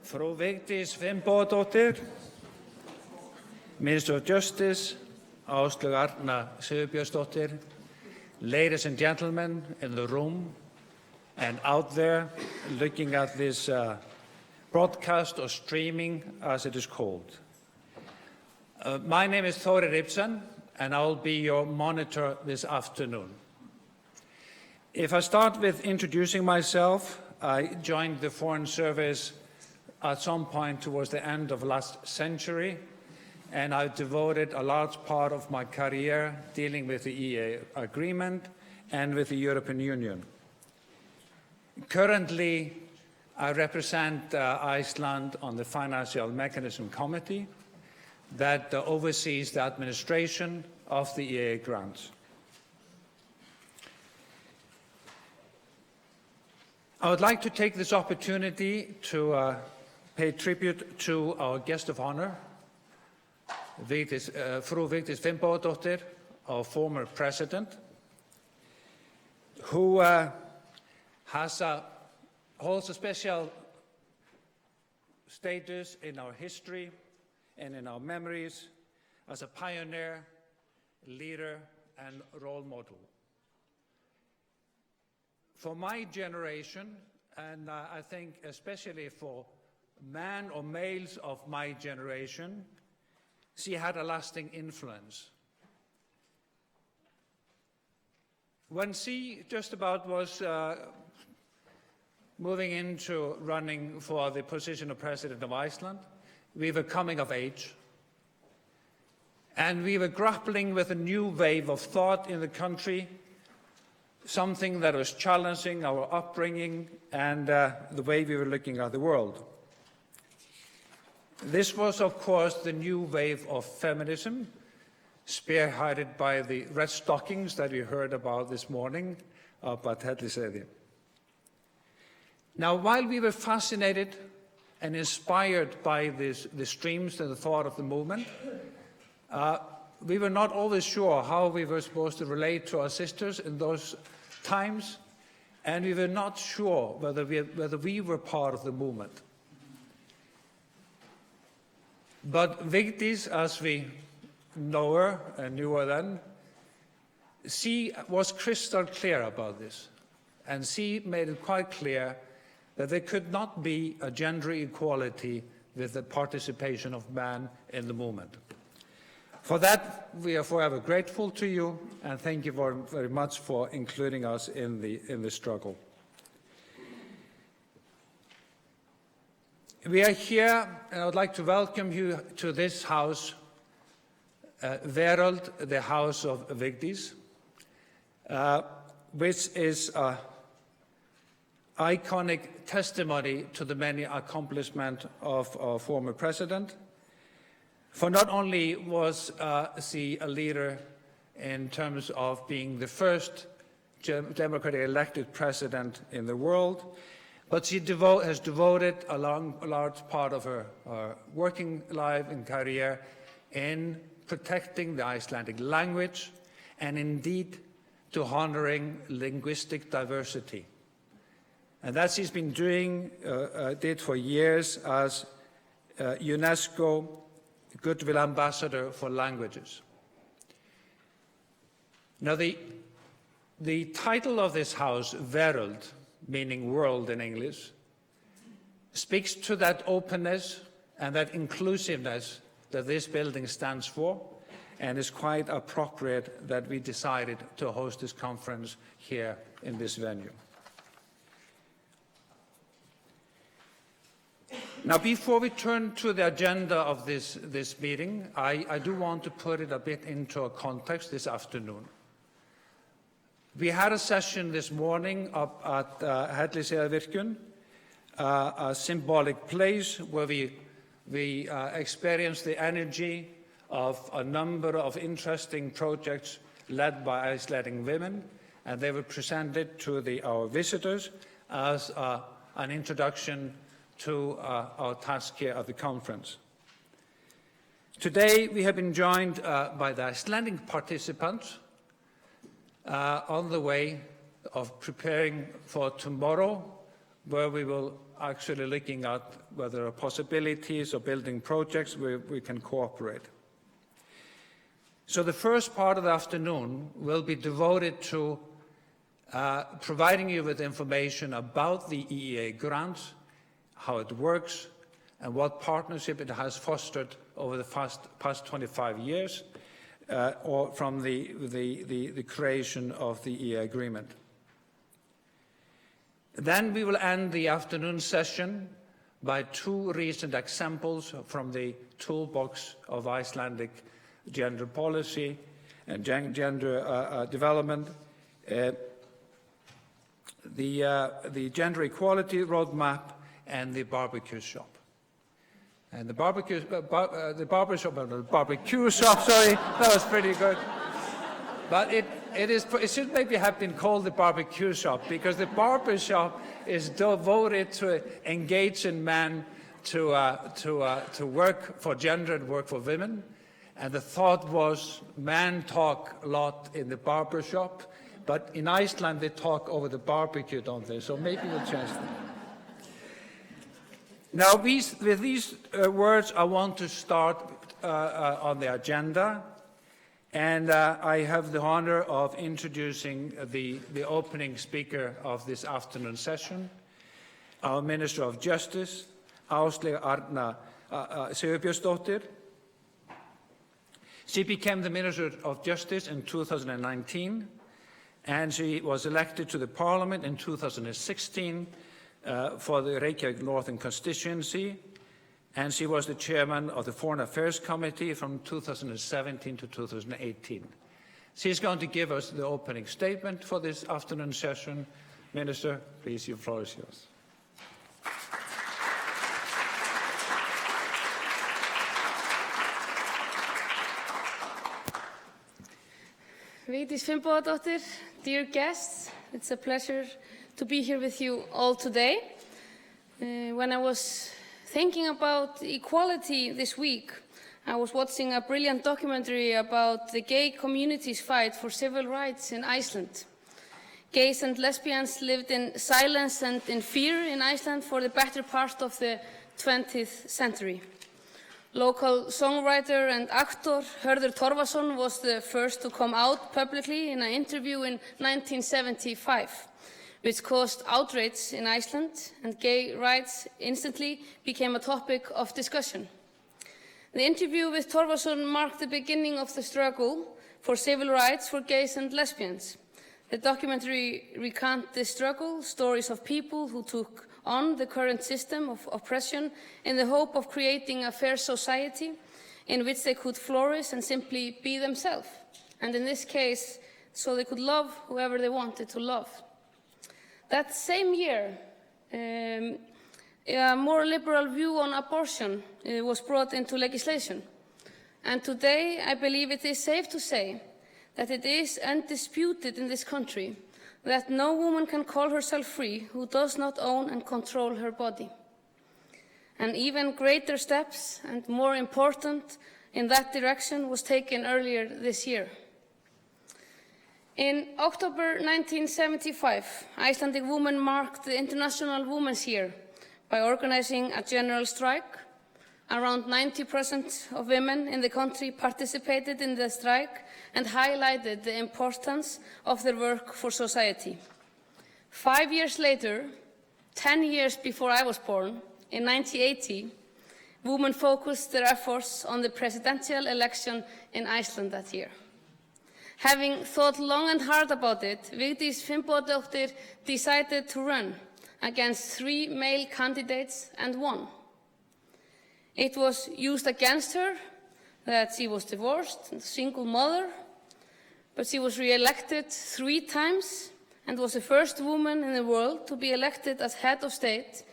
Veröld Finnbogadóttir, Minister of Justice, Áslaug Arna Sigurbjörnsdóttir, ladies and gentlemen in the room and out there looking at this broadcast or streaming, as it is called. My name is Þórir Ibsen, and I'll be your monitor this afternoon. If I start with introducing myself, I joined the Foreign Service at some point towards the end of last century, and I've devoted a large part of my career dealing with the EEA agreement and with the European Union. Currently, I represent Iceland on the Financial Mechanism Committee that oversees the administration of the EEA grants. I would like to take this opportunity to pay tribute to our guest of honor, Frú Vigdís Finnbogadóttir, our former president, who holds a special status in our history and in our memories as a pioneer, leader, and role model. For my generation, and I think especially for men or males of my generation, she had a lasting influence. When she just about was moving into running for the position of President of Iceland, we were coming of age. And we were grappling with a new wave of thought in the country, something that was challenging our upbringing and the way we were looking at the world. This was, of course, the new wave of feminism, spearheaded by the red stockings that we heard about this morning up at Hellisheiði. Now, while we were fascinated and inspired by the streams and the thought of the movement, we were not always sure how we were supposed to relate to our sisters in those times, and we were not sure whether we were part of the movement. But Vigdís, as we know her and knew her then, she was crystal clear about this, and she made it quite clear that there could not be a gender equality with the participation of men in the movement. For that, we are forever grateful to you, and thank you very, very much for including us in the struggle. We are here, and I would like to welcome you to this house, Veröld, the house of Vigdís, which is an iconic testimony to the many accomplishments of our former president. For not only was she a leader in terms of being the first democratically elected president in the world, but she has devoted a large part of her working life and career in protecting the Icelandic language and indeed to honoring linguistic diversity. And that she's been did for years as UNESCO Goodwill Ambassador for Languages. Now, the title of this house, Veröld, meaning world in English, speaks to that openness and that inclusiveness that this building stands for, and is quite appropriate that we decided to host this conference here in this venue. Now, before we turn to the agenda of this meeting, I do want to put it a bit into a context this afternoon. We had a session this morning up at Hellisheiðarvirkjun, a symbolic place where we experienced the energy of a number of interesting projects led by Icelandic women, and they were presented to our visitors as an introduction to our task here at the conference. Today, we have been joined by the Icelandic participants on the way of preparing for tomorrow where we will actually looking at whether there are possibilities or building projects where we can cooperate. So the first part of the afternoon will be devoted to providing you with information about the EEA grant, how it works, and what partnership it has fostered over the past 25 years, or from the creation of the EEA agreement. Then we will end the afternoon session by 2 recent examples from the toolbox of Icelandic gender policy and gender development. The gender equality roadmap and the barbecue shop. And the barbecue shop, sorry, that was pretty good. But it should maybe have been called the barbecue shop, because the barber shop is devoted to engaging men to work for gender and work for women. And the thought was, men talk a lot in the barber shop, but in Iceland they talk over the barbecue, don't they? So maybe we'll change that. Now, with these words, I want to start on the agenda. And I have the honor of introducing the opening speaker of this afternoon session, our Minister of Justice, Áslaug Arna Sigurbjörnsdóttir. She became the Minister of Justice in 2019, and she was elected to the Parliament in 2016 for the Reykjavik Northern constituency, and she was the chairman of the Foreign Affairs Committee from 2017 to 2018. She's going to give us the opening statement for this afternoon session. Minister, please, your floor is yours. Vigdís Finnbogadóttir, dear guests, it's a pleasure to be here with you all today. When I was thinking about equality this week, I was watching a brilliant documentary about the gay community's fight for civil rights in Iceland. Gays and lesbians lived in silence and in fear in Iceland for the better part of the 20th century. Local songwriter and actor Hörður Torfason was the first to come out publicly in an interview in 1975, which caused outrage in Iceland, and gay rights instantly became a topic of discussion. The interview with Torfason marked the beginning of the struggle for civil rights for gays and lesbians. The documentary recounts the struggle, stories of people who took on the current system of oppression in the hope of creating a fair society in which they could flourish and simply be themselves. And in this case, so they could love whoever they wanted to love. That same year, a more liberal view on abortion was brought into legislation. And today, I believe it is safe to say that it is undisputed in this country that no woman can call herself free who does not own and control her body. And even greater steps and more important in that direction was taken earlier this year. In October 1975, Icelandic women marked the International Women's Year by organizing a general strike. Around 90% of women in the country participated in the strike and highlighted the importance of their work for society. 5 years later, 10 years before I was born, in 1980, women focused their efforts on the presidential election in Iceland that year. Having thought long and hard about it, Vigdís Finnbogadóttir decided to run against 3 male candidates and won. It was used against her that she was divorced and a single mother, but she was re-elected 3 times and was the first woman in the world to be elected as head of state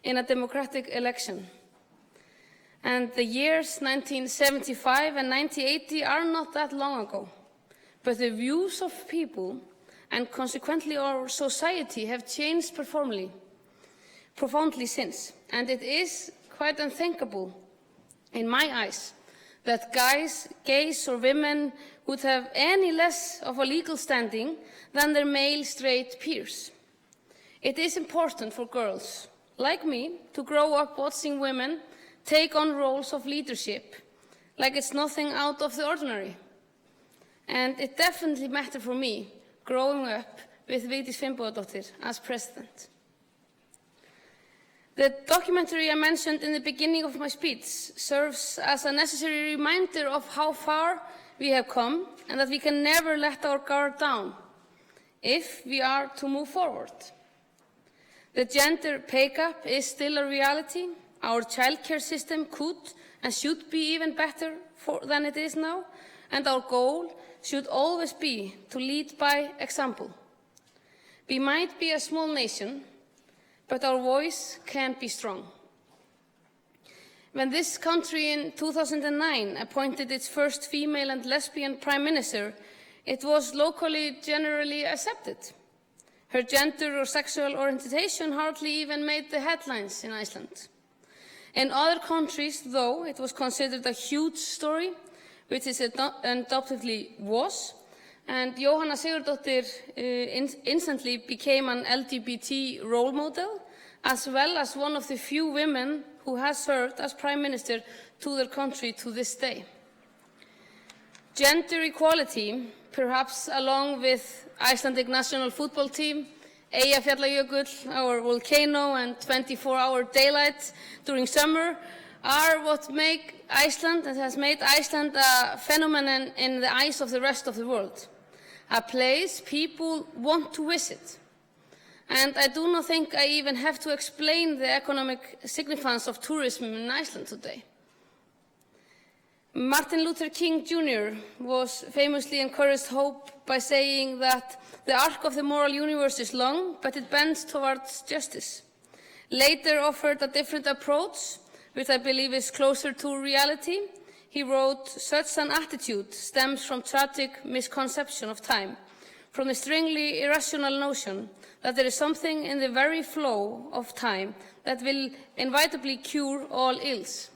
in a democratic election. And the years 1975 and 1980 are not that long ago, but the views of people and consequently our society have changed profoundly since. And it is quite unthinkable, in my eyes, that gays or women would have any less of a legal standing than their male straight peers. It is important for girls, like me, to grow up watching women take on roles of leadership, like it's nothing out of the ordinary. And it definitely mattered for me, growing up with Vigdís Finnbogadóttir as president. The documentary I mentioned in the beginning of my speech serves as a necessary reminder of how far we have come and that we can never let our guard down if we are to move forward. The gender pay gap is still a reality. Our childcare system could and should be even better than it is now, and our goal should always be to lead by example. We might be a small nation, but our voice can be strong. When this country in 2009 appointed its first female and lesbian prime minister, it was locally generally accepted. Her gender or sexual orientation hardly even made the headlines in Iceland. In other countries, though, it was considered a huge story, which it undoubtedly was, and Jóhanna Sigurðardóttir instantly became an LGBT role model, as well as one of the few women who has served as prime minister to their country to this day. Gender equality, perhaps along with Icelandic national football team, Eyjafjallajökull, our volcano, and 24-hour daylight during summer, are what make Iceland and has made Iceland a phenomenon in the eyes of the rest of the world, a place people want to visit. And I do not think I even have to explain the economic significance of tourism in Iceland today. Martin Luther King Jr. was famously encouraged hope by saying that the arc of the moral universe is long, but it bends towards justice. Later offered a different approach, which I believe is closer to reality. He wrote, "Such an attitude stems from tragic misconception of time, from the strangely irrational notion that there is something in the very flow of time that will inevitably cure all ills.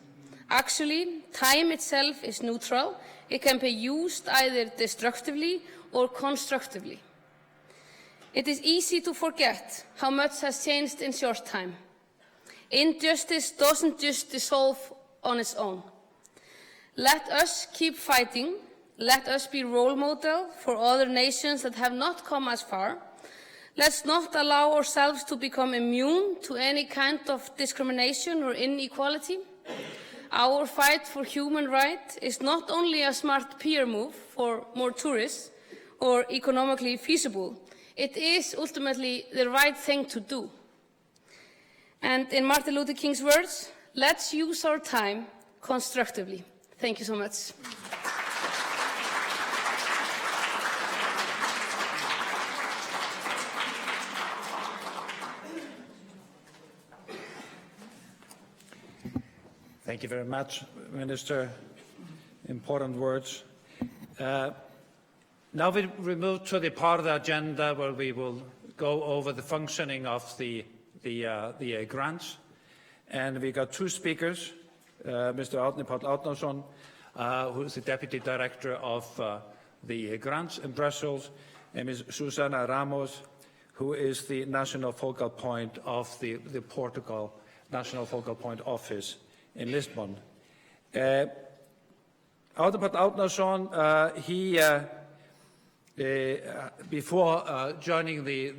Actually, time itself is neutral. It can be used either destructively or constructively. It is easy to forget how much has changed in short time. Injustice doesn't just dissolve on its own. Let us keep fighting. Let us be role model for other nations that have not come as far. Let's not allow ourselves to become immune to any kind of discrimination or inequality. Our fight for human rights is not only a smart PR move for more tourists or economically feasible, it is ultimately the right thing to do. And in Martin Luther King's words, let's use our time constructively." Thank you so much. Thank you very much, Minister. Important words. Now we move to the part of the agenda where we will go over the functioning of the grants. And we got two speakers, Mr. Árni Páll Árnason, who is the Deputy Director of the grants in Brussels, and Ms. Susana Ramos, who is the National Focal Point of the Portugal National Focal Point Office in Lisbon. Árni Páll Árnason, before joining the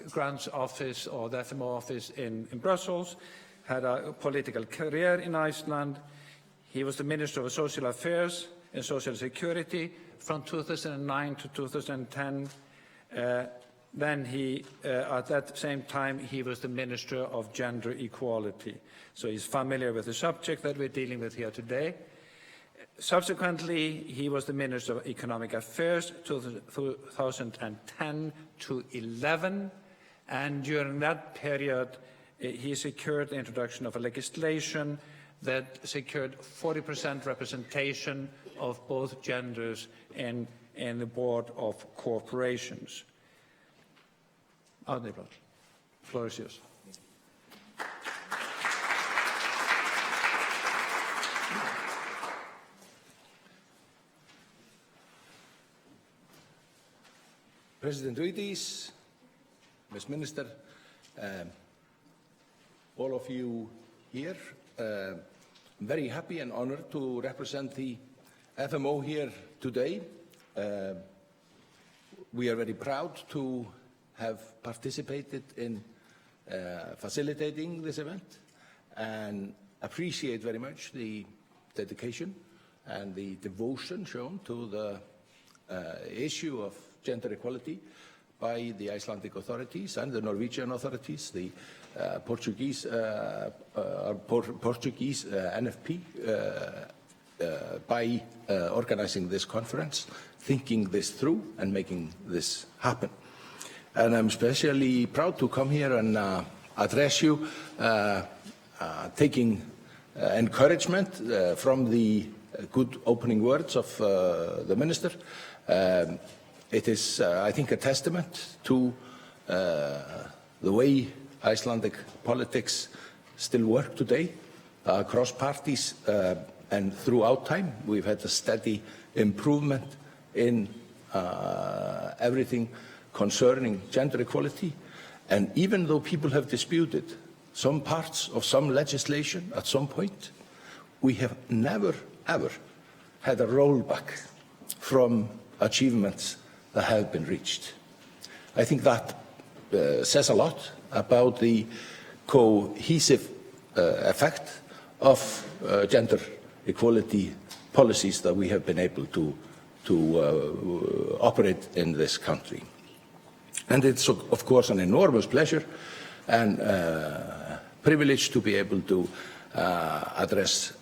grants office or the FMO office in Brussels, had a political career in Iceland. He was the Minister of Social Affairs and Social Security from 2009 to 2010. Then at that same time, he was the Minister of Gender Equality. So he's familiar with the subject that we're dealing with here today. Subsequently, he was the Minister of Economic Affairs 2010 to 11, and during that period, he secured the introduction of a legislation that secured 40% representation of both genders in the board of corporations. Árni Páll, the floor is yours. President Vigdís, Ms. Minister, all of you here. I'm very happy and honored to represent the FMO here today. We are very proud to have participated in facilitating this event and appreciate very much the dedication and the devotion shown to the issue of gender equality by the Icelandic authorities and the Norwegian authorities, the Portuguese NFP, by organizing this conference, thinking this through and making this happen. And I'm especially proud to come here and address you, taking encouragement from the good opening words of the Minister. It is, I think, a testament to the way Icelandic politics still work today, across parties and throughout time. We've had a steady improvement in everything concerning gender equality. And even though people have disputed some parts of some legislation at some point, we have never, ever had a rollback from achievements that have been reached. I think that says a lot about the cohesive effect of gender equality policies that we have been able to operate in this country. And it's, of course, an enormous pleasure and privilege to be able to address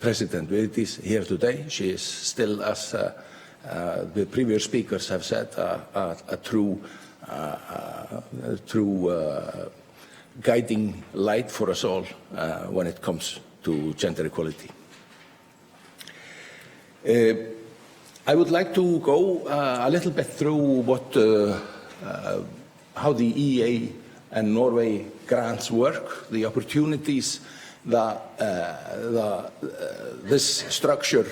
President Vigdís here today. She is still, as the previous speakers have said, a true guiding light for us all when it comes to gender equality. I would like to go a little bit through how the EEA and Norway grants work, the opportunities that this structure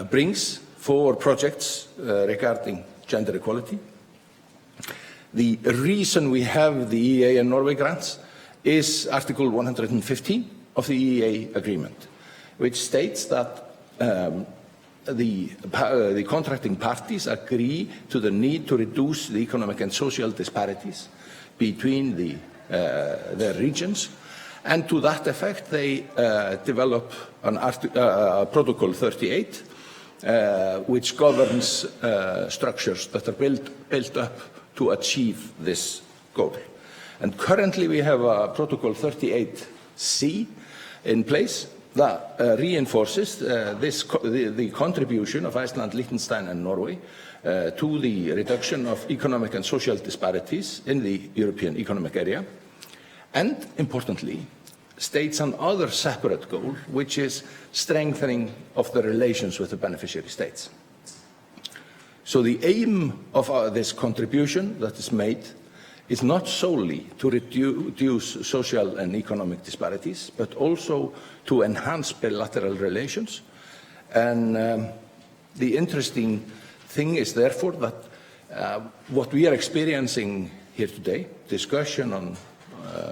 brings for projects regarding gender equality. The reason we have the EEA and Norway grants is Article 115 of the EEA agreement, which states that the contracting parties agree to the need to reduce the economic and social disparities between their regions, and to that effect they develop a Protocol 38, which governs structures that are built up to achieve this goal. And currently we have a Protocol 38C in place that reinforces the contribution of Iceland, Liechtenstein and Norway to the reduction of economic and social disparities in the European Economic Area, and importantly states another separate goal, which is strengthening of the relations with the beneficiary states. So the aim of this contribution that is made is not solely to reduce social and economic disparities, but also to enhance bilateral relations. And the interesting thing is therefore that what we are experiencing here today, discussion on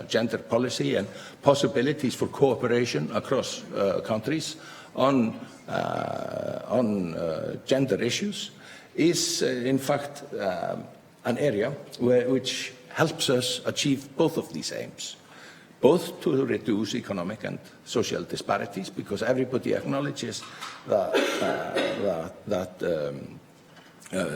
gender policy and possibilities for cooperation across countries on gender issues, is in fact an area which helps us achieve both of these aims, both to reduce economic and social disparities, because everybody acknowledges that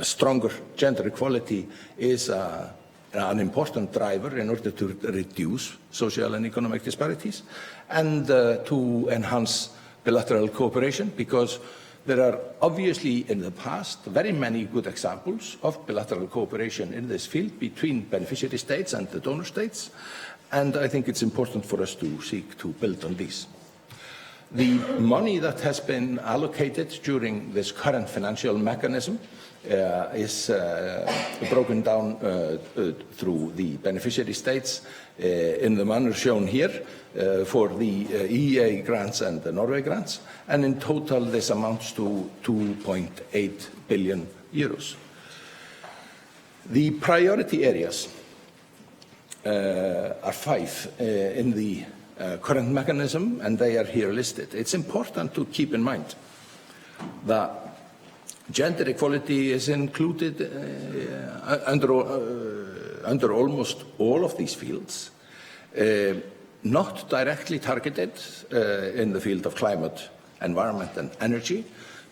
stronger gender equality is an important driver in order to reduce social and economic disparities, and to enhance bilateral cooperation, because there are obviously in the past very many good examples of bilateral cooperation in this field between beneficiary states and the donor states, and I think it's important for us to seek to build on these. The money that has been allocated during this current financial mechanism is broken down through the beneficiary states in the manner shown here for the EEA grants and the Norway grants, and in total this amounts to 2.8 billion euros. The priority areas are 5 in the current mechanism, and they are here listed. It's important to keep in mind that gender equality is included under almost all of these fields, not directly targeted in the field of climate, environment and energy,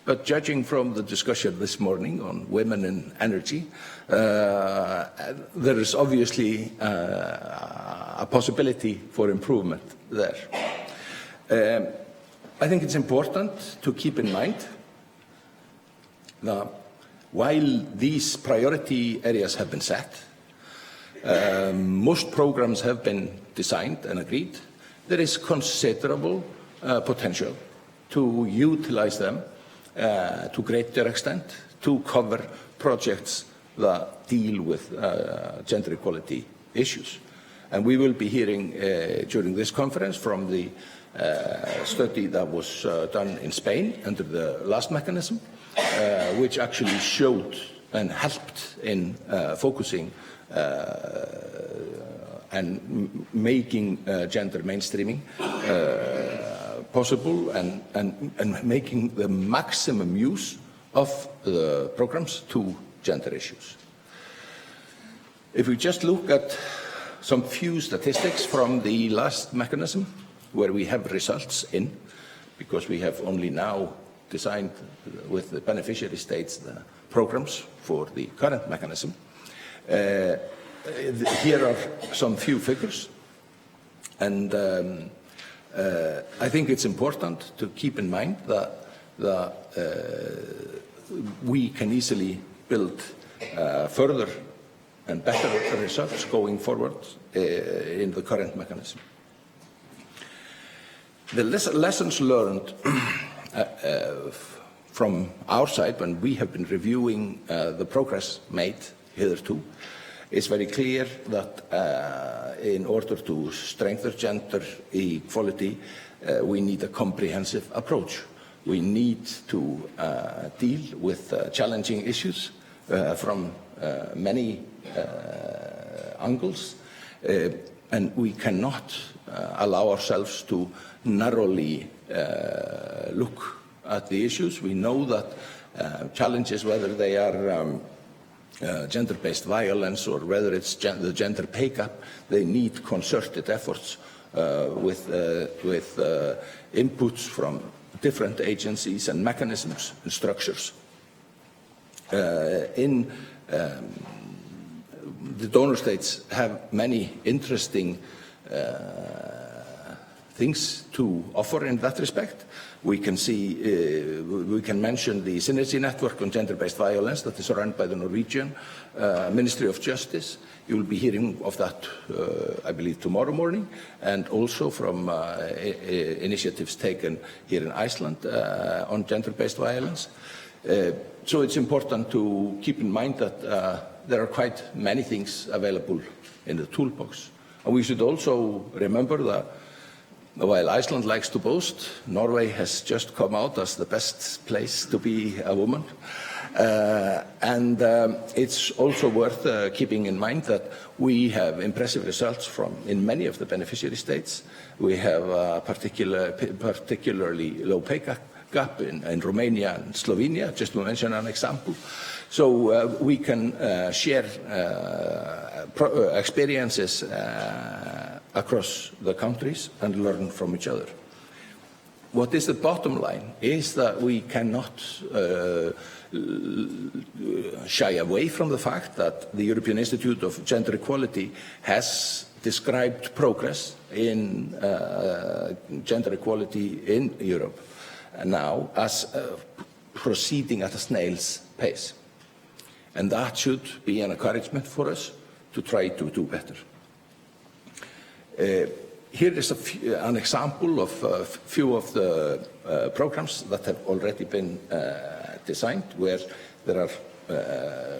but judging from the discussion this morning on women in energy, there is obviously a possibility for improvement there. I think it's important to keep in mind that while these priority areas have been set, most programs have been designed and agreed, there is considerable potential to utilize them to greater extent to cover projects that deal with gender equality issues. And we will be hearing during this conference from the study that was done in Spain under the last mechanism, which actually showed and helped in focusing and making gender mainstreaming possible and making the maximum use of the programs to gender issues. If we just look at some few statistics from the last mechanism, where we have results in, because we have only now designed with the beneficiary states the programs for the current mechanism. Here are some few figures, and I think it's important to keep in mind that we can easily build further and better results going forward in the current mechanism. The lessons learned from our side when we have been reviewing the progress made hitherto is very clear that in order to strengthen gender equality, we need a comprehensive approach. We need to deal with challenging issues from many angles, and we cannot allow ourselves to narrowly look at the issues. We know that challenges, whether they are gender-based violence or whether it's the gender pay gap, they need concerted efforts with inputs from different agencies and mechanisms and structures. The donor states have many interesting things to offer in that respect. We can mention the Synergy Network on Gender-Based Violence that is run by the Norwegian Ministry of Justice. You will be hearing of that, I believe, tomorrow morning, and also from initiatives taken here in Iceland on gender-based violence. So it's important to keep in mind that there are quite many things available in the toolbox. And we should also remember that while Iceland likes to boast, Norway has just come out as the best place to be a woman. And it's also worth keeping in mind that we have impressive results in many of the beneficiary states. We have a particularly low pay gap in Romania and Slovenia, just to mention an example. So we can share experiences across the countries and learn from each other. What is the bottom line is that we cannot shy away from the fact that the European Institute of Gender Equality has described progress in gender equality in Europe now as proceeding at a snail's pace. And that should be an encouragement for us to try to do better. Here is an example of a few of the programs that have already been designed, where there are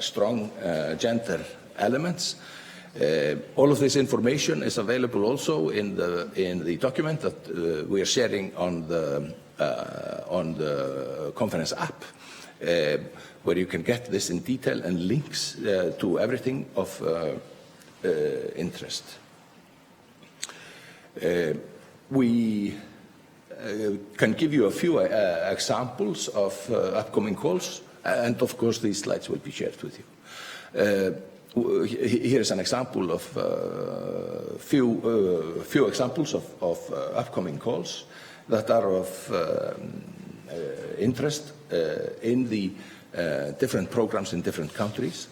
strong gender elements. All of this information is available also in the document that we are sharing on the conference app, where you can get this in detail and links to everything of interest. We can give you a few examples of upcoming calls, and of course these slides will be shared with you. Here is an example of few examples of upcoming calls that are of interest in the different programs in different countries.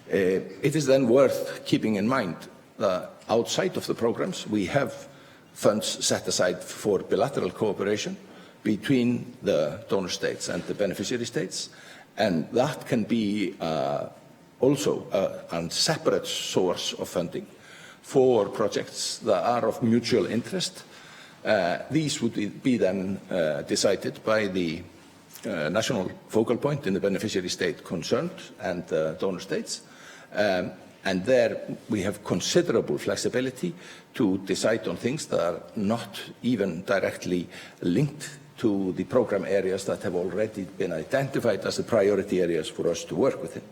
It is then worth keeping in mind that outside of the programs we have funds set aside for bilateral cooperation between the donor states and the beneficiary states, and that can be also a separate source of funding for projects that are of mutual interest. These would be then decided by the national focal point in the beneficiary state concerned and donor states. And there we have considerable flexibility to decide on things that are not even directly linked to the program areas that have already been identified as the priority areas for us to work within.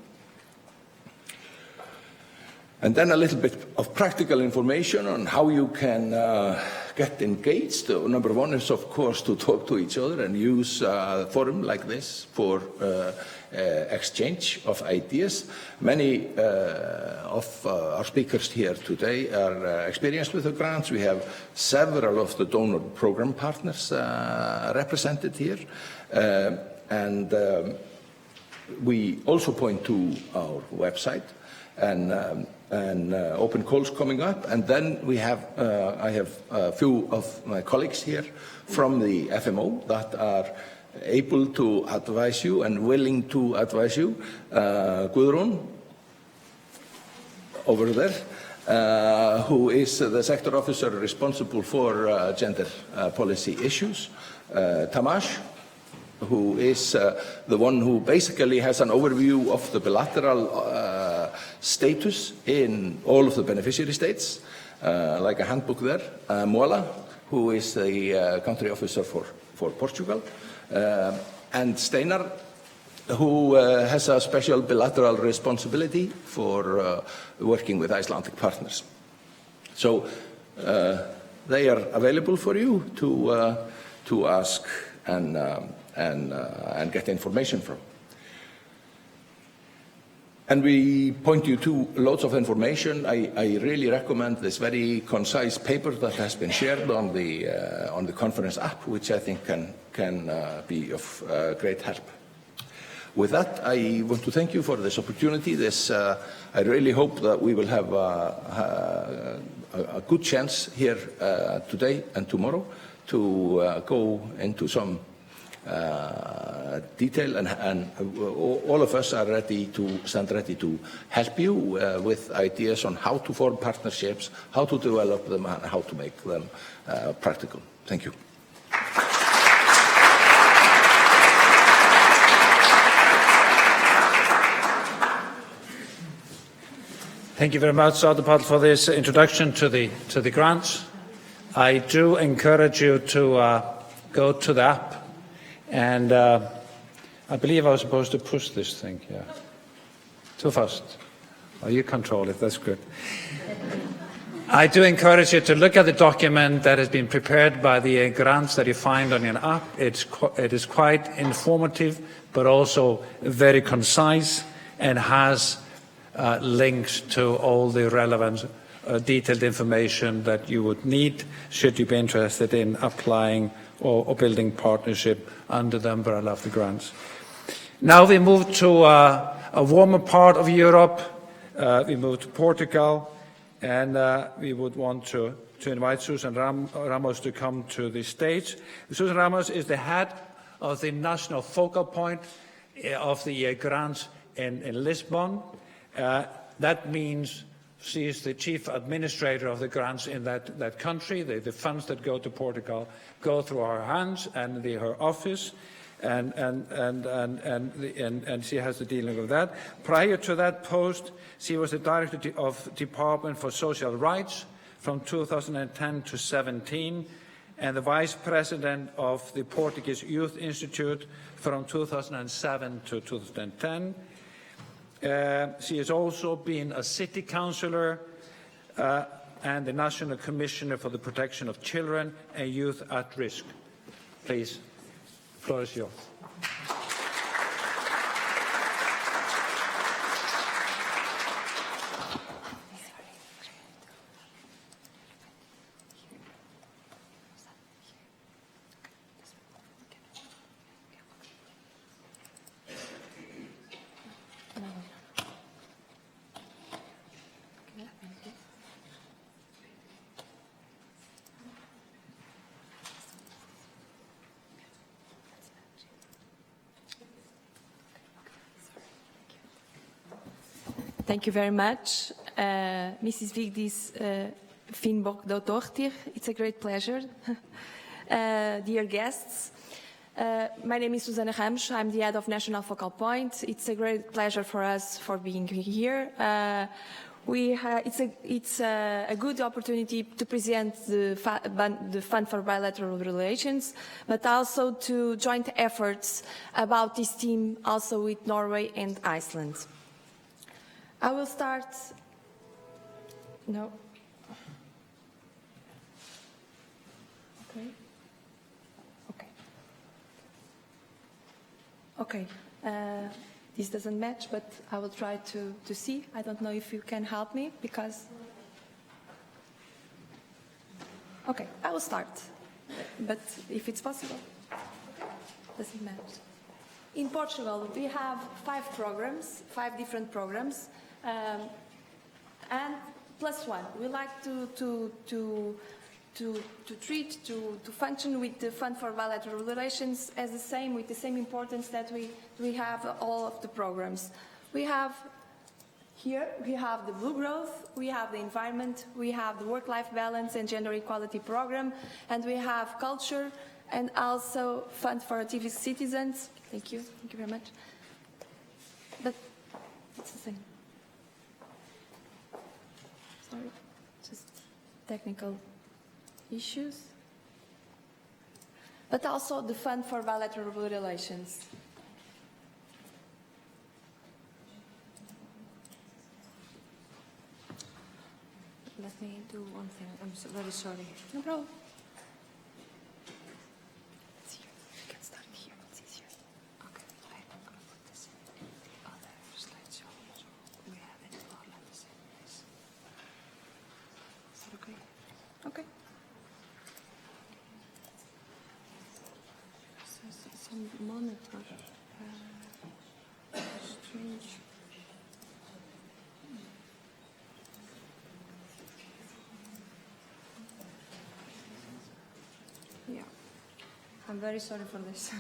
And then a little bit of practical information on how you can get engaged. Number one is, of course, to talk to each other and use a forum like this for exchange of ideas. Many of our speakers here today are experienced with the grants. We have several of the donor program partners represented here. And we also point to our website and open calls coming up. And then we have, I have a few of my colleagues here from the FMO that are able to advise you and willing to advise you. Guðrún, over there, who is the sector officer responsible for gender policy issues. Tamás, who is the one who basically has an overview of the bilateral status in all of the beneficiary states, like a handbook there. Mola, who is the country officer for Portugal. And Steinar, who has a special bilateral responsibility for working with Icelandic partners. So they are available for you to ask and get information from. And we point you to loads of information. I really recommend this very concise paper that has been shared on the conference app, which I think can be of great help. With that, I want to thank you for this opportunity. I really hope that we will have a good chance here today and tomorrow to go into some detail, and all of us are stand ready to help you with ideas on how to form partnerships, how to develop them, and how to make them practical. Thank you. Thank you very much, Árni Páll, for this introduction to the grants. I do encourage you to go to the app. And I believe I was supposed to push this thing, yeah. Too fast. Oh, you control it, that's good. I do encourage you to look at the document that has been prepared by the grants that you find on your app. It is quite informative, but also very concise, and has links to all the relevant detailed information that you would need should you be interested in applying or building partnership under the umbrella of the grants. Now we move to a warmer part of Europe. We move to Portugal, and we would want to invite Susan Ramos to come to the stage. Susan Ramos is the head of the national focal point of the grants in Lisbon. That means she is the chief administrator of the grants in that country. The funds that go to Portugal go through her hands and her office, and she has the dealing with that. Prior to that post, she was the director of Department for Social Rights from 2010 to 17, and the vice president of the Portuguese Youth Institute from 2007 to 2010. She has also been a city councillor and the National Commissioner for the Protection of Children and Youth at Risk. Please, the floor is yours. Thank you very much, Mrs. Vigdis Finnbock-Dottir. It's a great pleasure. Dear guests, my name is Susana Ramos. I'm the head of National Focal Point. It's a great pleasure for us for being here. It's a good opportunity to present the Fund for Bilateral Relations, but also to joint efforts about this team also with Norway and Iceland. I will start. No. Okay. Okay. Okay. This doesn't match, but I will try to see. I don't know if you can help me because. Okay, I will start. But if it's possible, doesn't match. In Portugal, we have 5 programs, 5 different programs. And plus one, we like to function with the Fund for Bilateral Relations as with the same importance that we have all of the programs. We have the Blue Growth, we have the Environment, we have the Work-Life Balance and Gender Equality Program, and we have Culture and also Fund for Active Citizens. Thank you very much. But it's the same. Sorry, just technical issues. But also the Fund for Bilateral Relations. Let me do one thing. I'm very sorry. No problem. Okay. Some monitor. Strange. Yeah. I'm very sorry for this.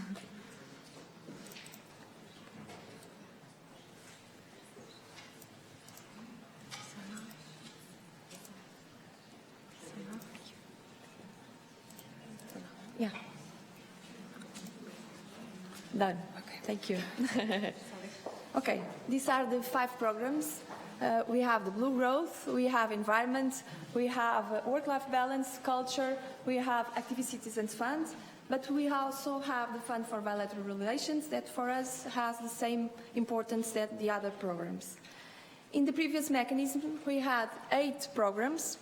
Yeah. Done. Okay. Thank you. Okay, these are the 5 programs. We have the Blue Growth, we have Environment, we have Work-Life Balance, Culture, we have Active Citizens Fund, but we also have the Fund for Bilateral Relations that for us has the same importance that the other programs. In the previous mechanism, we had 8 programs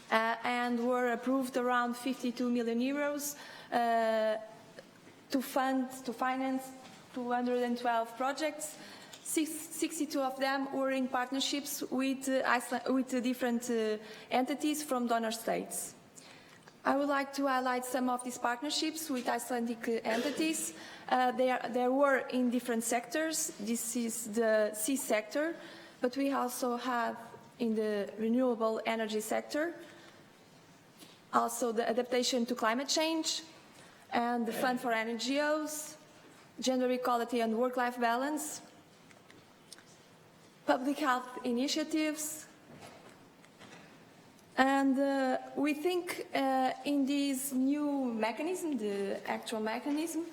and were approved around 52 million euros to finance 212 projects. 62 of them were in partnerships with different entities from donor states. I would like to highlight some of these partnerships with Icelandic entities. They were in different sectors. This is the sea sector, but we also have in the renewable energy sector, also the adaptation to climate change, and the Fund for NGOs, gender equality and work-life balance, public health initiatives, and we think in this new mechanism, the actual mechanism,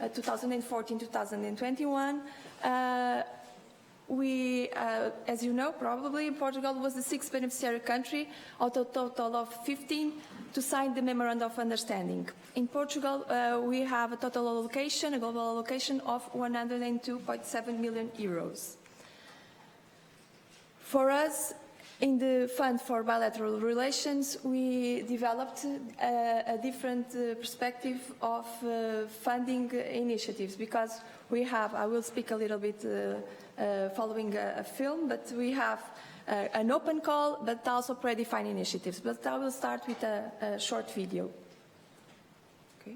2014-2021, as you know, probably Portugal was the 6th beneficiary country out of a total of 15 to sign the Memorandum of Understanding. In Portugal, we have a total allocation, a global allocation of 102.7 million euros. For us, In the Fund for Bilateral Relations, we developed a different perspective of funding initiatives, because we have, I will speak a little bit following a film, but we have an open call, but also predefined initiatives. But I will start with a short video. Okay.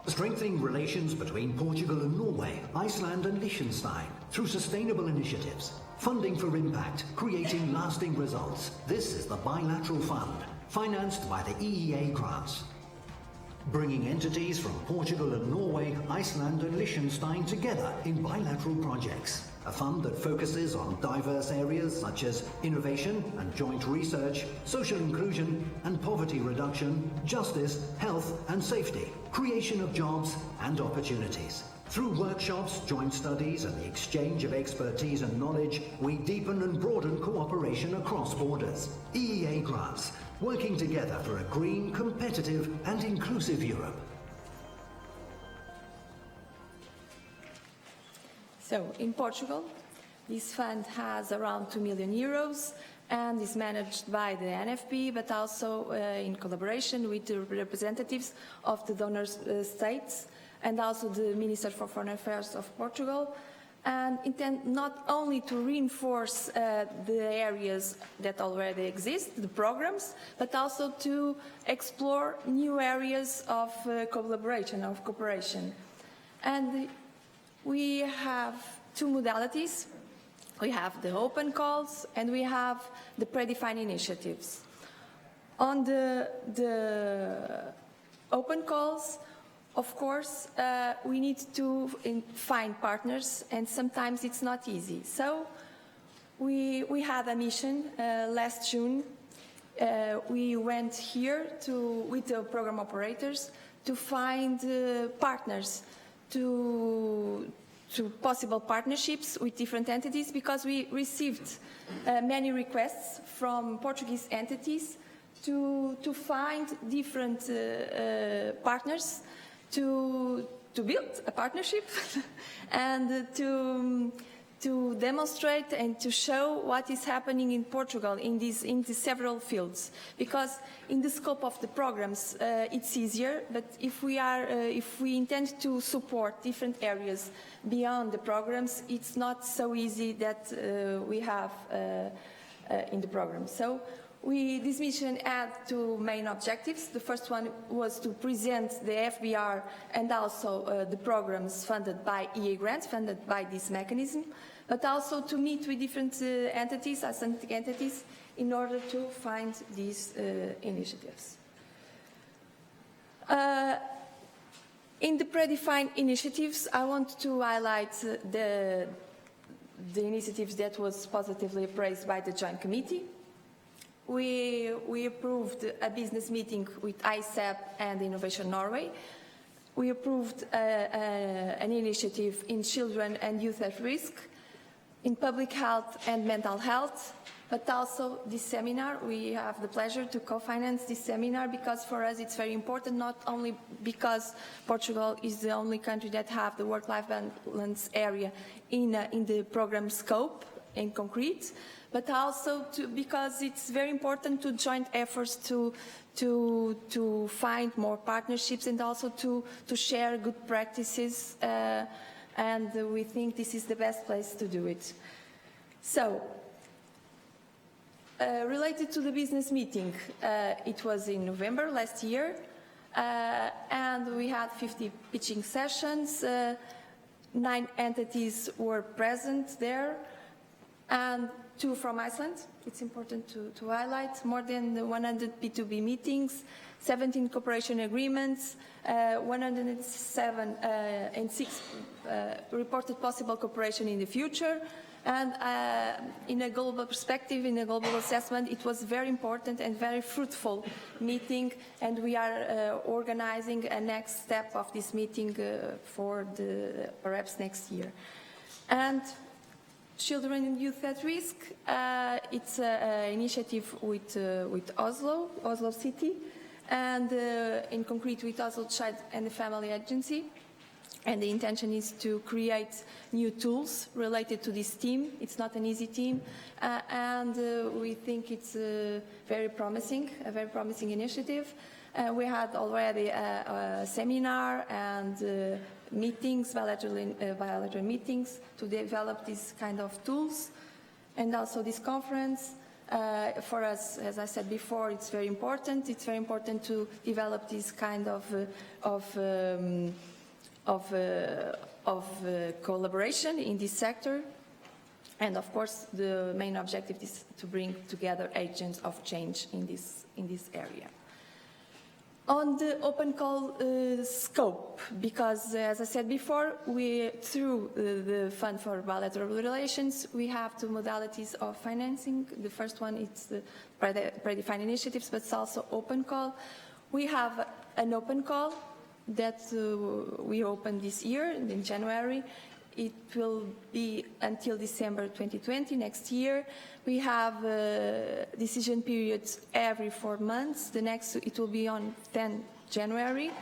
Strengthening relations between Portugal and Norway, Iceland and Liechtenstein through sustainable initiatives, funding for impact, creating lasting results. This is the Bilateral Fund, financed by the EEA grants. Bringing entities from Portugal and Norway, Iceland and Liechtenstein together in bilateral projects. A fund that focuses on diverse areas such as innovation and joint research, social inclusion and poverty reduction, justice, health and safety, creation of jobs and opportunities. Through workshops, joint studies and the exchange of expertise and knowledge, we deepen and broaden cooperation across borders. EEA grants, working together for a green, competitive and inclusive Europe. So, in Portugal, this fund has around 2 million euros and is managed by the NFP, but also in collaboration with the representatives of the donor states and also the Minister for Foreign Affairs of Portugal, and intend not only to reinforce the areas that already exist, the programs, but also to explore new areas of collaboration, of cooperation. And we have two modalities. We have the open calls and we have the predefined initiatives. On the open calls, of course, we need to find partners, and sometimes it's not easy. So we had a mission last June. We went here with the program operators to find partners, to possible partnerships with different entities, because we received many requests from Portuguese entities to find different partners to build a partnership and to demonstrate and to show what is happening in Portugal in these several fields. Because in the scope of the programs, it's easier, but if we intend to support different areas beyond the programs, it's not so easy that we have in the program. So this mission had two main objectives. The first one was to present the FBR and also the programs funded by EA grants, funded by this mechanism, but also to meet with different entities, Icelandic entities, in order to find these initiatives. In the predefined initiatives, I want to highlight the initiatives that was positively appraised by the Joint Committee. We approved a business meeting with ICEP and Innovation Norway. We approved an initiative in children and youth at risk, in public health and mental health, but also this seminar. We have the pleasure to co-finance this seminar because for us it's very important, not only because Portugal is the only country that have the work-life balance area in the program scope in concrete, but also because it's very important to joint efforts to find more partnerships and also to share good practices, and we think this is the best place to do it. So, related to the business meeting, it was in November last year, and we had 50 pitching sessions, 9 entities were present there, and 2 from Iceland. It's important to highlight. More than 100 P2B meetings, 17 cooperation agreements, 107 and 6 reported possible cooperation in the future. And in a global perspective, in a global assessment, it was very important and very fruitful meeting, and we are organizing a next step of this meeting for perhaps next year. And Children and Youth at Risk, it's an initiative with Oslo City, and in concrete with Oslo Child and the Family Agency. And the intention is to create new tools related to this team. It's not an easy team, and we think it's a very promising initiative. We had already a seminar and meetings, bilateral meetings to develop these kind of tools, and also this conference. For us, as I said before, it's very important. It's very important to develop this kind of collaboration in this sector. And of course, the main objective is to bring together agents of change in this area. On the open call scope, because as I said before, through the Fund for Bilateral Relations, we have two modalities of financing. The first one is the predefined initiatives, but it's also open call. We have an open call that we opened this year in January. It will be until December 2020, next year. We have decision periods every 4 months. The next, it will be on 10 January.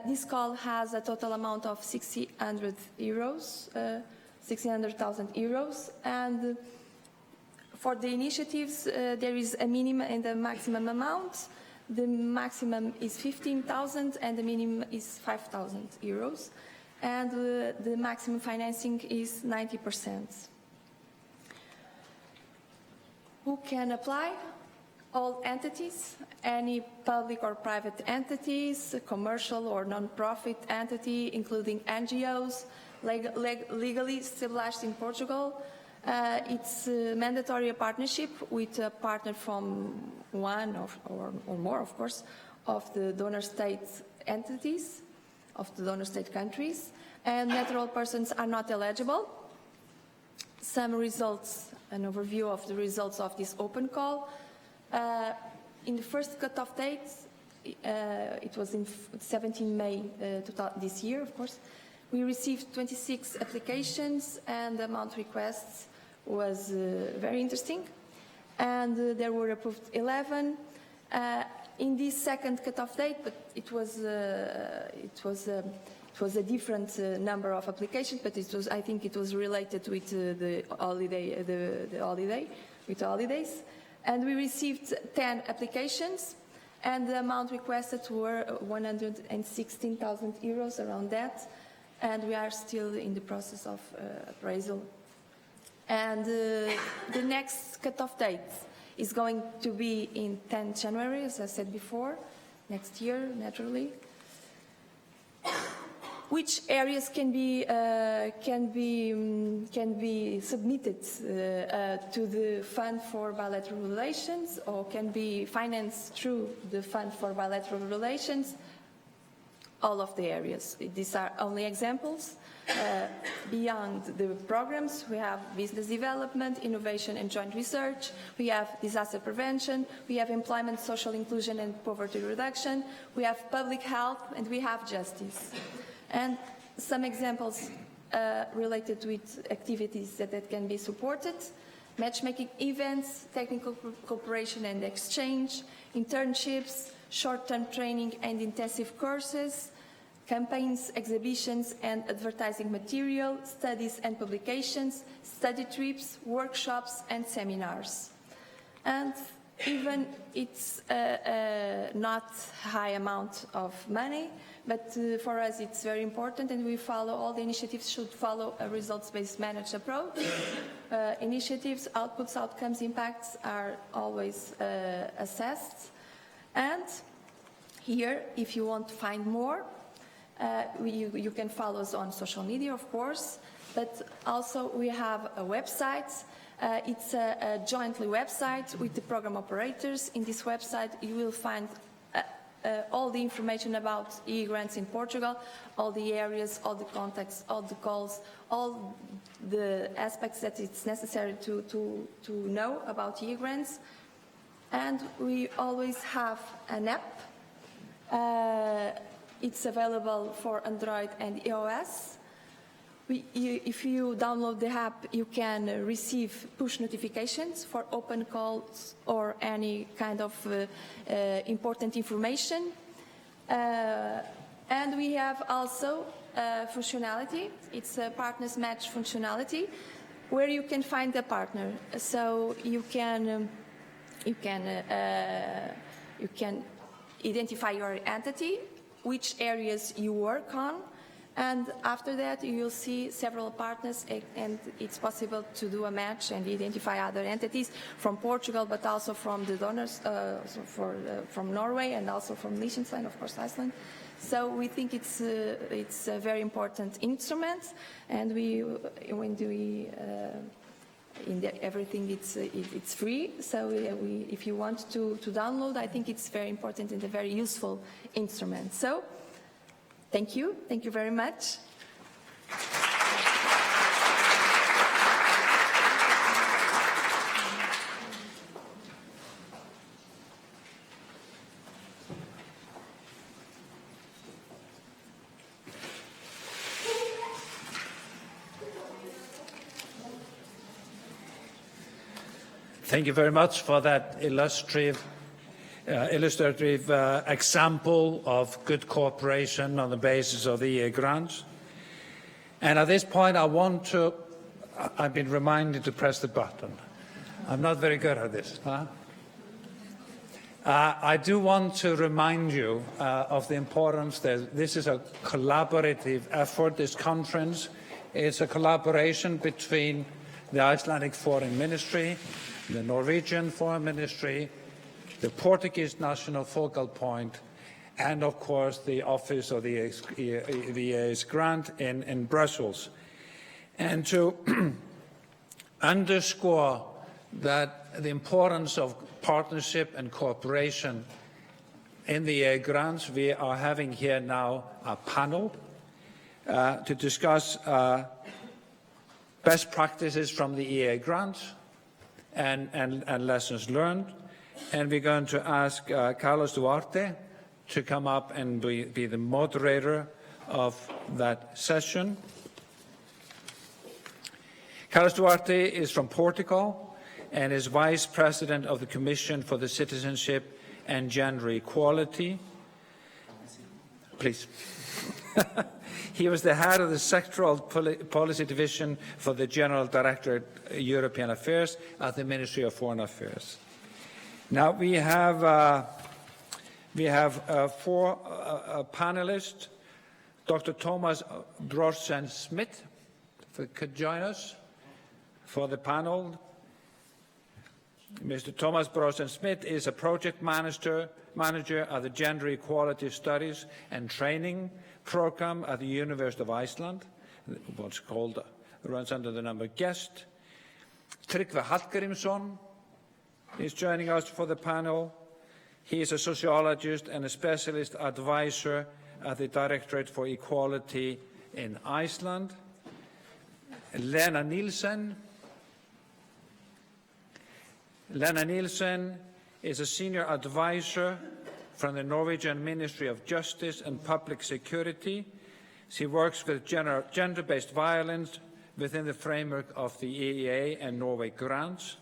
This call has a total amount of 600,000 euros. And for the initiatives, there is a minimum and a maximum amount. The maximum is 15,000 and the minimum is 5,000 euros. And the maximum financing is 90%. Who can apply? All entities, any public or private entities, commercial or non-profit entity, including NGOs, legally established in Portugal. It's a mandatory partnership with a partner from one or more, of course, of the donor state entities, of the donor state countries, and natural persons are not eligible. Some results, an overview of the results of this open call. In the first cutoff date, it was in 17 May this year, of course, we received 26 applications and the amount requests was very interesting, and there were approved 11. In this second cutoff date, but it was a different number of applications, but I think it was related with the holidays, and we received 10 applications, and the amount requested were 116,000 euros, around that, and we are still in the process of appraisal. And the next cutoff date is going to be in 10 January, as I said before, next year, naturally. Which areas can be submitted to the Fund for Bilateral Relations, or can be financed through the Fund for Bilateral Relations? All of the areas. These are only examples. Beyond the programs, we have business development, innovation and joint research, we have disaster prevention, we have employment, social inclusion and poverty reduction, we have public health, and we have justice. And some examples related with activities that can be supported: matchmaking events, technical cooperation and exchange, internships, short-term training and intensive courses, campaigns, exhibitions and advertising material, studies and publications, study trips, workshops and seminars. And even it's not a high amount of money, but for us it's very important, and we follow, all the initiatives should follow a results-based managed approach. Initiatives, outputs, outcomes, impacts are always assessed. And here, if you want to find more, you can follow us on social media, of course, but also we have a website. It's a jointly website with the program operators. In this website, you will find all the information about EU grants in Portugal, all the areas, all the contacts, all the calls, all the aspects that it's necessary to know about EU grants. And we always have an app. It's available for Android and iOS. If you download the app, you can receive push notifications for open calls or any kind of important information. And we have also functionality. It's a partners match functionality where you can find a partner. So you can identify your entity, which areas you work on, and after that you will see several partners, and it's possible to do a match and identify other entities from Portugal, but also from the donors, from Norway and also from Liechtenstein, of course, Iceland. So we think it's a very important instrument, and everything it's free. So if you want to download, I think it's very important and a very useful instrument. So thank you very much. Thank you very much for that illustrative example of good cooperation on the basis of the EA grants. And at this point, I've been reminded to press the button. I'm not very good at this. Huh? I do want to remind you of the importance that this is a collaborative effort. This conference is a collaboration between the Icelandic Foreign Ministry, the Norwegian Foreign Ministry, the Portuguese National Focal Point, and of course the Office of the EA's grant in Brussels. And to underscore that the importance of partnership and cooperation in the EA grants, we are having here now a panel to discuss best practices from the EA grants and lessons learned. And we're going to ask Carlos Duarte to come up and be the moderator of that session. Carlos Duarte is from Portugal and is Vice President of the Commission for the Citizenship and Gender Equality. Please. He was the head of the Sectoral Policy Division for the General Directorate European Affairs at the Ministry of Foreign Affairs. Now we have four panelists. Dr. Thomas Brorsen-Smith could join us for the panel. Mr. Thomas Brorsen-Smith is a project manager at the Gender Equality Studies and Training Program at the University of Iceland, what's called, runs under the number guest. Tryggvi Hallgrímsson is joining us for the panel. He is a sociologist and a specialist advisor at the Directorate for Equality in Iceland. Lena Nielsen is a senior advisor from the Norwegian Ministry of Justice and Public Security. She works with gender-based violence within the framework of the EEA and Norway grants.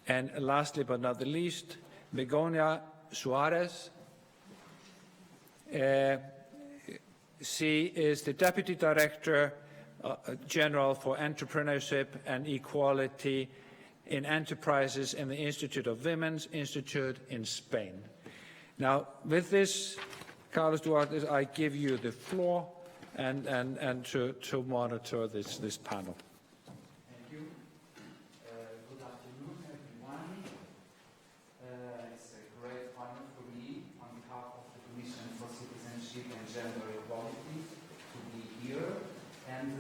And lastly but not the least, Begonia Suarez. She is the Deputy Director General for Entrepreneurship and Equality in Enterprises in the Institute of Women's Institute in Spain. Now, with this, Carlos Duarte, I give you the floor and to monitor this panel. Thank you. Good afternoon, everyone. It's a great honor for me, on behalf of the Commission for Citizenship and Gender Equality, to be here. And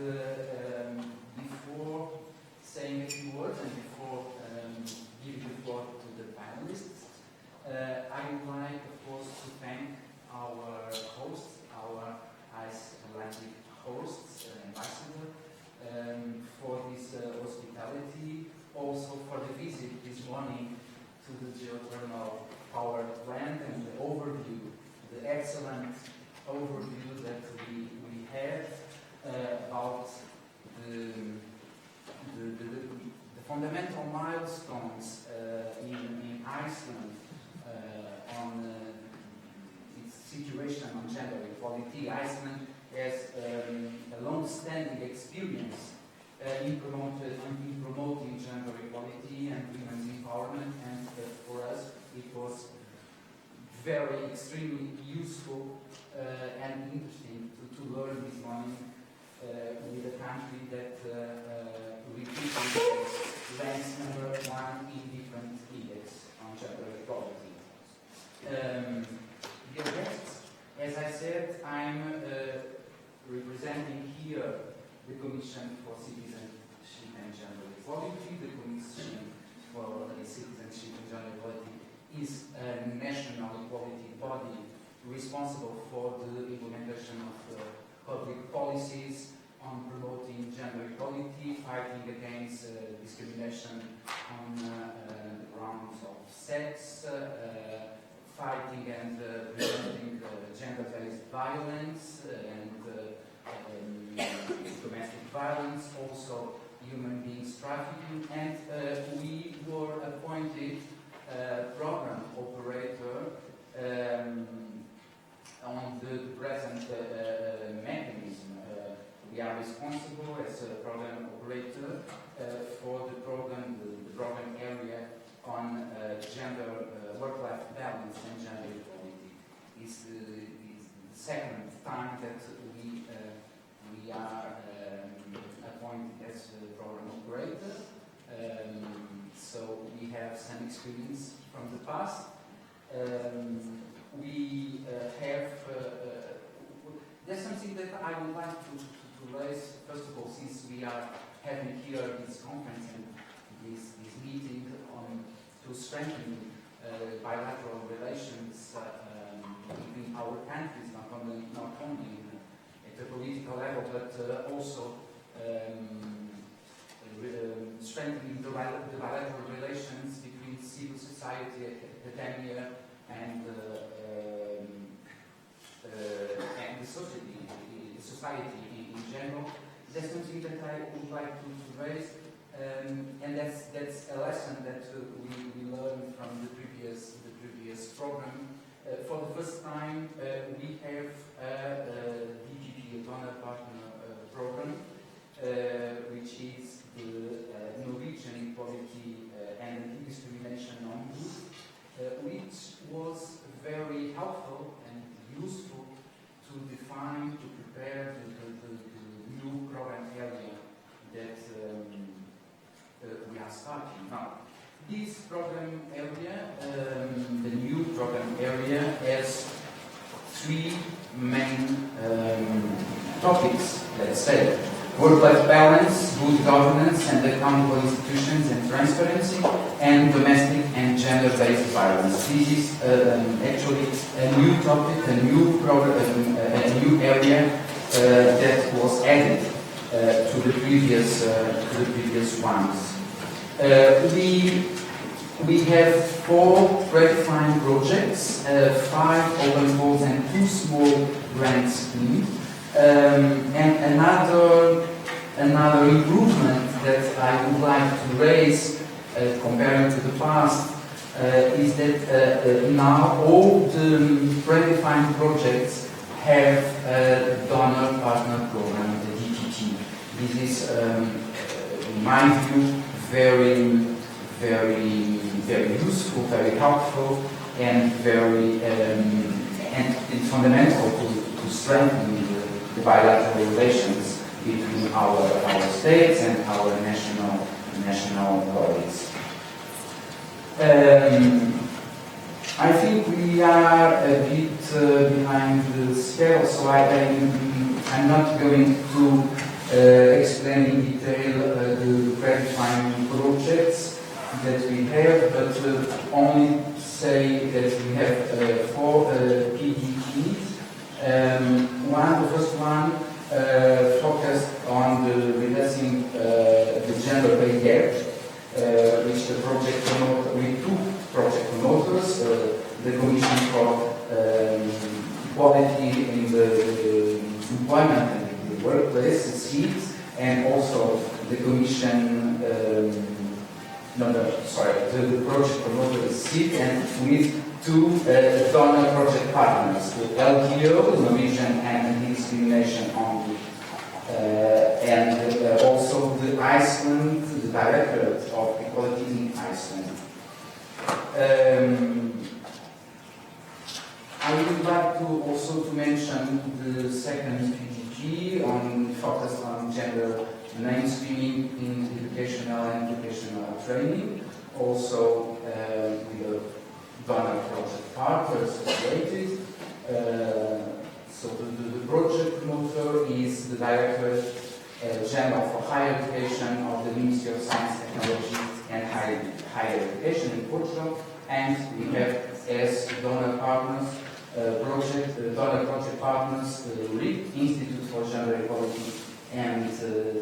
before saying a few words and before giving the floor to the panelists, I would like, of course, to thank our hosts, our Icelandic hosts, ambassador, for this hospitality, also for the visit this morning to the geothermal power plant and the overview, the excellent overview that we had about the fundamental milestones in Iceland on its situation on gender equality. Iceland has very extremely useful and interesting to learn this morning with a country that repeatedly ranks number 1 in different index on gender equality. Dear guests, as I said, I'm representing here the Commission for Citizenship and Gender Equality. The Commission for Citizenship and Gender Equality is a national equality body responsible for the implementation of public policies on promoting gender equality, fighting against discrimination on the grounds of sex, fighting and preventing gender-based violence and domestic violence, also human beings trafficking, and we were appointed program operator on the present mechanism. We are responsible as a program operator for the program area on gender, work-life balance and gender equality. It's the second time that we are appointed as a program operator. So we have some experience from the past. We have, there's something that I would like to raise, first of all, since we are having here this conference and this meeting on to strengthen bilateral relations between our countries, not only at the political level, but also strengthening the bilateral relations between civil society, academia, and the society in general. That's something that I would like to raise, and that's a lesson that we learned from the previous program. For the first time, we have a DPP, a donor partner program, which is the Norwegian Equality and Anti-Discrimination Ombudsman, which was very helpful and useful to define, to prepare the new program area that we are starting now. This program area, the new program area, has 3 main topics, let's say. Work-life balance, good governance and accountable institutions and transparency, and domestic and gender-based violence. This is actually a new topic, a new program, a new area that was added to the previous ones. We have 4 predefined projects, 5 open calls and 2 small grant schemes. And another improvement that I would like to raise comparing to the past is that now all the predefined projects have a donor partner program, the DPT. This is, in my view, very useful, very helpful, and very and it's fundamental to strengthen the bilateral relations between our states and our national colleagues. I think we are a bit behind the scale, so I'm not going to explain in detail the predefined projects that we have, but only say that we have 4 PDPs. The first one focused on the reducing the gender pay gap, which the project promoter, with 2 project promoters, the Commission for Equality in the Employment and the Workplace, SEEDS, and also the Commission, the project promoter is SEED, and with 2 donor project partners, the LTO, the Norwegian Anti-Discrimination Ombudsman, and also the Iceland, the Directorate of Equality in Iceland. to mention the second PGP focused on gender mainstreaming in educational and vocational training, also with the donor project partners related. So the project promoter is the Director General for Higher Education of the Ministry of Science, Technology and Higher Education in Portugal, and we have as donor partners project partners the RIC, Institute for Gender Equality and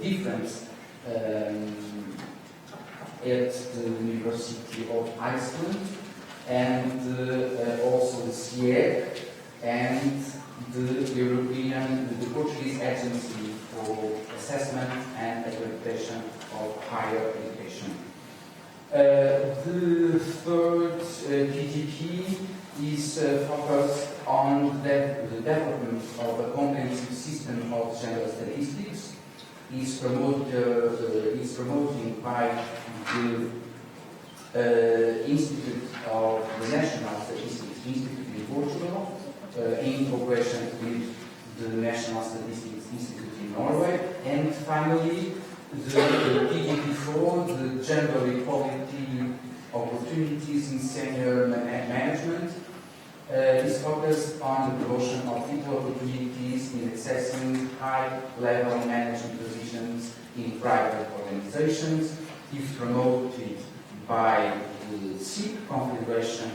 Difference at the University of Iceland, and also the CIEC and the Portuguese Agency for Assessment and Accreditation of Higher Education. The third PGP is focused on the development of a comprehensive system of gender statistics. Is promoting by the Institute of the National Statistics Institute in Portugal, in cooperation with the National Statistics Institute in Norway, and finally the PGP4, the Gender Equality Opportunities in Senior Management, is focused on the promotion of equal opportunities in accessing high-level management positions in private organizations. Is promoted by the SIC Confederation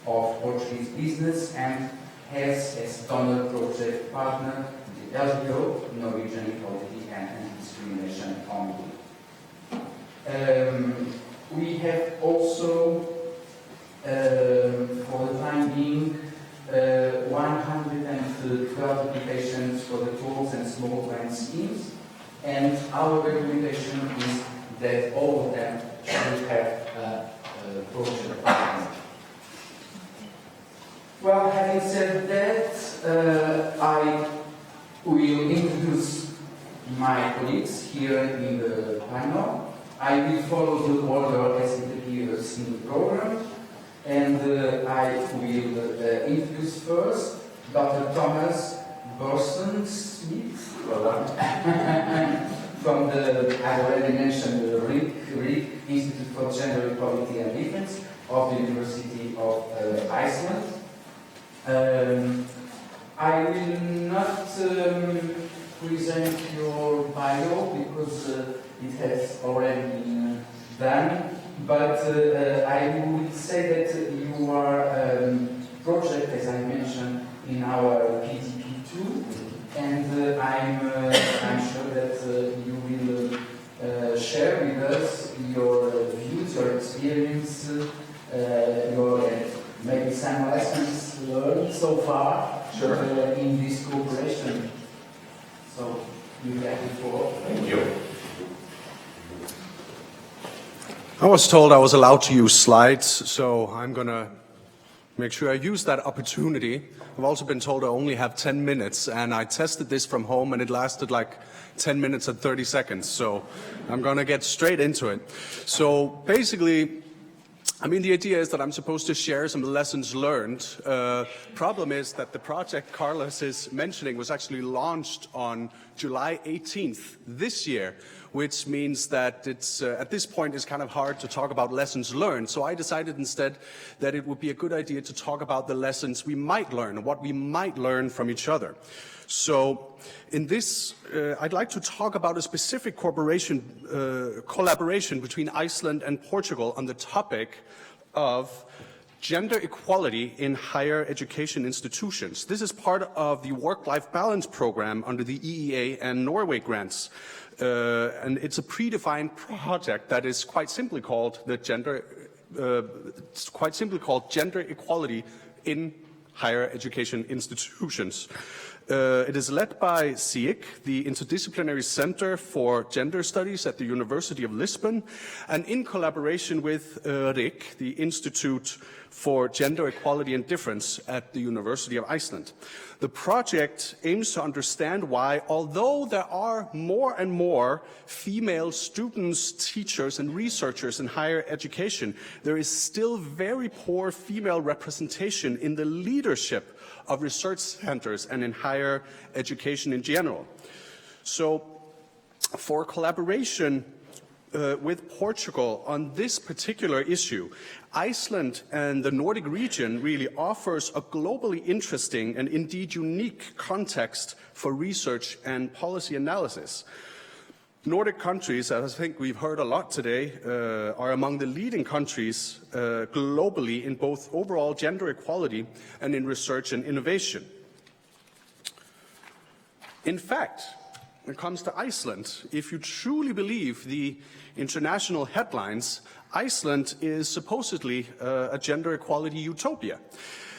of Portuguese Business and has as donor project partner the LBO, Norwegian Equality and Discrimination Ombudsman. We have also, for the time being, 112 applications for the tools and small grant schemes, and our recommendation is that all of them should have a project partner. Well, having said that, I will introduce my colleagues here in the panel. I will follow the order as it appears in the program, and I will introduce first Dr. Thomas Burson-Smith from the, I already mentioned, the RIC, Institute for Gender Equality and Difference of the University of Iceland. I will not present your bio because it has already been done, but I would say that you are project, as I mentioned, in our PDP2, and I'm sure that you will share with us your views, your experience, your maybe some lessons learned so far in this cooperation. So you have the floor. Thank you. I was told I was allowed to use slides, so I'm going to make sure I use that opportunity. I've also been told I only have 10 minutes, and I tested this from home, and it lasted like 10 minutes and 30 seconds, so I'm going to get straight into it. So basically, I mean, the idea is that I'm supposed to share some lessons learned. Problem is that the project Carlos is mentioning was actually launched on July 18th this year, which means that it's, at this point it's kind of hard to talk about lessons learned. So I decided instead that it would be a good idea to talk about the lessons we might learn, what we might learn from each other. So in this, I'd like to talk about a specific collaboration between Iceland and Portugal on the topic of gender equality in higher education institutions. This is part of the work-life balance program under the EEA and Norway grants. And it's a predefined project that is quite simply called gender equality in higher education institutions. It is led by CIEC, the Interdisciplinary Center for Gender Studies at the University of Lisbon, and in collaboration with RIC, the Institute for Gender Equality and Difference at the University of Iceland. The project aims to understand why, although there are more and more female students, teachers, and researchers in higher education, there is still very poor female representation in the leadership leadership of research centers and in higher education in general. So for collaboration with Portugal on this particular issue, Iceland and the Nordic region really offers a globally interesting and indeed unique context for research and policy analysis. Nordic countries, as I think we've heard a lot today, are among the leading countries globally in both overall gender equality and in research and innovation. In fact, when it comes to Iceland, if you truly believe the international headlines, Iceland is supposedly a gender equality utopia.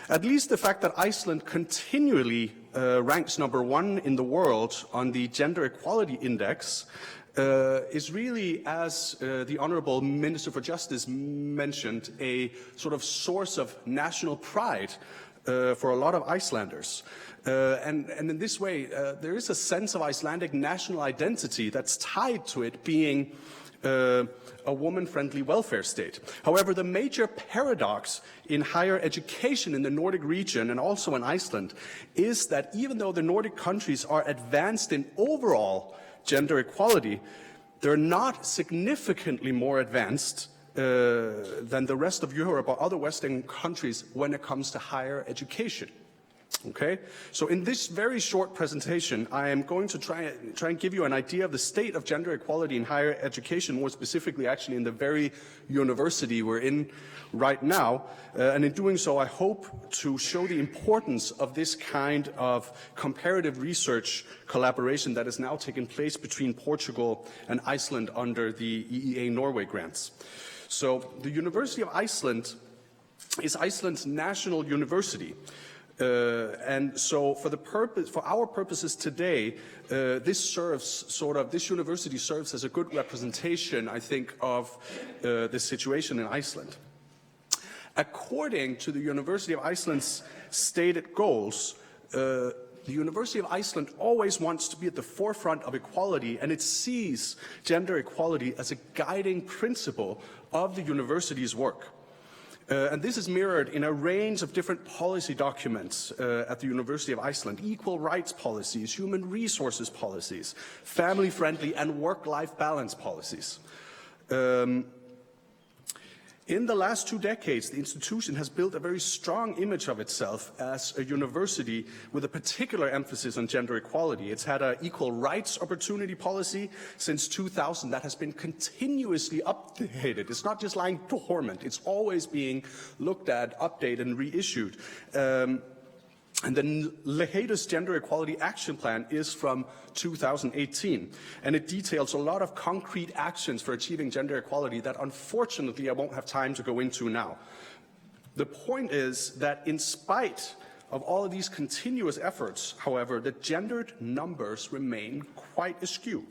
At least the fact that Iceland continually ranks #1 in the world on the Gender Equality Index is really, as the Honourable Minister for Justice mentioned, a sort of source of national pride for a lot of Icelanders. And in this way, there is a sense of Icelandic national identity that's tied to it being a woman-friendly welfare state. However, the major paradox in higher education in the Nordic region and also in Iceland is that even though the Nordic countries are advanced in overall gender equality, they're not significantly more advanced than the rest of Europe or other Western countries when it comes to higher education. Okay, so in this very short presentation, I am going to try and give you an idea of the state of gender equality in higher education, more specifically actually in the very university we're in right now. And in doing so, I hope to show the importance of this kind of comparative research collaboration that is now taking place between Portugal and Iceland under the EEA Norway grants. So the University of Iceland is Iceland's national university. And so for our purposes today, this university serves as a good representation, I think, of the situation in Iceland. According to the University of Iceland's stated goals, the University of Iceland always wants to be at the forefront of equality, and it sees gender equality as a guiding principle of the university's work. And this is mirrored in a range of different policy documents at the University of Iceland: equal rights policies, human resources policies, family-friendly and work-life balance policies. In the last 2 decades, the institution has built a very strong image of itself as a university with a particular emphasis on gender equality. It's had an equal rights opportunity policy since 2000 that has been continuously updated. It's not just lying dormant, it's always being looked at, updated, and reissued. And the latest Gender Equality Action Plan is from 2018, and it details a lot of concrete actions for achieving gender equality that unfortunately I won't have time to go into now. The point is that in spite of all of these continuous efforts, however, the gendered numbers remain quite askew.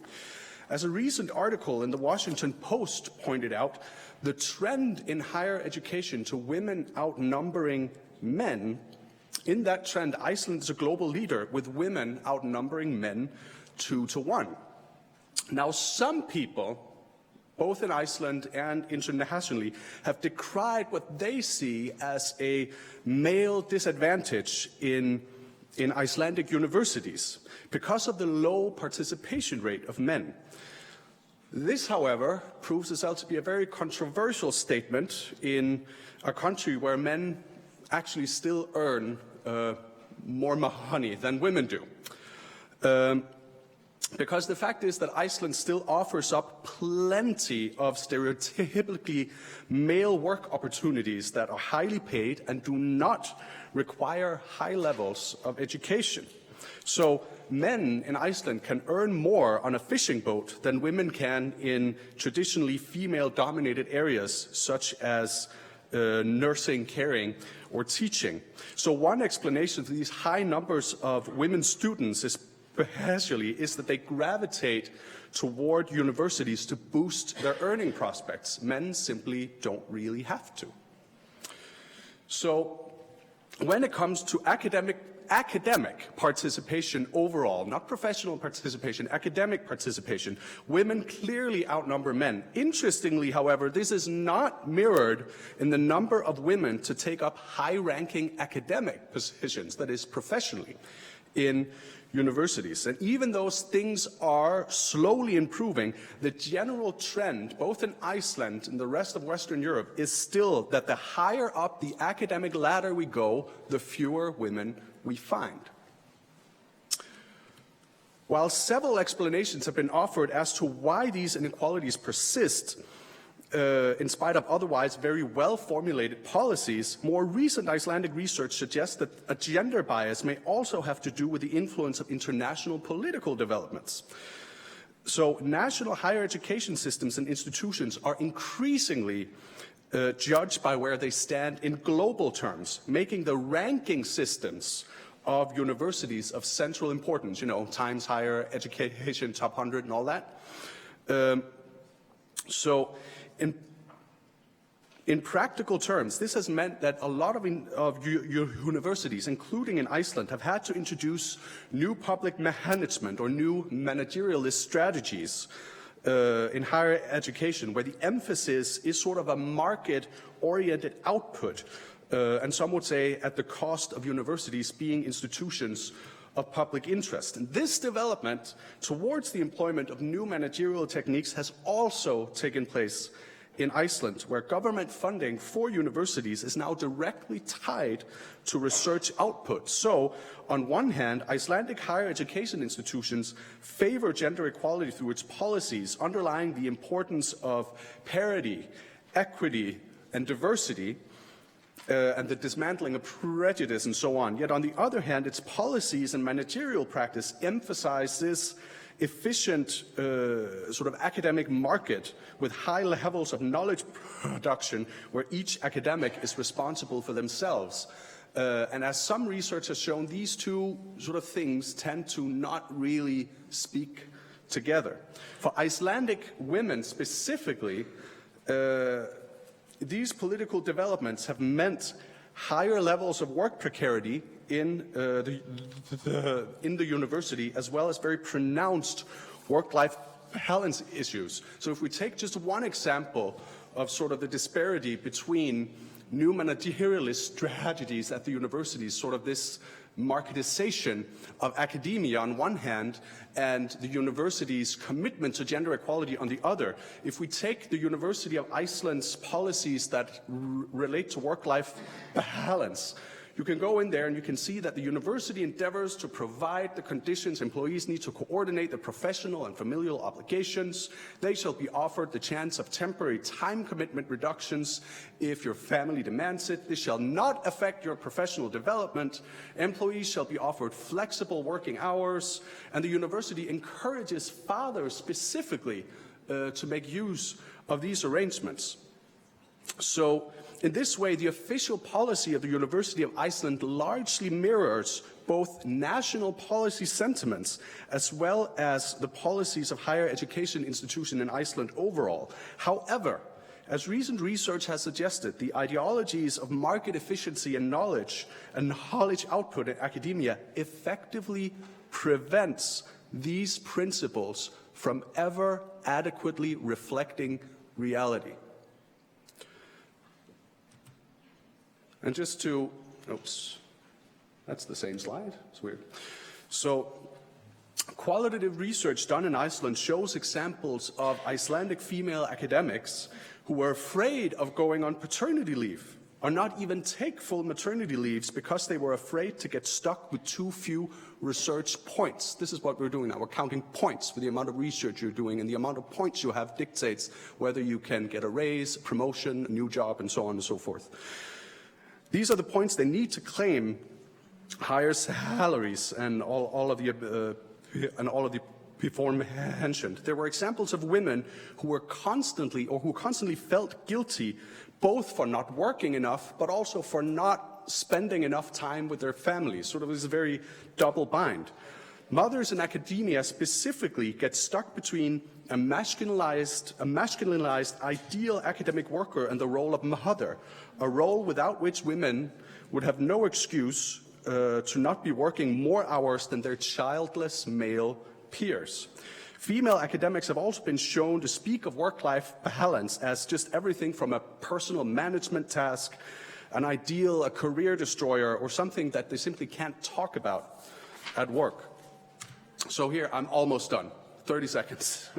As a recent article in the Washington Post pointed out, the trend in higher education to women outnumbering men. In that trend, Iceland is a global leader, with women outnumbering men 2-1. Now, some people, both in Iceland and internationally, have decried what they see as a male disadvantage in Icelandic universities because of the low participation rate of men. This, however, proves itself to be a very controversial statement in a country where men actually still earn more money than women do. Because the fact is that Iceland still offers up plenty of stereotypically male work opportunities that are highly paid and do not require high levels of education. So men in Iceland can earn more on a fishing boat than women can in traditionally female-dominated areas such as nursing, caring, or teaching. So one explanation for these high numbers of women students especially is that they gravitate toward universities to boost their earning prospects. Men simply don't really have to. So when it comes to academic academic participation overall, not professional participation, academic participation, women clearly outnumber men. Interestingly, however, this is not mirrored in the number of women to take up high-ranking academic positions, that is, professionally, in universities. And even though things are slowly improving, the general trend, both in Iceland and the rest of Western Europe, is still that the higher up the academic ladder we go, the fewer women we find. While several explanations have been offered as to why these inequalities persist, in spite of otherwise very well-formulated policies, more recent Icelandic research suggests that a gender bias may also have to do with the influence of international political developments. So national higher education systems and institutions are increasingly judged by where they stand in global terms, making the ranking systems of universities of central importance, you know, Times Higher Education, Top 100 and all that. In practical terms, this has meant that a lot of universities, including in Iceland, have had to introduce new public management or new managerialist strategies in higher education, where the emphasis is sort of a market-oriented output, and some would say at the cost of universities being institutions of public interest. And this development towards the employment of new managerial techniques has also taken place in Iceland, where government funding for universities is now directly tied to research output. So, on one hand, Icelandic higher education institutions favor gender equality through its policies, underlying the importance of parity, equity, and diversity, and the dismantling of prejudice and so on. Yet on the other hand, its policies and managerial practice emphasize this efficient sort of academic market with high levels of knowledge production where each academic is responsible for themselves. And as some research has shown, these two sort of things tend to not really speak together. For Icelandic women specifically, these political developments have meant higher levels of work precarity in the university, as well as very pronounced work-life balance issues. So if we take just one example of sort of the disparity between new managerialist strategies at the universities, sort of this marketization of academia on one hand and the university's commitment to gender equality on the other. If we take the University of Iceland's policies that relate to work-life balance, you can go in there and you can see that the university endeavors to provide the conditions employees need to coordinate their professional and familial obligations. They shall be offered the chance of temporary time commitment reductions if your family demands it. This shall not affect your professional development. Employees shall be offered flexible working hours, and the university encourages fathers specifically to make use of these arrangements. So, in this way, the official policy of the University of Iceland largely mirrors both national policy sentiments as well as the policies of higher education institutions in Iceland overall. However, as recent research has suggested, the ideologies of market efficiency and knowledge output in academia effectively prevents these principles from ever adequately reflecting reality. And just to, oops, that's the same slide, it's weird. So, qualitative research done in Iceland shows examples of Icelandic female academics who were afraid of going on paternity leave, or not even take full maternity leaves because they were afraid to get stuck with too few research points. This is what we're doing now, we're counting points for the amount of research you're doing, and the amount of points you have dictates whether you can get a raise, promotion, a new job, and so on and so forth. These are the points they need to claim higher salaries and all of the before mentioned. There were examples of women who were constantly felt guilty, both for not working enough, but also for not spending enough time with their families. Sort of this very double bind. Mothers in academia specifically get stuck between a masculinized ideal academic worker and the role of mother, a role without which women would have no excuse to not be working more hours than their childless male peers. Female academics have also been shown to speak of work-life balance as just everything from a personal management task, an ideal, a career destroyer, or something that they simply can't talk about at work. So here, I'm almost done. 30 seconds.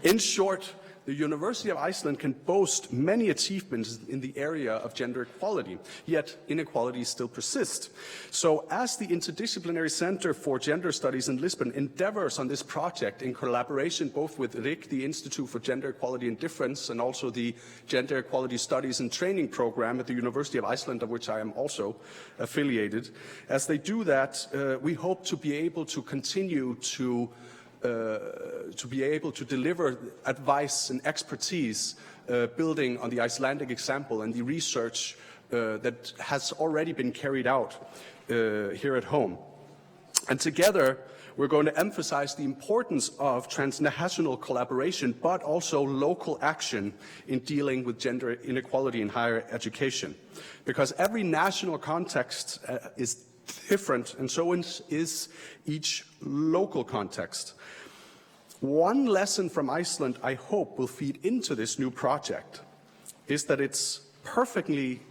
In short, the University of Iceland can boast many achievements in the area of gender equality, yet inequalities still persist. So as the Interdisciplinary Center for Gender Studies in Lisbon endeavors on this project in collaboration both with RIK, the Institute for Gender Equality and Difference, and also the Gender Equality Studies and Training Program at the University of Iceland, of which I am also affiliated, as they do that, we hope to be able to continue to deliver advice and expertise building on the Icelandic example and the research that has already been carried out here at home. And together, we're going to emphasize the importance of transnational collaboration, but also local action in dealing with gender inequality in higher education. Because every national context is different, and so is each local context. One lesson from Iceland I hope will feed into this new project is that it's perfectly,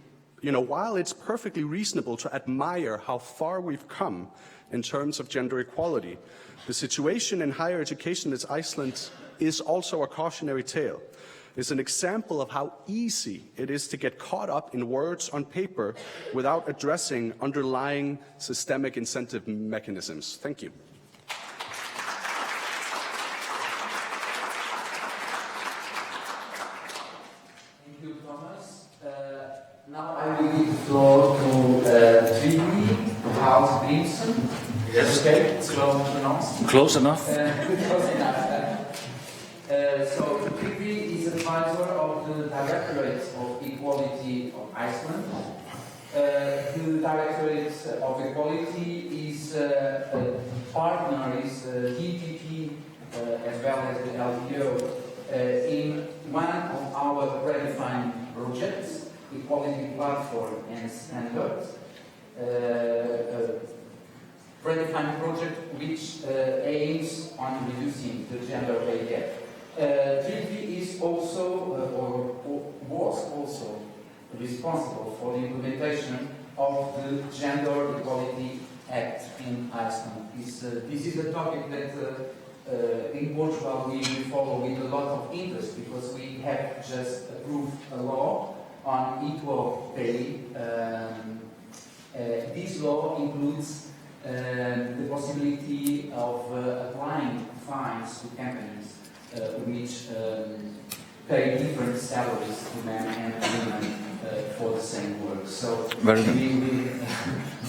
while it's perfectly reasonable to admire how far we've come in terms of gender equality, the situation in higher education in Iceland is also a cautionary tale. It's an example of how easy it is to get caught up in words on paper without addressing underlying systemic incentive mechanisms. Thank you. Now I will give the floor to Trygvi Grimsson. Yes. Okay, close enough. Close enough. So Trygvi is advisor of the Directorate of Equality of Iceland. The Directorate of Equality is partner is DPP as well as the LPO in one of our predefined projects. Equality platform and standards, predefined project which aims on reducing the gender pay gap. Trygvi is also, or was also, responsible for the implementation of the Gender Equality Act in Iceland. This is a topic that in Portugal we follow with a lot of interest because we have just approved a law on equal pay. This law includes the possibility of applying fines to companies which pay different salaries to men and women for the same work. So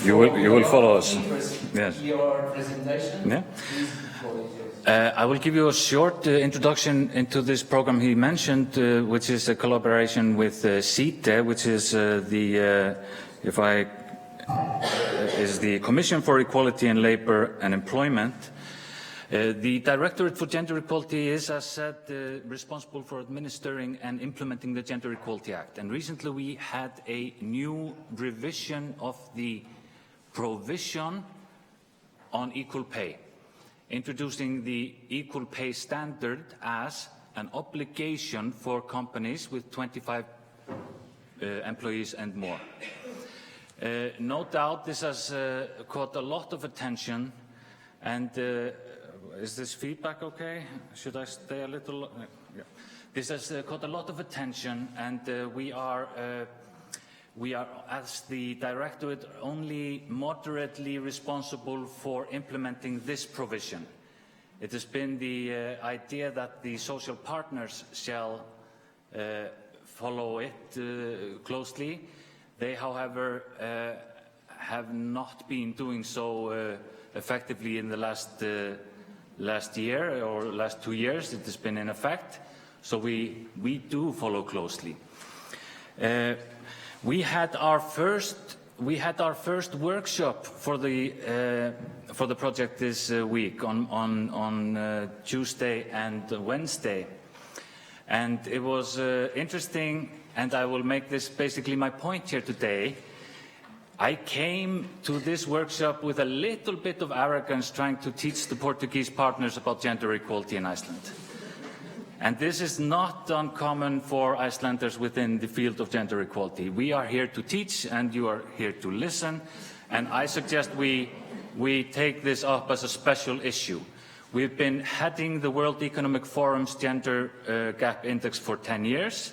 you will follow us. Yes. Your presentation. Yeah. I will give you a short introduction into this program he mentioned, which is a collaboration with CITE, which is the Commission for Equality in Labour and Employment. The Directorate for Gender Equality is, as said, responsible for administering and implementing the Gender Equality Act. And recently we had a new revision of the provision on equal pay, introducing the equal pay standard as an obligation for companies with 25 employees and more. No doubt this has caught a lot of attention, and is this feedback okay? Should I stay a little? Yeah. This has caught a lot of attention, and we are, as the Directorate, only moderately responsible for implementing this provision. It has been the idea that the social partners shall follow it closely. They, however, have not been doing so effectively in the last year or last 2 years. It has been in effect, so we do follow closely. We had our first workshop for the project this week on Tuesday and Wednesday, and it was interesting. And I will make this basically my point here today. I came to this workshop with a little bit of arrogance trying to teach the Portuguese partners about gender equality in Iceland. And this is not uncommon for Icelanders within the field of gender equality. We are here to teach and you are here to listen. And I suggest we take this up as a special issue. We've been heading the World Economic Forum's Gender Gap Index for 10 years.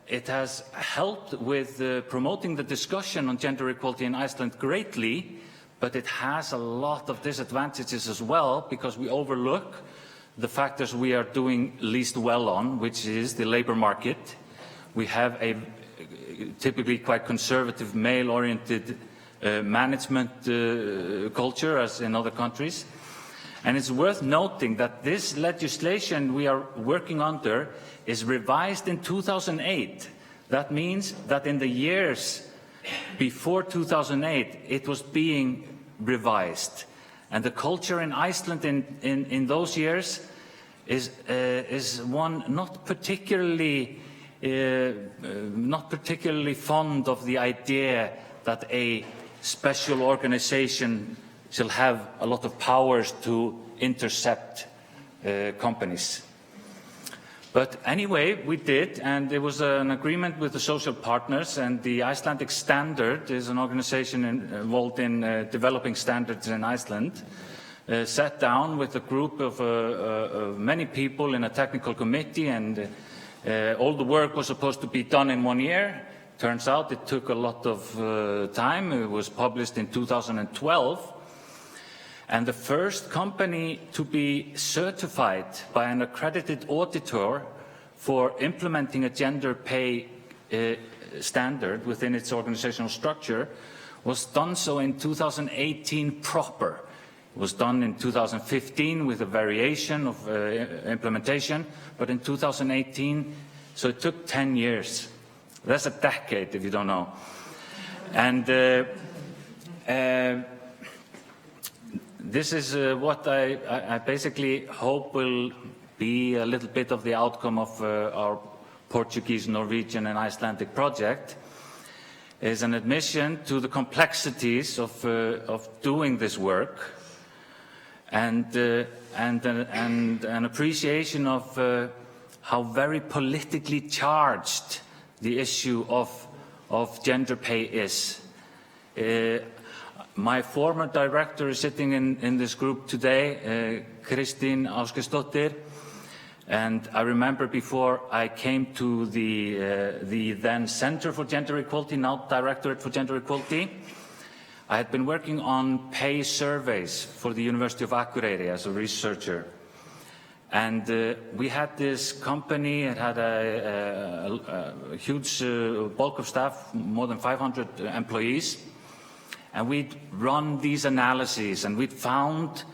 It has helped with promoting the discussion on gender equality in Iceland greatly, but it has a lot of disadvantages as well because we overlook the factors we are doing least well on, which is the labor market. We have a typically quite conservative male-oriented management culture as in other countries. And it's worth noting that this legislation we are working under is revised in 2008. That means that in the years before 2008, it was being revised. And the culture in Iceland in those years is one not particularly fond of the idea that a special organization shall have a lot of powers to intercept companies. But anyway, we did, and there was an agreement with the social partners, and the Icelandic Standard is an organization involved in developing standards in Iceland, sat down with a group of many people in a technical committee, and all the work was supposed to be done in 1 year. Turns out it took a lot of time. It was published in 2012. And the first company to be certified by an accredited auditor for implementing a gender pay standard within its organizational structure was done so in 2018 proper. It was done in 2015 with a variation of implementation, but in 2018, so it took 10 years. That's a decade, if you don't know. And this is what I basically hope will be a little bit of the outcome of our Portuguese, Norwegian and Icelandic project, is an admission to the complexities of doing this work and an appreciation of how very politically charged the issue of gender pay is. My former director is sitting in this group today, Kristín Ásgeirsdóttir, and I remember before I came to the then Center for Gender Equality, now Directorate for Gender Equality, I had been working on pay surveys for the University of Akureyri as a researcher. And we had this company, it had a huge bulk of staff, more than 500 employees. And we'd run these analyses and we'd found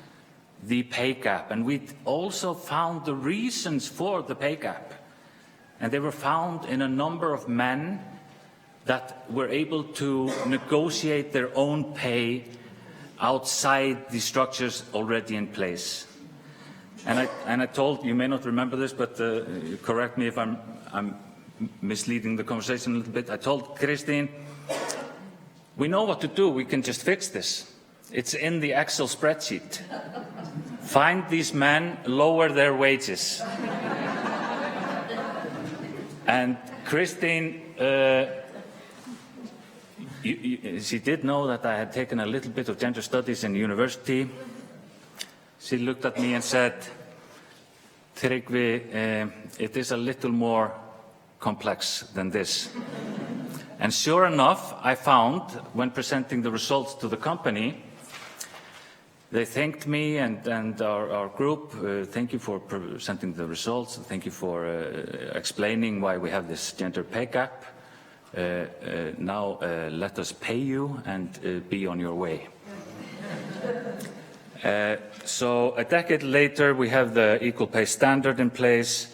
the pay gap and we'd also found the reasons for the pay gap. And they were found in a number of men that were able to negotiate their own pay outside the structures already in place. And I told, you may not remember this, but correct me if I'm misleading the conversation a little bit. I told Kristín, we know what to do, we can just fix this. It's in the Excel spreadsheet. Find these men, lower their wages. And Kristín, she did know that I had taken a little bit of gender studies in university. She looked at me and said, Tryggvi, it is a little more complex than this. And sure enough, I found, when presenting the results to the company, they thanked me and our group, thank you for presenting the results, thank you for explaining why we have this gender pay gap. Now let us pay you and be on your way. So a decade later, we have the equal pay standard in place.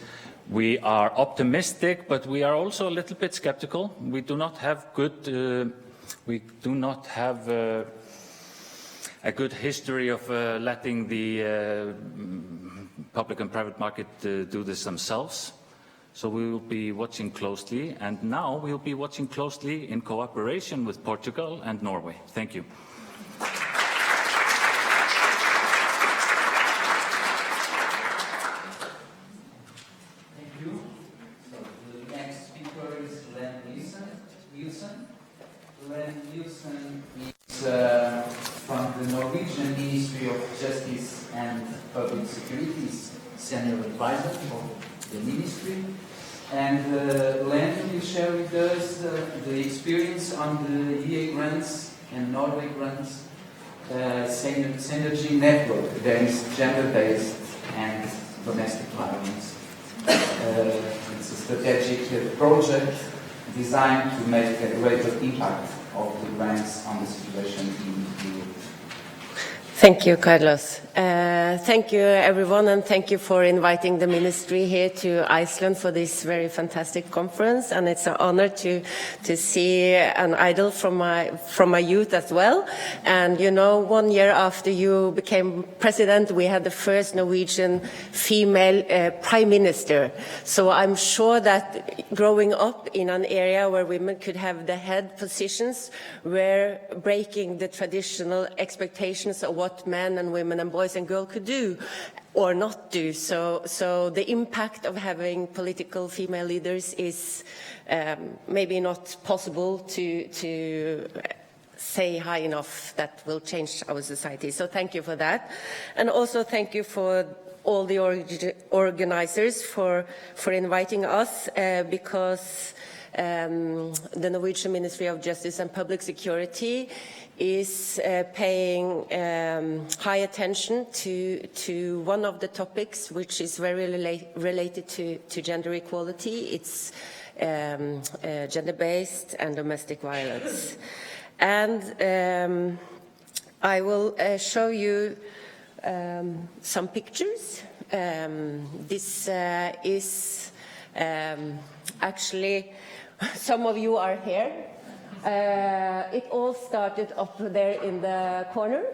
We are optimistic, but we are also a little bit skeptical. We do not have a good history of letting the public and private market do this themselves. So we will be watching closely, and now we will be watching closely in cooperation with Portugal and Norway. Thank you. From the Norwegian Ministry of Justice and Public Security's senior advisor for the ministry. And Len will share with us the experience on the EA grants and Norway grants synergy network that is gender-based and domestic violence. It's a strategic project designed to make a greater impact of the grants on the situation in Europe. Thank you, Carlos. Thank you, everyone, and thank you for inviting the ministry here to Iceland for this very fantastic conference. And it's an honor to see an idol from my youth as well. And you know, 1 year after you became president, we had the first Norwegian female prime minister. So I'm sure that growing up in an area where women could have the head positions, were breaking the traditional expectations of what men and women and boys and girls could do or not do. So the impact of having political female leaders is maybe not possible to say high enough that will change our society. So thank you for that. And also thank you for all the organizers for inviting us because the Norwegian Ministry of Justice and Public Security is paying high attention to one of the topics which is very related to gender equality. It's gender-based and domestic violence. And I will show you some pictures. This is actually, some of you are here. It all started up there in the corner.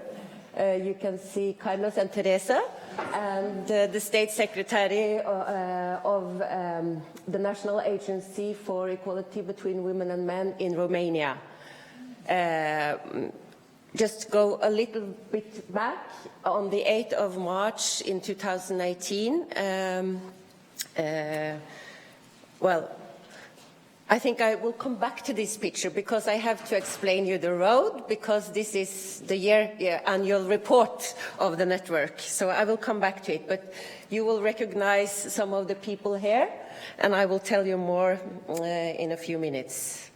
You can see Carlos and Teresa and the State Secretary of the National Agency for Equality Between Women and Men in Romania. Just go a little bit back, on the 8th of March in 2018, well, I think I will come back to this picture because I have to explain you the road, because this is the annual report of the network. So I will come back to it, but you will recognize some of the people here, and I will tell you more in a few minutes.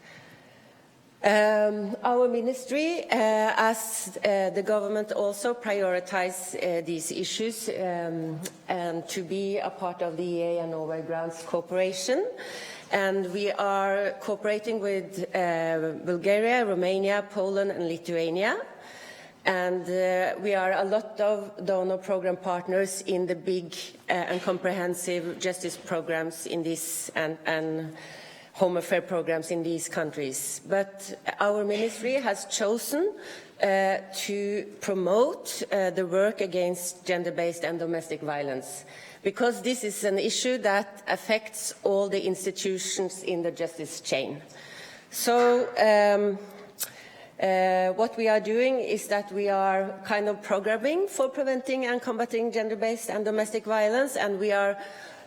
Our ministry, as the government, also prioritize these issues and to be a part of the EA and Norway Grants Cooperation. And we are cooperating with Bulgaria, Romania, Poland and Lithuania. And we are a lot of donor program partners in the big and comprehensive justice programs in this and home affair programs in these countries. But our ministry has chosen to promote the work against gender-based and domestic violence, because this is an issue that affects all the institutions in the justice chain. So what we are doing is that we are kind of programming for preventing and combating gender-based and domestic violence, and we are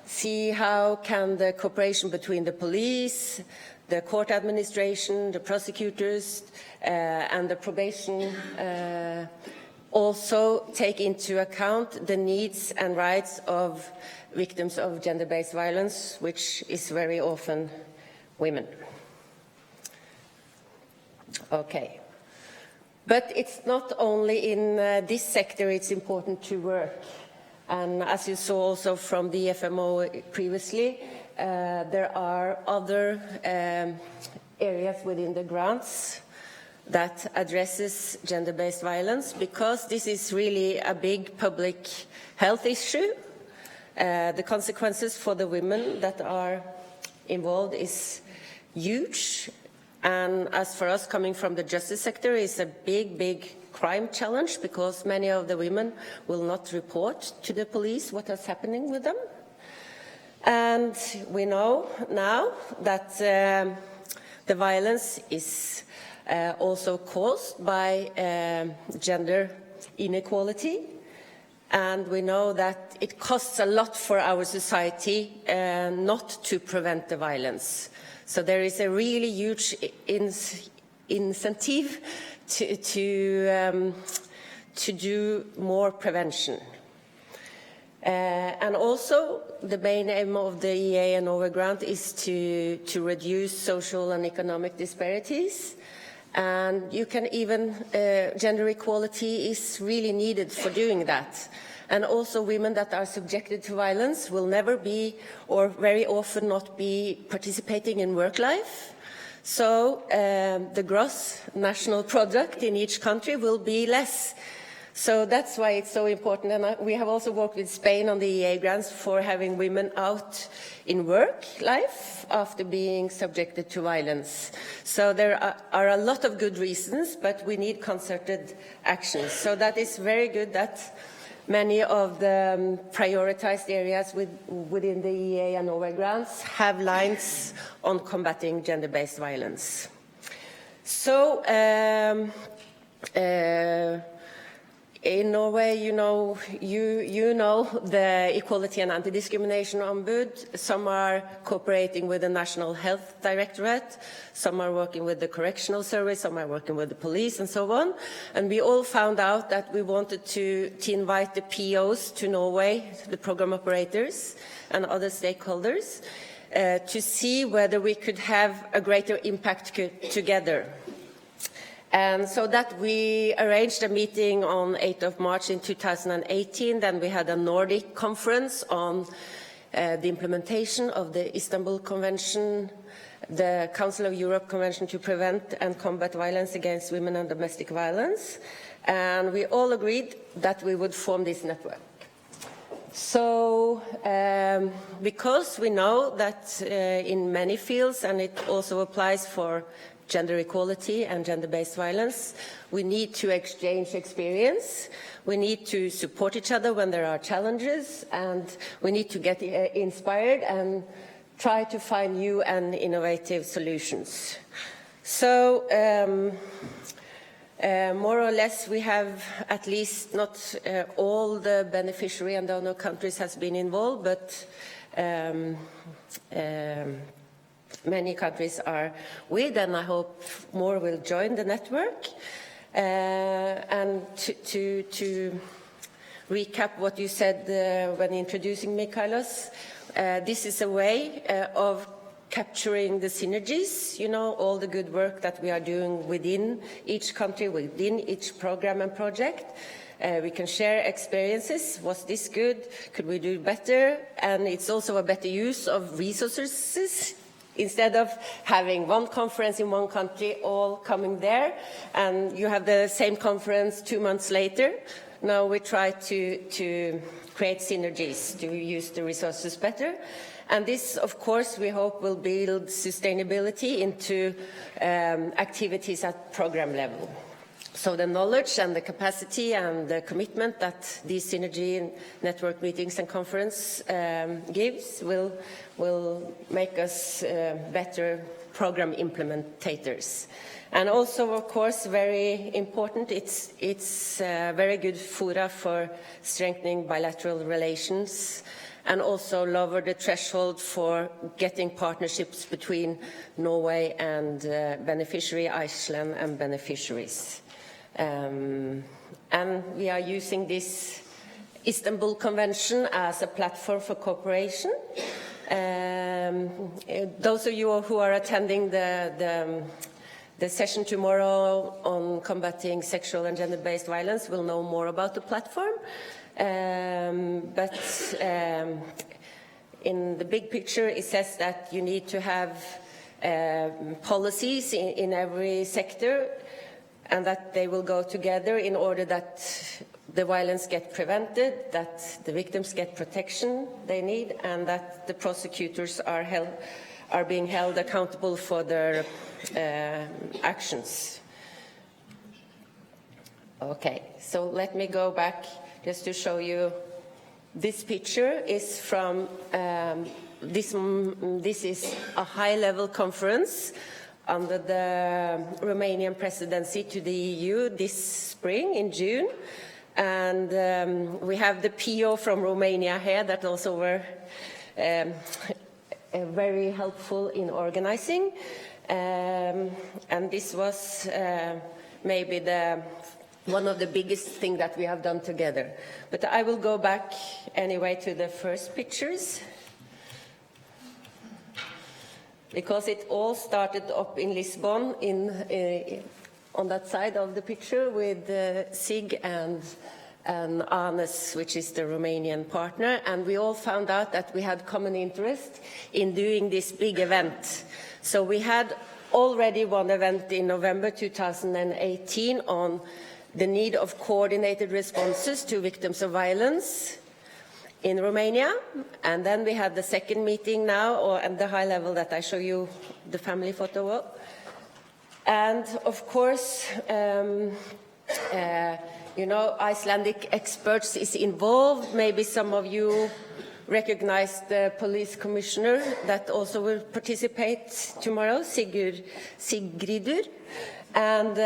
see how can the cooperation between the police, the court administration, the prosecutors, and the probation also take into account the needs and rights of victims of gender-based violence, which is very often women. Okay. But it's not only in this sector it's important to work. And as you saw also from the FMO previously, there are other areas within the grants that addresses gender-based violence, because this is really a big public health issue. The consequences for the women that are involved is huge. And as for us coming from the justice sector, it's a big crime challenge, because many of the women will not report to the police what is happening with them. And we know now that the violence is also caused by gender inequality. And we know that it costs a lot for our society not to prevent the violence. So there is a really huge incentive to do more prevention. And also, the main aim of the EA and Norway grant is to reduce social and economic disparities. And you can even, gender equality is really needed for doing that. And also women that are subjected to violence will never be, or very often not be, participating in work life. So the gross national product in each country will be less. So that's why it's so important. And we have also worked with Spain on the EA grants for having women out in work life after being subjected to violence. So there are a lot of good reasons, but we need concerted actions. So that is very good that many of the prioritized areas within the EA and Norway grants have lines on combating gender-based violence. So in Norway, you know the Equality and Anti-Discrimination Ombud. Some are cooperating with the National Health Directorate, some are working with the Correctional Service, some are working with the police, and so on. And we all found out that we wanted to invite the POs to Norway, the program operators and other stakeholders, to see whether we could have a greater impact together. And so that we arranged a meeting on 8th of March in 2018. Then we had a Nordic conference on the implementation of the Istanbul Convention, the Council of Europe Convention to Prevent and Combat Violence Against Women and Domestic Violence. And we all agreed that we would form this network. So, because we know that in many fields, and it also applies for gender equality and gender-based violence, we need to exchange experience, we need to support each other when there are challenges, and we need to get inspired and try to find new and innovative solutions. So, more or less, we have at least not all the beneficiary and donor countries has been involved, but many countries are with, and I hope more will join the network. And to recap what you said when introducing me, Carlos, this is a way of capturing the synergies, you know, all the good work that we are doing within each country, within each program and project. We can share experiences. Was this good? Could we do better? And it's also a better use of resources. Instead of having one conference in one country, all coming there, and you have the same conference 2 months later, now we try to create synergies, to use the resources better. And this, of course, we hope will build sustainability into activities at program level. So the knowledge and the capacity and the commitment that these synergy network meetings and conference gives will make us better program implementators. And also, of course, very important, it's very good fora for strengthening bilateral relations and also lower the threshold for getting partnerships between Norway and beneficiary Iceland and beneficiaries. And we are using this Istanbul Convention as a platform for cooperation. Those of you who are attending the session tomorrow on combating sexual and gender-based violence will know more about the platform. But in the big picture, it says that you need to have policies in every sector, and that they will go together in order that the violence gets prevented, that the victims get protection they need, and that the prosecutors are being held accountable for their actions. Okay, so let me go back just to show you This picture is from, this is a high-level conference under the Romanian presidency to the EU this spring in June. And we have the PO from Romania here that also were very helpful in organizing. And this was maybe one of the biggest things that we have done together. But I will go back anyway to the first pictures, because it all started up in Lisbon on that side of the picture with Sig and Arnes, which is the Romanian partner, and we all found out that we had common interest in doing this big event. So we had already one event in November 2018 on the need of coordinated responses to victims of violence in Romania, and then we had the second meeting now, at the high level that I show you the family photo of. And of course, you know, Icelandic experts is involved. Maybe some of you recognize the police commissioner that also will participate tomorrow, Sigridur. And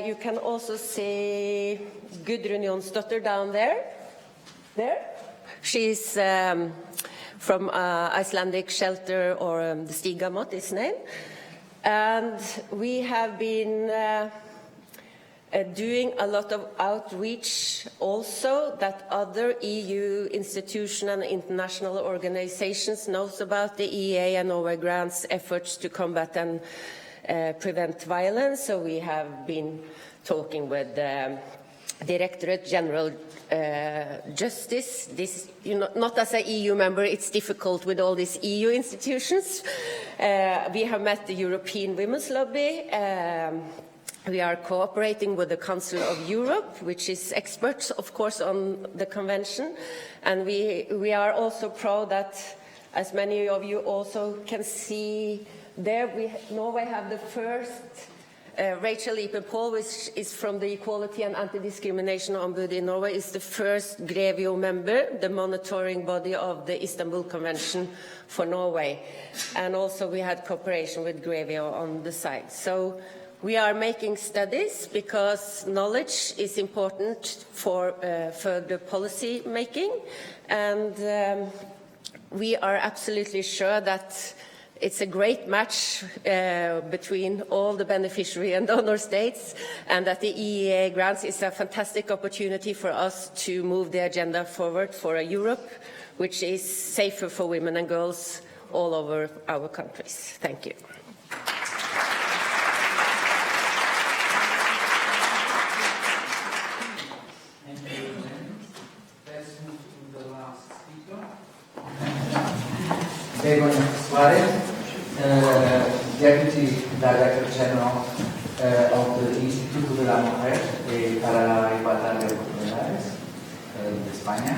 you can also see Gudrun Jonsdottir down there. She's from Icelandic shelter, or the Stigamot is name. And we have been doing a lot of outreach also that other EU institutions and international organizations knows about the EEA and Norway grants efforts to combat and prevent violence. So we have been talking with Directorate General Justice. This, you know, not as an EU member, it's difficult with all these EU institutions. We have met the European Women's Lobby. We are cooperating with the Council of Europe, which is experts, of course, on the convention. And we are also proud that, as many of you also can see there, Norway have the first Rachel Ipen-Paul, which is from the Equality and Anti-Discrimination Ombud in Norway, is the first Grevio member, the monitoring body of the Istanbul Convention for Norway. And also we had cooperation with Grevio on the side. So we are making studies because knowledge is important for further policy making. And we are absolutely sure that it's a great match between all the beneficiary and donor states, and that the EEA grants is a fantastic opportunity for us to move the agenda forward for a Europe which is safer for women and girls all over our countries. Thank you. Thank you. Let's move to the last speaker. Begoña Suarez, Deputy Director General of the Instituto de la Mujer para la Igualdad de Oportunidades de España.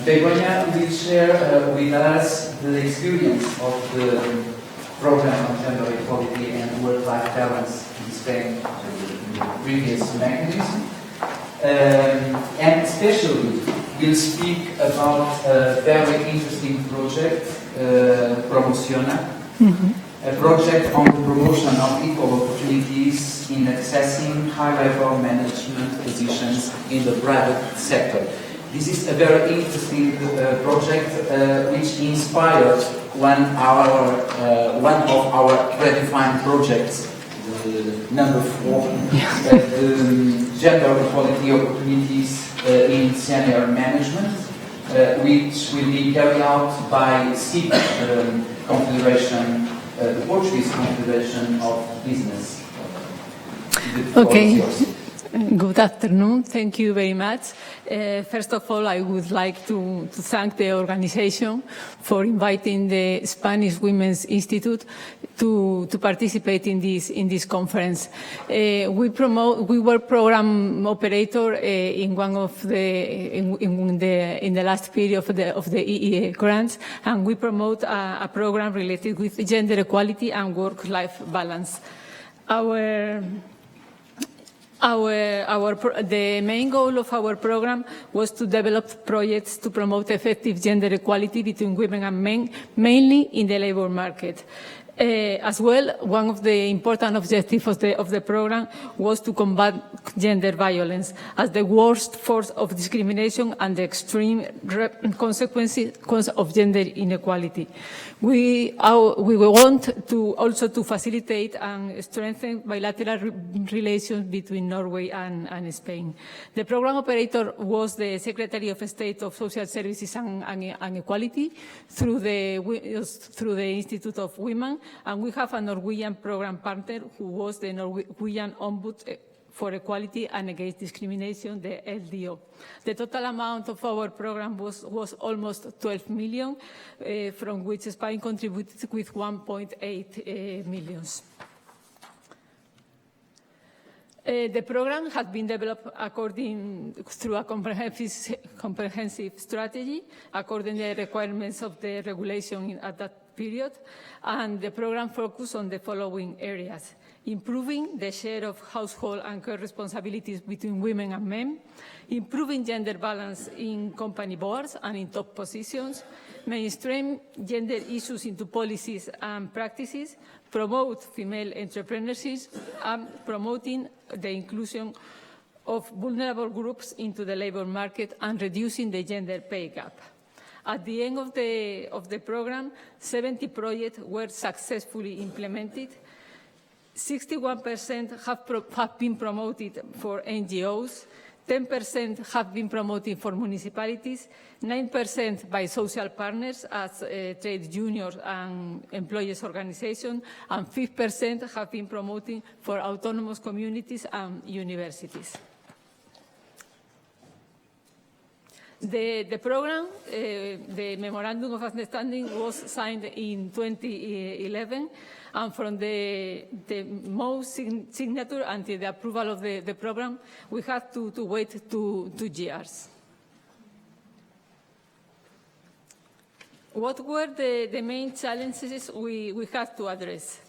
Begoña will share with us the experience of the program on gender equality and work-life balance in Spain, the previous mechanism, and especially will speak about a very interesting project, Promociona, a project on the promotion of equal opportunities in accessing high-level management positions in the private sector. This is a very interesting project which inspired one of our predefined projects, number 4, the gender equality opportunities in senior management, which will be carried out by SIC, Confederation, the Portuguese Confederation of Business. Okay. Good afternoon. Thank you very much. First of all, I would like to thank the organization for inviting the Spanish Women's Institute to participate in this conference. We were program operator in one of in the last period of the EEA grants, and we promote a program related with gender equality and work-life balance. The main goal of our program was to develop projects to promote effective gender equality between women and men, mainly in the labor market. As well, one of the important objectives of the program was to combat gender violence as the worst force of discrimination and the extreme consequences of gender inequality. We want to also to facilitate and strengthen bilateral relations between Norway and Spain. The program operator was the Secretary of State of Social Services and Equality through the Institute of Women, and we have a Norwegian program partner who was the Norwegian Ombudsman for Equality and Against Discrimination, the LDO. The total amount of our program was almost 12 million, from which Spain contributed with 1.8 million. The program has been developed through a comprehensive strategy, according to the requirements of the regulation at that period, and the program focused on the following areas: improving the share of household and care responsibilities between women and men, improving gender balance in company boards and in top positions, mainstream gender issues into policies and practices, promote female entrepreneurship, and promoting the inclusion of vulnerable groups into the labor market and reducing the gender pay gap. At the end of the program, 70 projects were successfully implemented. 61% have been promoted for NGOs, 10% have been promoted for municipalities, 9% by social partners as trade unions and employees organizations, and 5% have been promoted for autonomous communities and universities. The program, the Memorandum of Understanding, was signed in 2011, and from the most signature until the approval of the program, we had to wait 2 years. What were the main challenges we had to address?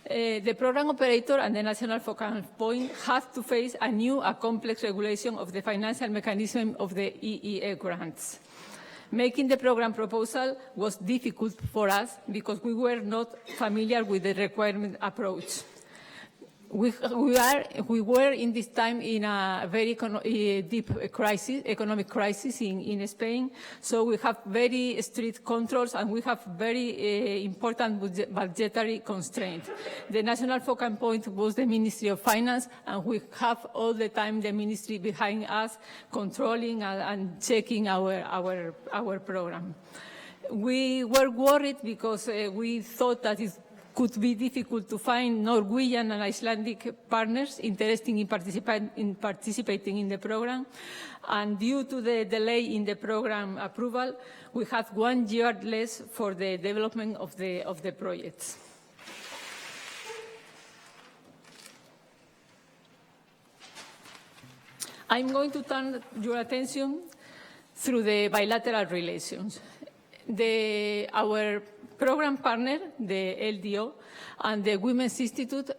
The program operator and the national focal point had to face a new and complex regulation of the financial mechanism of the EEA grants. Making the program proposal was difficult for us because we were not familiar with the requirement approach. We were in this time in a very deep economic crisis in Spain, so we have very strict controls and we have very important budgetary constraints. The national focal point was the Ministry of Finance, and we have all the time the ministry behind us controlling and checking our program. We were worried because we thought that it could be difficult to find Norwegian and Icelandic partners interested in participating in the program. And due to the delay in the program approval, we had 1 year less for the development of the projects. I'm going to turn your attention through the bilateral relations. Our program partner, the LDO, and the Women's Institute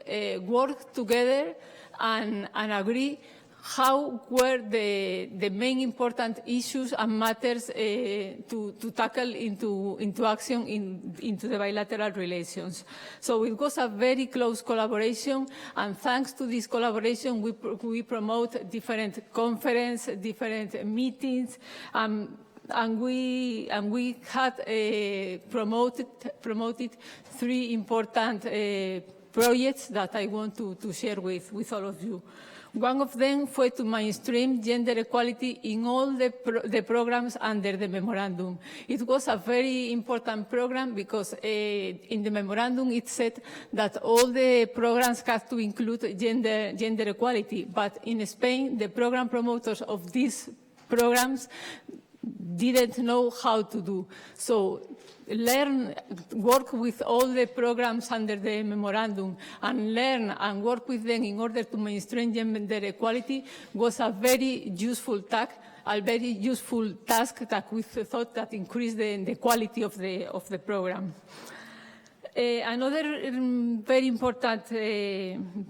worked together and agree how were the main important issues and matters to tackle into action into the bilateral relations. So it was a very close collaboration, and thanks to this collaboration, we promote different conferences, different meetings, and we had promoted 3 important projects that I want to share with all of you. One of them was to mainstream gender equality in all the programs under the memorandum. It was a very important program because in the memorandum it said that all the programs have to include gender equality, but in Spain the program promoters of these programs didn't know how to do. So work with all the programs under the memorandum and learn and work with them in order to mainstream gender equality was a very useful task, that we thought that increased the quality of the program. Another very important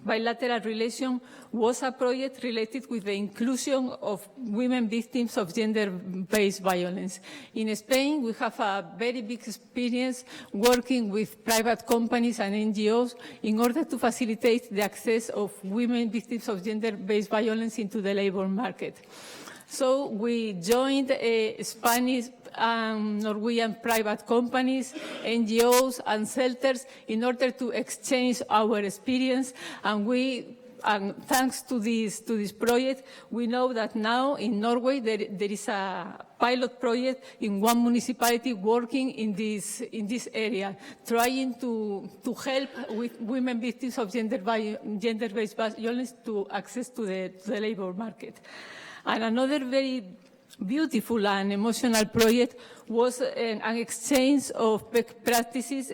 bilateral relation was a project related with the inclusion of women victims of gender-based violence. In Spain, we have a very big experience working with private companies and NGOs in order to facilitate the access of women victims of gender-based violence into the labor market. So we joined Spanish and Norwegian private companies, NGOs and shelters in order to exchange our experience, and thanks to this project, we know that now in Norway there is a pilot project in one municipality working in this area, trying to help with women victims of gender-based violence to access to the labor market. And another very beautiful and emotional project was an exchange of best practices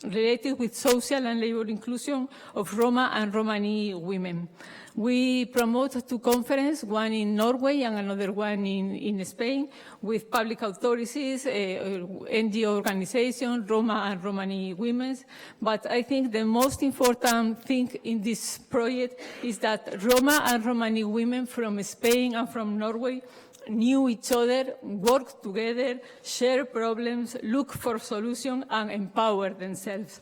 related with social and labor inclusion of Roma and Romani women. We promote two conferences, one in Norway and another one in Spain, with public authorities, NGO organizations, Roma and Romani women. But I think the most important thing in this project is that Roma and Romani women from Spain and from Norway knew each other, worked together, share problems, look for solutions, and empower themselves.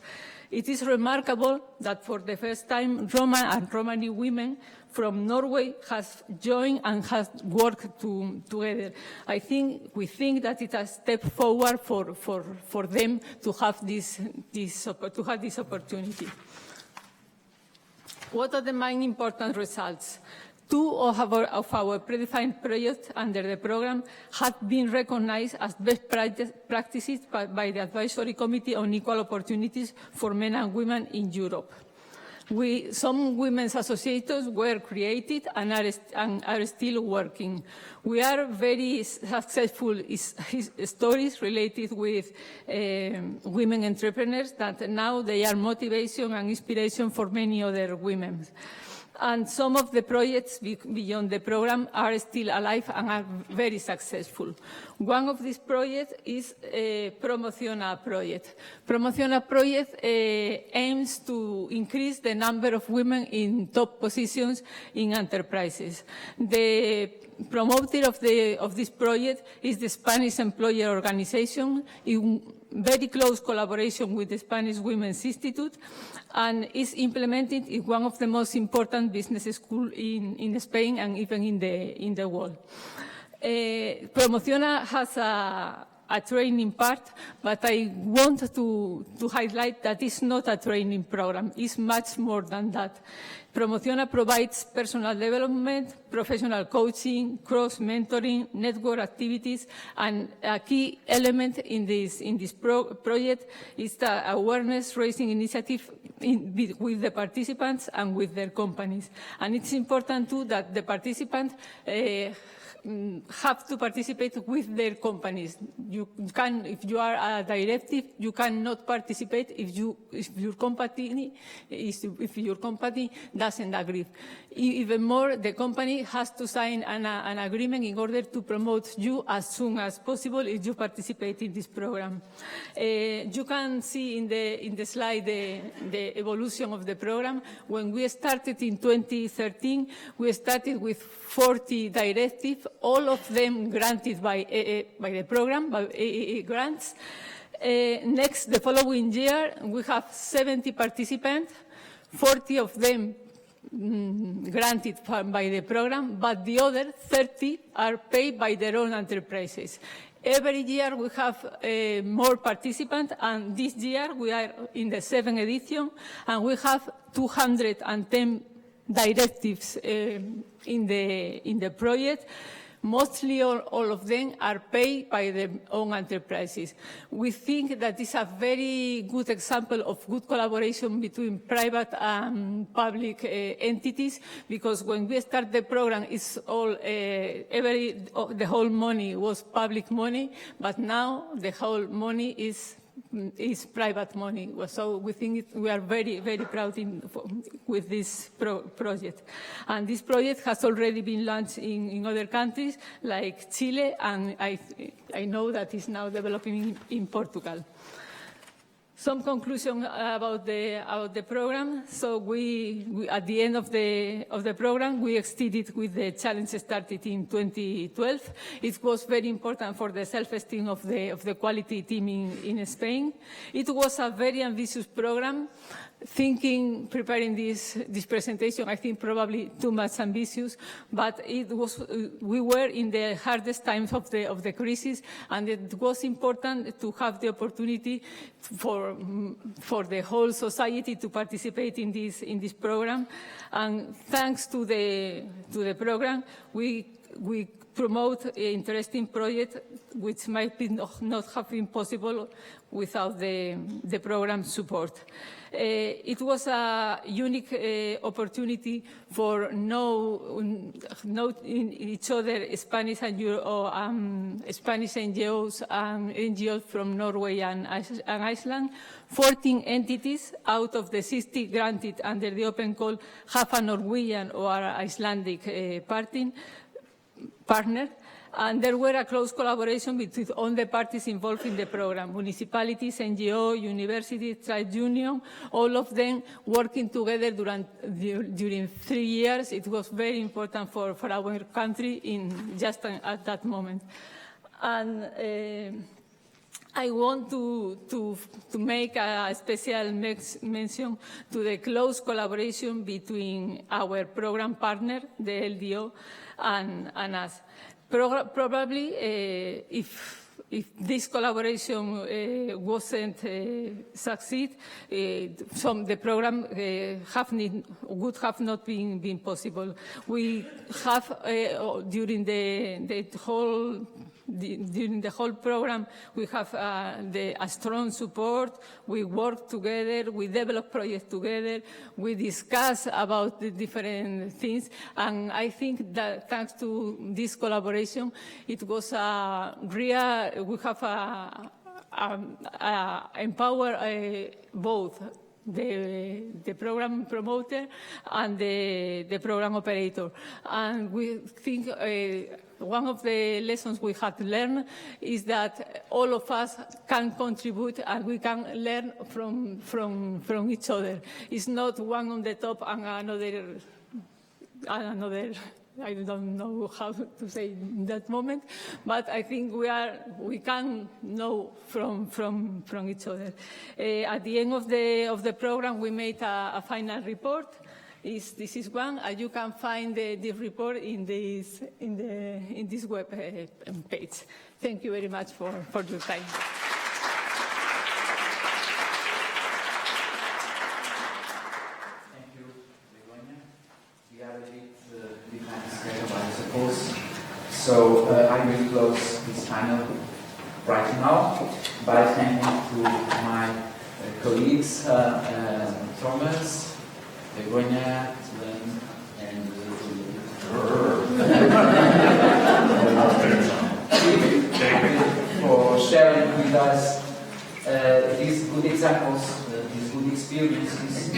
It is remarkable that for the first time, Roma and Romani women from Norway have joined and have worked together. We think that it's a step forward for them to have this opportunity. What are the main important results? Two of our predefined projects under the program have been recognized as best practices by the Advisory Committee on Equal Opportunities for Men and Women in Europe. Some women's associations were created and are still working. We are very successful stories related with women entrepreneurs that now they are motivation and inspiration for many other women. And some of the projects beyond the program are still alive and are very successful. One of these projects is a Promociona project. Promociona project aims to increase the number of women in top positions in enterprises. The promoter of this project is the Spanish Employer Organization, in very close collaboration with the Spanish Women's Institute, and is implemented in one of the most important business schools in Spain and even in the world. Promociona has a training part, but I want to highlight that it's not a training program. It's much more than that. Promociona provides personal development, professional coaching, cross-mentoring, network activities, and a key element in this project is the awareness-raising initiative with the participants and with their companies. And it's important, too, that the participants have to participate with their companies. If you are a directive, you cannot participate if your company doesn't agree. Even more, the company has to sign an agreement in order to promote you as soon as possible if you participate in this program. You can see in the slide the evolution of the program. When we started in 2013, we started with 40 directives, all of them granted by the program, by grants. Next, the following year, we have 70 participants, 40 of them granted by the program, but the other 30 are paid by their own enterprises. Every year we have more participants, and this year we are in the 7th edition, and we have 210 directives in the project. Mostly all of them are paid by their own enterprises. We think that is a very good example of good collaboration between private and public entities, because when we start the program, it's all the whole money was public money, but now the whole money is private money. So we think we are very, very proud with this project. And this project has already been launched in other countries like Chile, and I know that it's now developing in Portugal. Some conclusion about the program. So we at the end of the program, we exceeded with the challenge started in 2012. It was very important for the self-esteem of the quality team in Spain. It was a very ambitious program. Preparing this presentation, I think probably too much ambitious, but we were in the hardest times of the crisis, and it was important to have the opportunity for the whole society to participate in this program. And thanks to the program, we promote an interesting project which might not have been possible without the program support. It was a unique opportunity for knowing each other, Spanish and Spanish NGOs and NGOs from Norway and Iceland. 14 entities out of the 60 granted under the open call have a Norwegian or Icelandic partner. And there were a close collaboration between all the parties involved in the program, municipalities, NGO, universities, trade union, all of them working together during 3 years. It was very important for our country at that moment. And I want to make a special mention to the close collaboration between our program partner, the LDO, and us. Probably, if this collaboration wasn't succeed, the program would have not been possible. We have during the whole program, we have a strong support. We work together. We develop projects together. We discuss about the different things. And I think that thanks to this collaboration, it was we have empower both the program promoter and the program operator. And we think one of the lessons we had to learn is that all of us can contribute and we can learn from each other. It's not one on the top and another I don't know how to say in that moment, but I think we can know from each other. At the end of the program, we made a final report. This is one, and you can find the report in this web page. Thank you very much for your time. Thank you, Begoña. We are a bit behind schedule, I suppose. So I will close this panel right now by thanking to my colleagues, Thomas, Begoña, and for sharing with us these good examples, these good experiences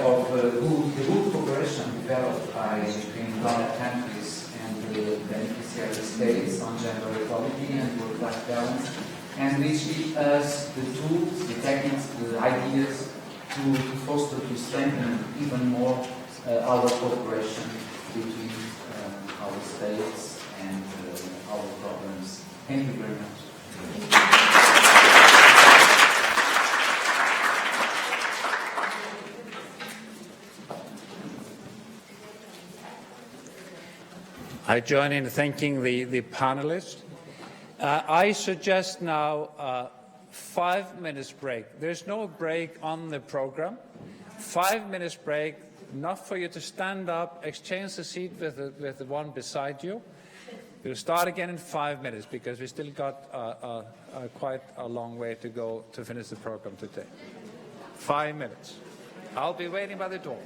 of the good cooperation developed between donor countries and the beneficiary states on gender equality and work-life balance, and which give us the tools, the techniques, the ideas to foster, to strengthen even more our cooperation between our states and our problems. Thank you very much. I join in thanking the panelists. I suggest now 5 minutes break. There's no break on the program. 5 minutes break, enough for you to stand up, exchange the seat with the one beside you. We'll start again in 5 minutes because we still got quite a long way to go to finish the program today. 5 minutes. I'll be waiting by the door.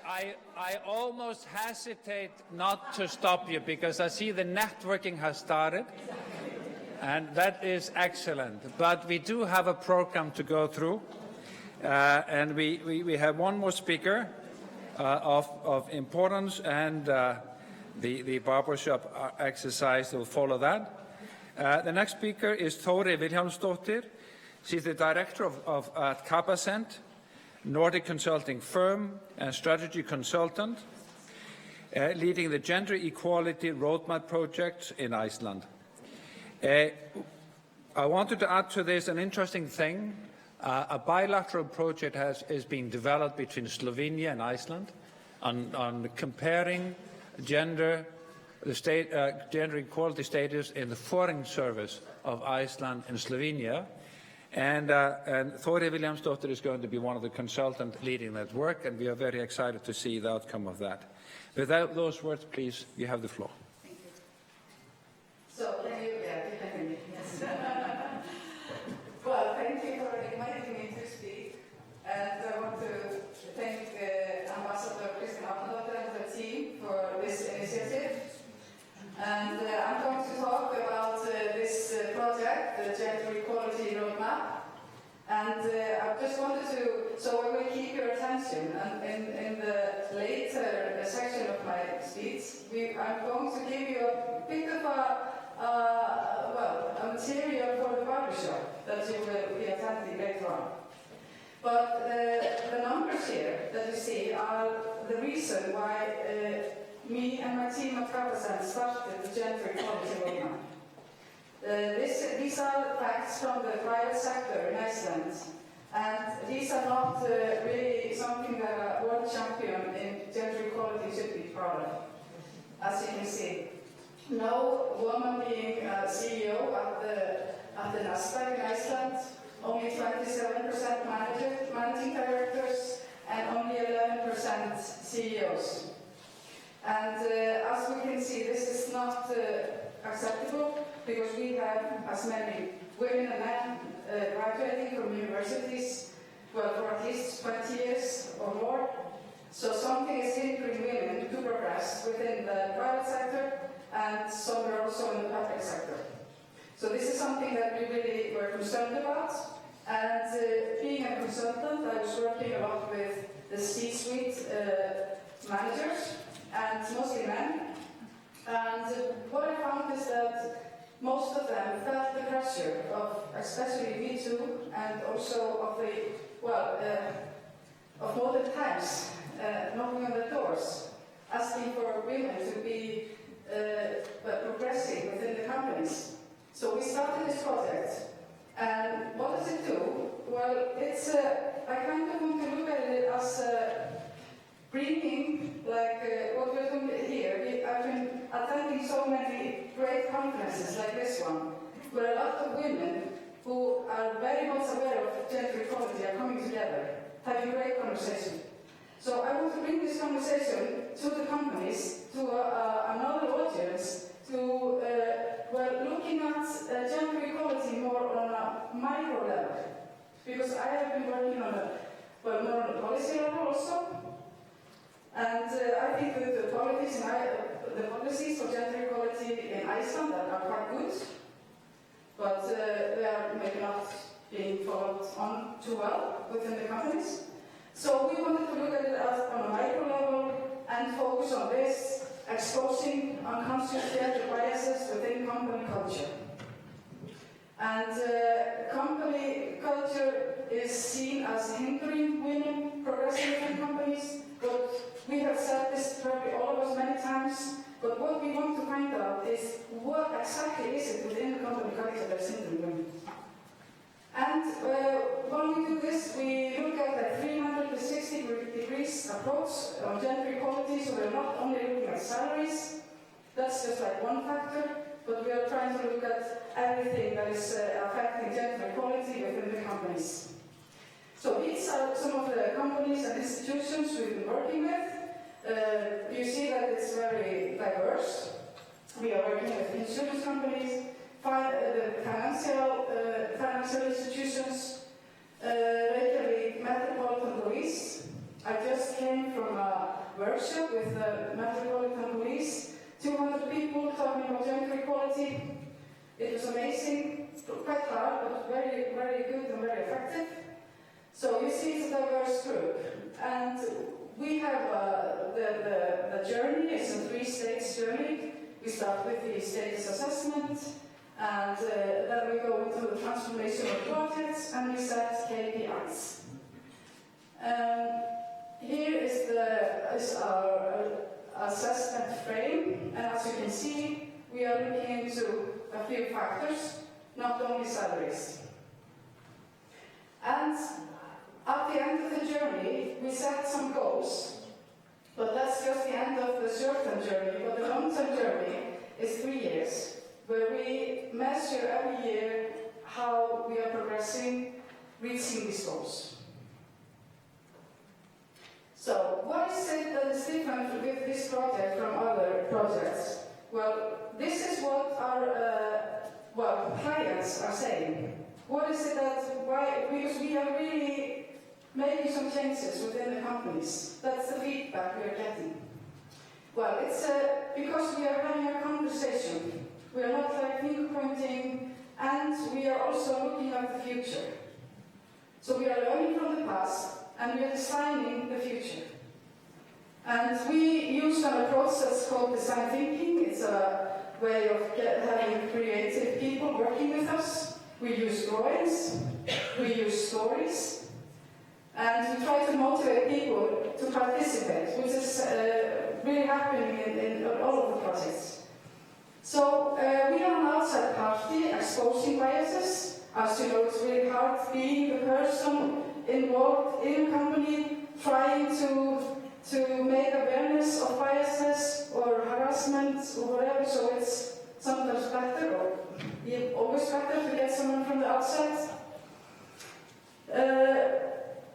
I almost hesitate not to stop you because I see the networking has started, and that is excellent. But we do have a program to go through, and we have one more speaker of importance, and the barbershop exercise will follow that. The next speaker is Þórey Vilhjálmsdóttir. She's the director at Capacent, Nordic consulting firm and strategy consultant, leading the Gender Equality Roadmap project in Iceland. I wanted to add to this an interesting thing. A bilateral project is being developed between Slovenia and Iceland on comparing gender equality status in the foreign service of Iceland and Slovenia. And Þórey Vilhjálmsdóttir is going to be one of the consultants leading that work, and we are very excited to see the outcome of that. Without those words, please, you have the floor. Thank you. So, can you hear me? Yes. Well, thank you for inviting me to speak, and I want to thank Ambassador Kristín Árnadóttir and the team for this initiative. And I'm going to talk about this project, the Gender Equality Roadmap. And I just wanted to, so I will keep your attention. And in the later section of my speech, I'm going to give you a bit of a material for the barbershop that you will be attending later on. But the numbers here that you see are the reason why me and my team at Capacent started the Gender Equality Roadmap. These are facts from the private sector in Iceland, and these are not really something that a world champion in gender equality should be proud of. As you can see, no woman being a CEO at the Nasdaq in Iceland, only 27% managing directors, and only 11% CEOs. And as we can see, this is not acceptable because we have as many women and men graduating from universities for at least 20 years or more. So something is hindering women to progress within the private sector, and some are also in the public sector. So this is something that we really were concerned about. And being a consultant, I was working a lot with the C-suite managers, and mostly men. And what I found is that most of them felt the pressure of, especially Me Too, and also of the, of modern times, knocking on the doors, asking for women to be progressing within the companies. So we started this project, and what does it do? Well, it's, I kind of want to look at it as bringing, like what we're doing here. I've been attending so many great conferences like this one, where a lot of women who are very much aware of gender equality are coming together, having great conversation. So I want to bring this conversation to the companies, to another audience, to looking at gender equality more on a micro level. Because I have been working on more on the policy level also. And I think that the policies for gender equality in Iceland are quite good, but they are maybe not being followed on too well within the companies. So we wanted to look at it on a micro level and focus on this, exposing unconscious gender biases within company culture. And company culture is seen as hindering women progressing within companies, but we have said this probably all of us many times, but what we want to find out is what exactly is it within the company culture that's hindering women. And when we do this, we look at a 360 degrees approach on gender equality, so we're not only looking at salaries, that's just like one factor, but we are trying to look at everything that is affecting gender equality within the companies. So these are some of the companies and institutions we've been working with. You see that it's very diverse. We are working with insurance companies, financial institutions, Reykjavik Metropolitan Police, I just came from a workshop with the Metropolitan Police, 200 people talking about gender equality. It was amazing, quite hard, but very, very good and very effective. So you see it's a diverse group. And we have the journey, it's a 3-stage journey. We start with the status assessment, and then we go into the transformation of projects, and we set KPIs. Here is our assessment frame, and as you can see, we are looking into a few factors, not only salaries. And at the end of the journey, we set some goals, but that's just the end of the short-term journey. But the long-term journey is 3 years, where we measure every year how we are progressing, reaching these goals. So, what is it that is different with this project from other projects? Well, this is what our clients are saying. What is it because we are really making some changes within the companies. That's the feedback we are getting. Well, it's because we are having a conversation. We are not like finger pointing, and we are also looking at the future. So we are learning from the past, and we are designing the future. And we use an approach that's called design thinking. It's a way of having creative people working with us. We use drawings, we use stories, and we try to motivate people to participate, which is really happening in all of the projects. So we are an outside party exposing biases. As you know, it's really hard being the person involved in a company trying to make awareness of biases or harassment or whatever, so it's sometimes better, or always better, to get someone from the outside.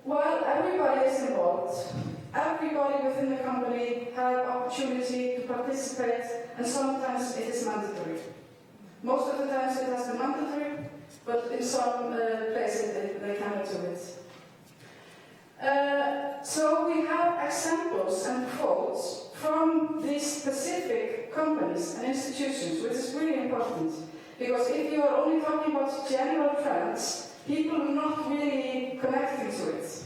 While everybody is involved, everybody within the company has opportunity to participate, and sometimes it is mandatory. Most of the times it has been mandatory, but in some places they cannot do it. So we have examples and quotes from these specific companies and institutions, which is really important. Because if you are only talking about general trends, people are not really connecting to it.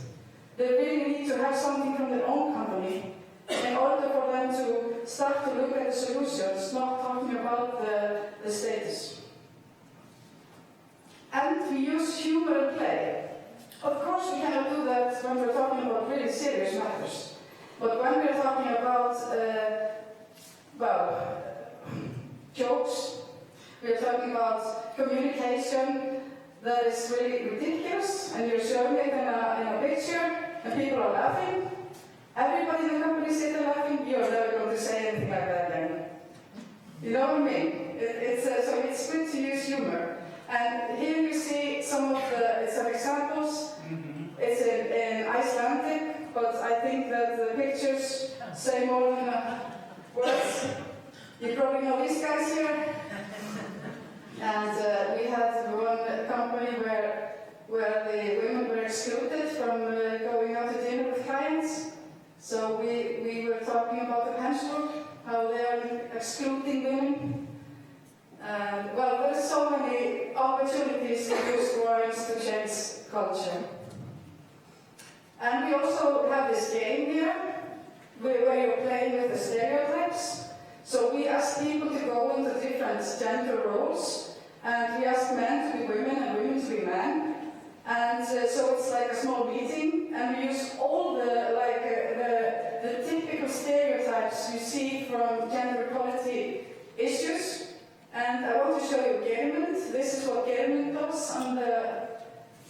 They really need to have something from their own company in order for them to start to look at the solutions, not talking about the status. And we use humor and play. Of course, we cannot do that when we're talking about really serious matters. But when we're talking about, jokes, we're talking about communication that is really ridiculous, and you're showing it in a picture, and people are laughing. Everybody in the company is sitting laughing, you're never going to say anything like that again. You know what I mean? So it's good to use humor. And here you see some examples. It's in Icelandic, but I think that the pictures say more than words. You probably know these guys here. And we had one company where the women were excluded from going out to dinner with clients. So we were talking about the Pensburg, how they are excluding women. There's so many opportunities to use drawings to change culture. And we also have this game here, where you're playing with the stereotypes. So we ask people to go into different gender roles, and we ask men to be women and women to be men. And so it's like a small meeting, and we use all the typical stereotypes you see from gender equality issues. And I want to show you Geirmund. This is what Geirmund does on the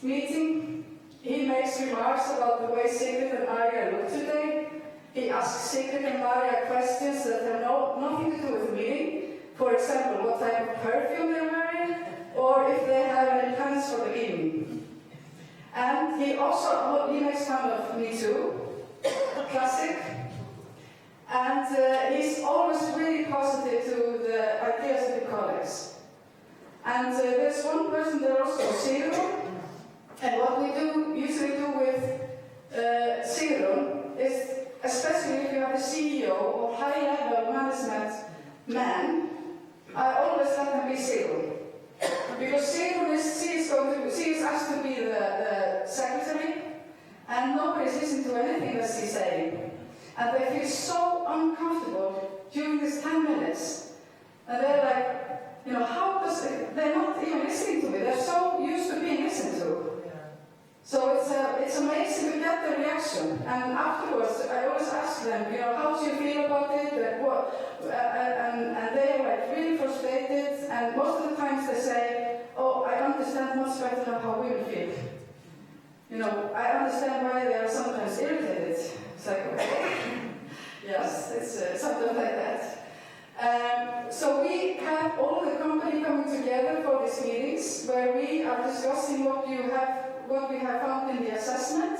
meeting. He makes remarks about the way Sigrid and Maria look today. He asks Sigrid and Maria questions that have nothing to do with the meeting. For example, what type of perfume they're wearing, or if they have any plans for the evening. And he makes fun of Me Too, classic. And he's always really positive to the ideas of the colleagues. And there's one person there also, Sigrun. And what we usually do with Sigrun is, especially if you have a CEO or high-level management man, I always let them be Sigrun. Because Sigrun she is asked to be the secretary, and nobody's listening to anything that she's saying. And they feel so uncomfortable during these 10 minutes. And they're like, how does they're not even listening to me. They're so used to being listened to. So it's amazing to get the reaction. And afterwards, I always ask them, how do you feel about it? And they are really frustrated. And most of the times they say, oh, I understand much better now how women feel. I understand why they are sometimes irritated. It's like, okay. Yes, it's something like that. So we have all the company coming together for these meetings where we are discussing what we have found in the assessment.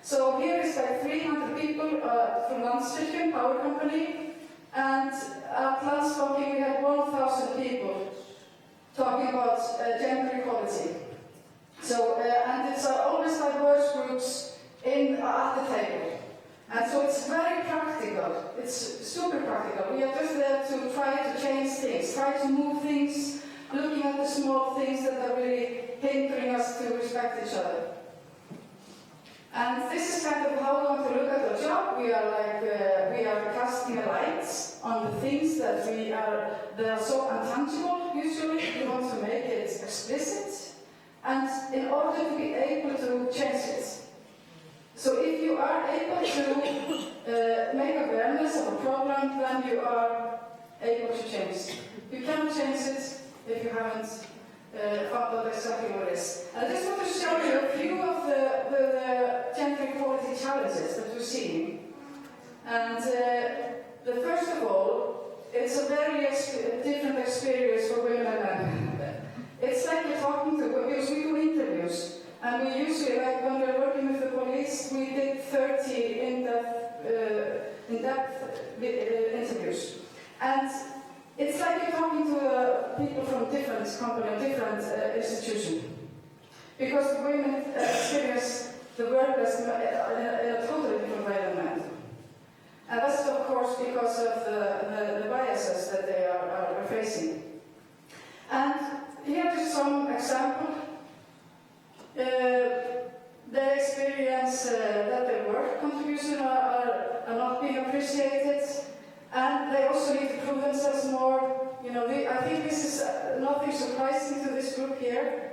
So here is 300 people from Landsvirkjun, power company, and at Landsvirkjun we had 1,000 people talking about gender equality. So, and it's always diverse groups at the table. And so it's very practical. It's super practical. We are just there to try to change things, try to move things, looking at the small things that are really hindering us to respect each other. And this is kind of how we want to look at our job. We are casting a light on the things that are so intangible. Usually, we want to make it explicit, and in order to be able to change it. So if you are able to make awareness of a problem, then you are able to change it. You cannot change it if you haven't found out exactly what it is. I just want to show you a few of the gender equality challenges that we're seeing. And the first of all, it's a very different experience for women and men. It's like you're talking to, because we do interviews. And we usually, when we're working with the police, we did 30 in-depth interviews. And it's like you're talking to people from different companies, different institutions. Because women experience the work in a totally different way than men. And that's, of course, because of the biases that they are facing. And here is some examples. They experience that their work contributions are not being appreciated, and they also need to prove themselves more. I think this is nothing surprising to this group here.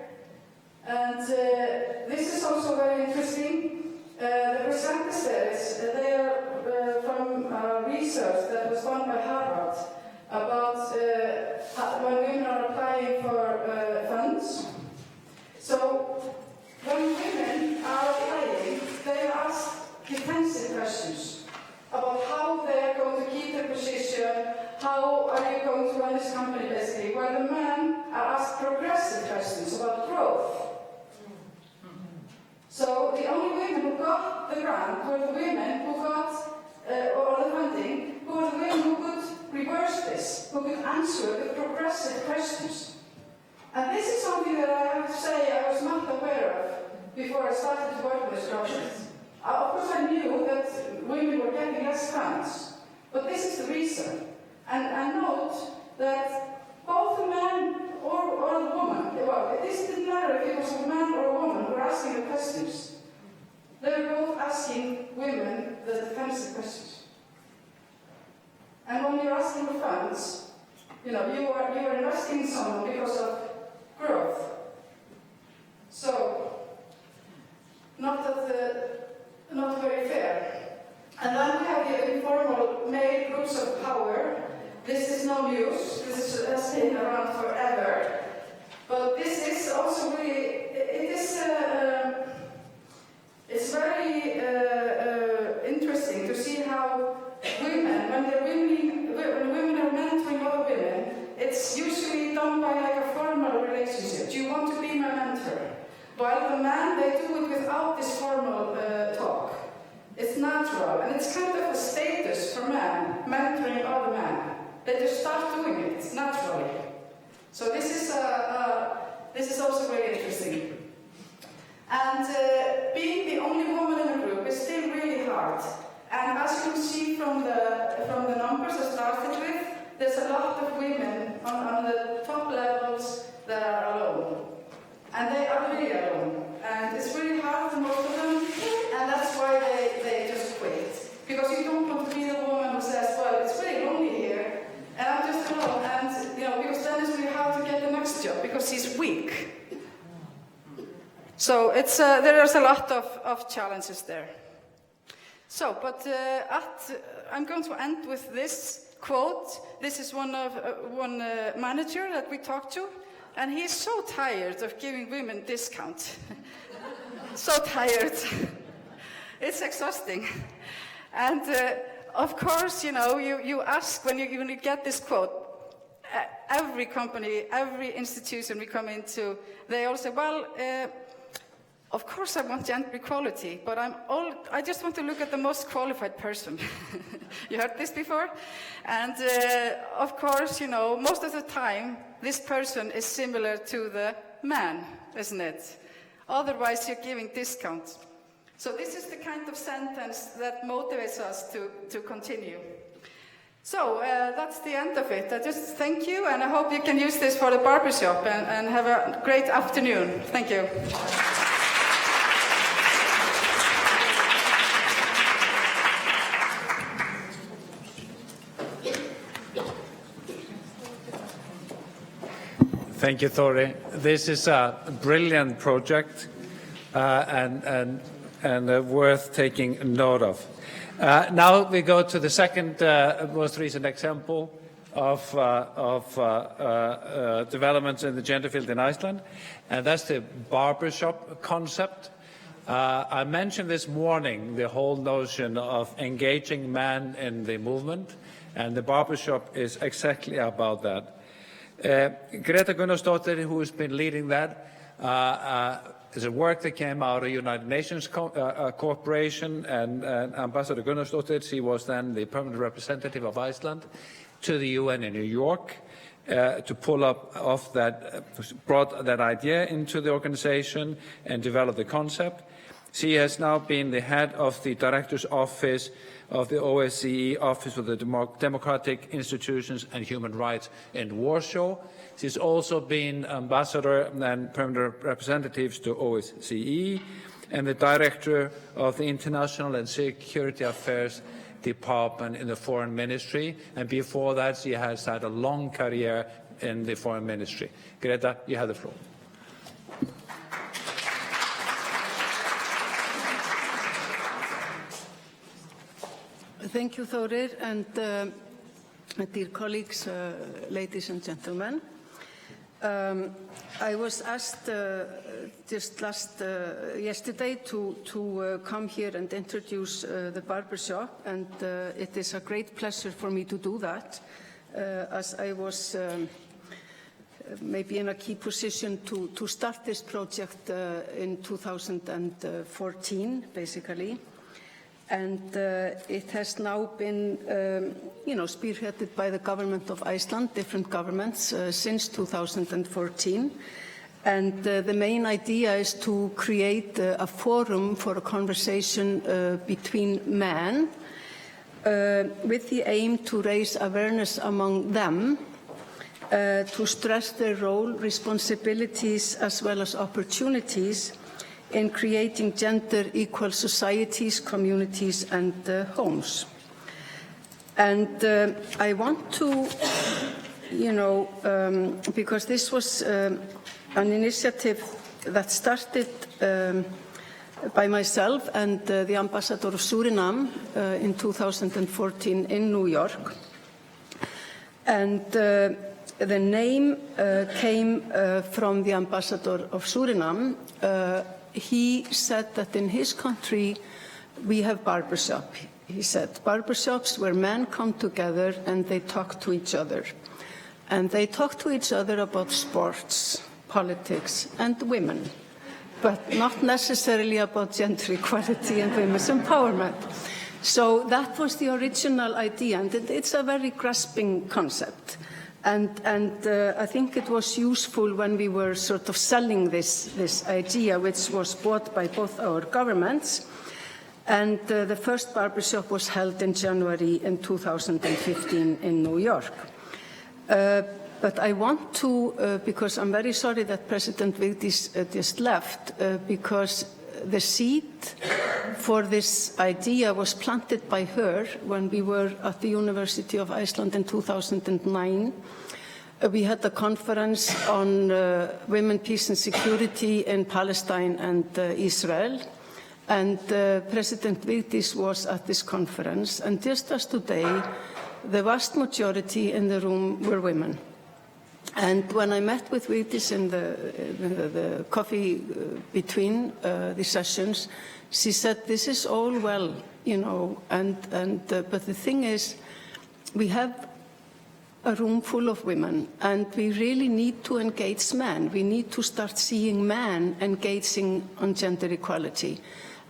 And this is also very interesting. The presenters there, they are from research that was done by Harvard about when women are applying for funds. So when women are applying, they are asked defensive questions about how they are going to keep their position, how are you going to run this company, basically, where the men are asked progressive questions about growth. So the only women who got the grant were the women who got, or the funding, who were the women who could reverse this, who could answer the progressive questions. And this is something that I have to say I was not aware of before I started to work on this project. Of course I knew that women were getting less grants, but this is the reason. And note that both the man or the woman, well, this didn't matter if it was a man or a woman who were asking the questions. They were both asking women the defensive questions. And when you're asking for funds, you are investing in someone because of growth. So, not very fair. And then we have the informal male groups of power. This is no news. This has been around forever. But this is also really, it's very interesting to see how women, when women are mentoring other women, it's usually done by like a formal relationship. Do you want to be my mentor? While the men, they do it without this formal talk. It's natural, and it's kind of a status for men, mentoring other men. They just start doing it naturally. So this is also very interesting. And being the only woman in the group is still really hard. And as you can see from the numbers I started with, there's a lot of women on the top levels that are alone. And they are really alone. And it's really hard for most of them, and that's why they just quit. Because you don't want to be the woman who says, well, it's very lonely here, and I'm just alone. And, because then it's really hard to get the next job, because he's weak. So there's a lot of challenges there. So, but I'm going to end with this quote. This is one manager that we talked to, and he's so tired of giving women discounts. So tired. It's exhausting. And of course, you ask when you get this quote, every company, every institution we come into, they all say, well, of course I want gender equality, but I just want to look at the most qualified person. You heard this before? And of course, most of the time, this person is similar to the man, isn't it? Otherwise, you're giving discounts. So this is the kind of sentence that motivates us to continue. So that's the end of it. I just thank you, and I hope you can use this for the barbershop and have a great afternoon. Thank you. Thank you, Thore. This is a brilliant project and worth taking note of. Now we go to the second most recent example of developments in the gender field in Iceland, and that's the barbershop concept. I mentioned this morning the whole notion of engaging men in the movement, and the barbershop is exactly about that. Greta Gunnarsdóttir, who has been leading that, is a work that came out of United Nations Corporation, and Ambassador Gunnarsdóttir, she was then the permanent representative of Iceland to the UN in New York to pull off that, brought that idea into the organization and developed the concept. She has now been the head of the Director's Office of the OSCE Office for the Democratic Institutions and Human Rights in Warsaw. She's also been ambassador and permanent representative to OSCE and the director of the International and Security Affairs Department in the Foreign Ministry. And before that, she has had a long career in the Foreign Ministry. Greta, you have the floor. Thank you, Þórir, and dear colleagues, ladies and gentlemen. I was asked just yesterday to come here and introduce the barbershop, and it is a great pleasure for me to do that, as I was maybe in a key position to start this project in 2014, basically. And it has now been, spearheaded by the government of Iceland, different governments, since 2014. And the main idea is to create a forum for a conversation between men with the aim to raise awareness among them, to stress their role, responsibilities, as well as opportunities in creating gender-equal societies, communities, and homes. And I want to, because this was an initiative that started by myself and the ambassador of Suriname in 2014 in New York. And the name came from the ambassador of Suriname. He said that in his country we have barbershop. He said barbershops where men come together and they talk to each other. And they talk to each other about sports, politics, and women, but not necessarily about gender equality and women's empowerment. So that was the original idea, and it's a very grasping concept. And I think it was useful when we were sort of selling this idea, which was bought by both our governments. And the first barbershop was held in January in 2015 in New York. But I want to, because I'm very sorry that President Vigdis just left, because the seed for this idea was planted by her when we were at the University of Iceland in 2009. We had a conference on women, peace and security in Palestine and Israel. And President Vigdis was at this conference. And just as today, the vast majority in the room were women. And when I met with Vigdis in the coffee between the sessions, she said, this is all well, you know, but the thing is, we have a room full of women, and we really need to engage men. We need to start seeing men engaging on gender equality.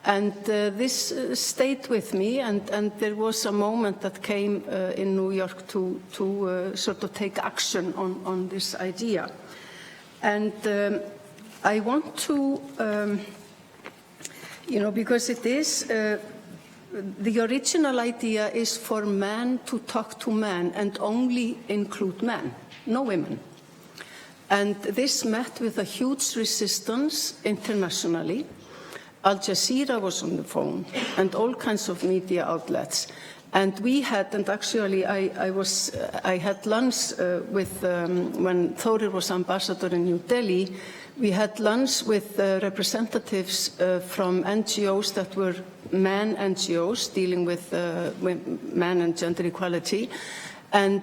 And this stayed with me, and there was a moment that came in New York to sort of take action on this idea. And I want to, you know, because it is, the original idea is for men to talk to men and only include men, no women. And this met with a huge resistance internationally. Al Jazeera was on the phone, and all kinds of media outlets. And we had, and actually I had lunch with, when Thorir was ambassador in New Delhi, we had lunch with representatives from NGOs that were men NGOs dealing with men and gender equality. And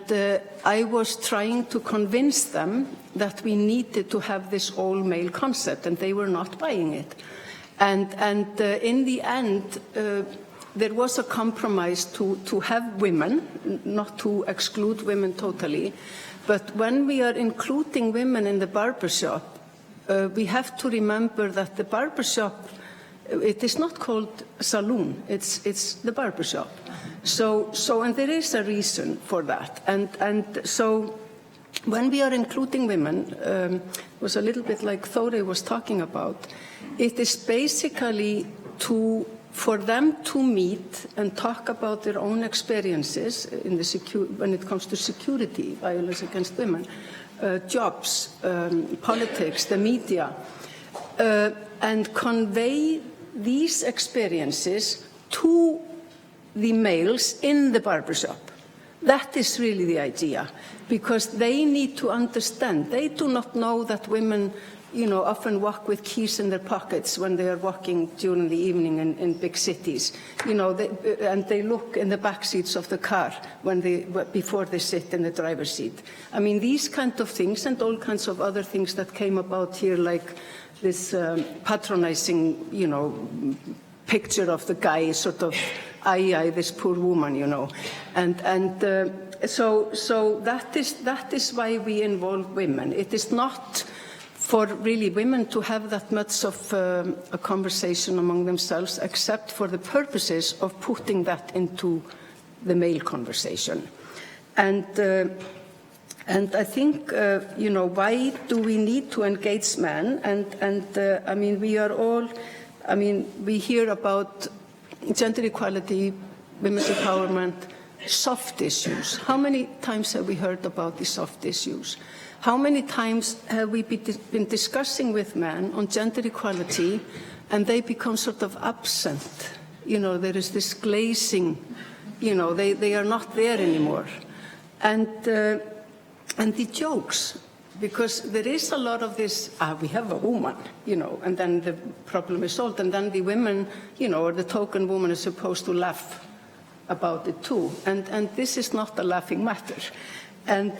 I was trying to convince them that we needed to have this all-male concept, and they were not buying it. And in the end, there was a compromise to have women, not to exclude women totally. But when we are including women in the barbershop, we have to remember that the barbershop, it is not called saloon, it's the barbershop. So, and there is a reason for that. And so when we are including women, it was a little bit like Thorir was talking about, it is basically for them to meet and talk about their own experiences in when it comes to security, violence against women, jobs, politics, the media, and convey these experiences to the males in the barbershop. That is really the idea, because they need to understand. They do not know that women, you know, often walk with keys in their pockets when they are walking during the evening in big cities, you know, and they look in the back seats of the car before they sit in the driver's seat. I mean, these kind of things and all kinds of other things that came about here, like this patronizing, you know, picture of the guy sort of, aye, this poor woman, you know, so that is why we involve women. It is not for really women to have that much of a conversation among themselves, except for the purposes of putting that into the male conversation. And I think, you know, why do we need to engage men? I mean, we are all, I mean, we hear about gender equality, women's empowerment, soft issues. How many times have we heard about the soft issues? How many times have we been discussing with men on gender equality and they become sort of absent? You know, there is this glazing, you know, they are not there anymore. And the jokes, because there is a lot of this, we have a woman, you know, and then the problem is solved, and then the women, you know, or the token woman is supposed to laugh about it too. And this is not a laughing matter. And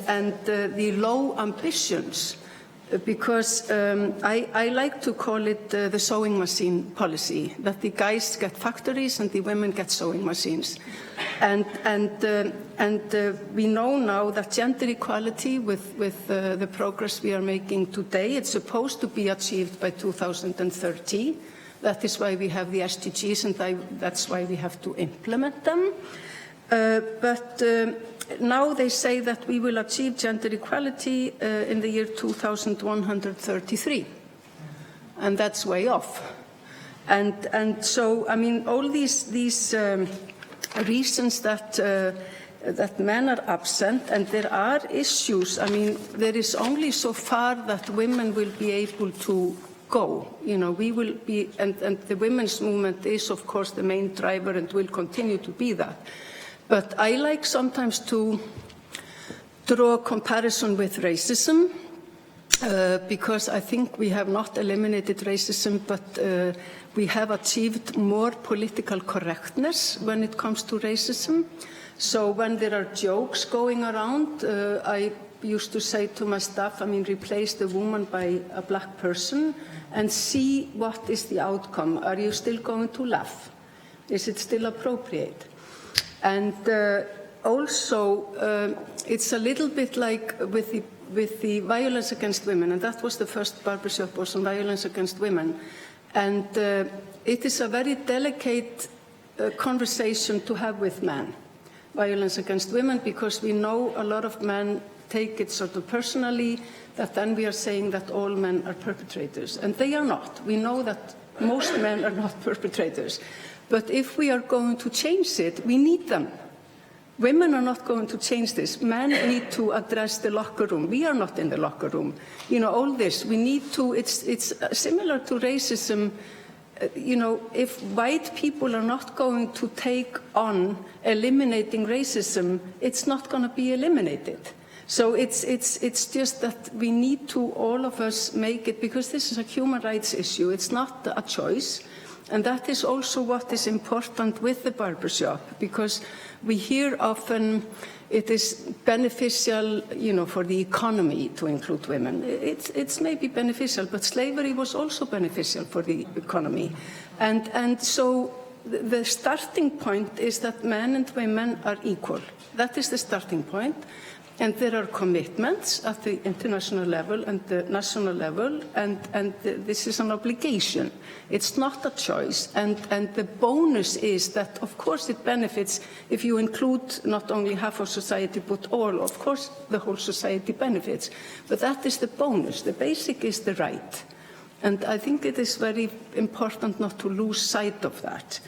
the low ambitions, because I like to call it the sewing machine policy, that the guys get factories and the women get sewing machines. And we know now that gender equality with the progress we are making today, it's supposed to be achieved by 2030. That is why we have the SDGs, and that's why we have to implement them. But now they say that we will achieve gender equality in the year 2133, and that's way off. And so, I mean, all these reasons that men are absent, and there are issues. I mean, there is only so far that women will be able to go. You know, we will be, and the women's movement is, of course, the main driver and will continue to be that. But I like sometimes to draw a comparison with racism, because I think we have not eliminated racism, but we have achieved more political correctness when it comes to racism. So when there are jokes going around, I used to say to my staff, I mean, replace the woman by a black person and see what is the outcome. Are you still going to laugh? Is it still appropriate? And also, it's a little bit like with the violence against women, and that was the first barbershop was on violence against women. And it is a very delicate conversation to have with men, violence against women, because we know a lot of men take it sort of personally, that then we are saying that all men are perpetrators. And they are not. We know that most men are not perpetrators. But if we are going to change it, we need them. Women are not going to change this. Men need to address the locker room. We are not in the locker room. You know, all this, we need to, it's similar to racism. You know, if white people are not going to take on eliminating racism, it's not going to be eliminated. So it's just that we need to, all of us, make it, because this is a human rights issue. It's not a choice. And that is also what is important with the barbershop, because we hear often it is beneficial, you know, for the economy to include women. It's maybe beneficial, but slavery was also beneficial for the economy. And so the starting point is that men and women are equal. That is the starting point. And there are commitments at the international level and the national level, and this is an obligation. It's not a choice. And the bonus is that, of course, it benefits if you include not only half of society, but all. Of course, the whole society benefits. But that is the bonus. The basic is the right. And I think it is very important not to lose sight of that.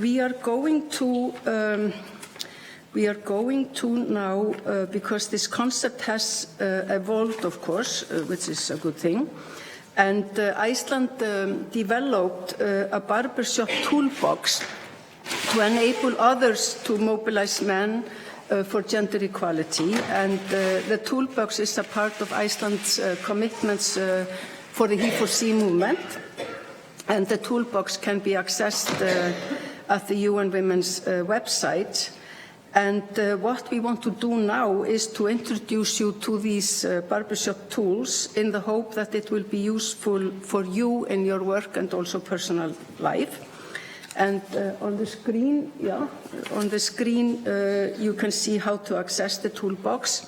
We are going to now, because this concept has evolved, of course, which is a good thing, and Iceland developed a barbershop toolbox to enable others to mobilize men for gender equality. And the toolbox is a part of Iceland's commitments for the He4C movement. And the toolbox can be accessed at the UN Women's website. And what we want to do now is to introduce you to these barbershop tools in the hope that it will be useful for you in your work and also personal life. And on the screen, you can see how to access the toolbox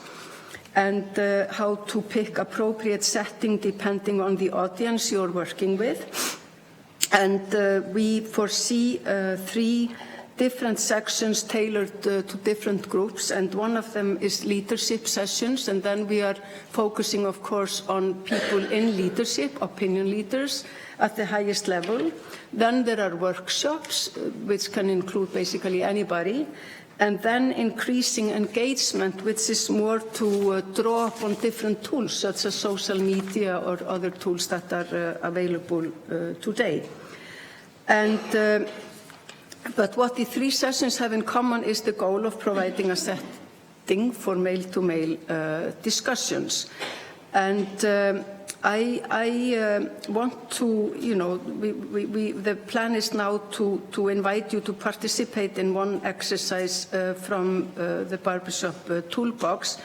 and how to pick appropriate setting depending on the audience you're working with. And we foresee 3 different sections tailored to different groups, and one of them is leadership sessions, and then we are focusing, of course, on people in leadership, opinion leaders at the highest level. Then there are workshops, which can include basically anybody, and then increasing engagement, which is more to draw upon different tools, such as social media or other tools that are available today. But what the 3 sessions have in common is the goal of providing a setting for male-to-male discussions. And I want to, you know, the plan is now to invite you to participate in one exercise from the barbershop toolbox.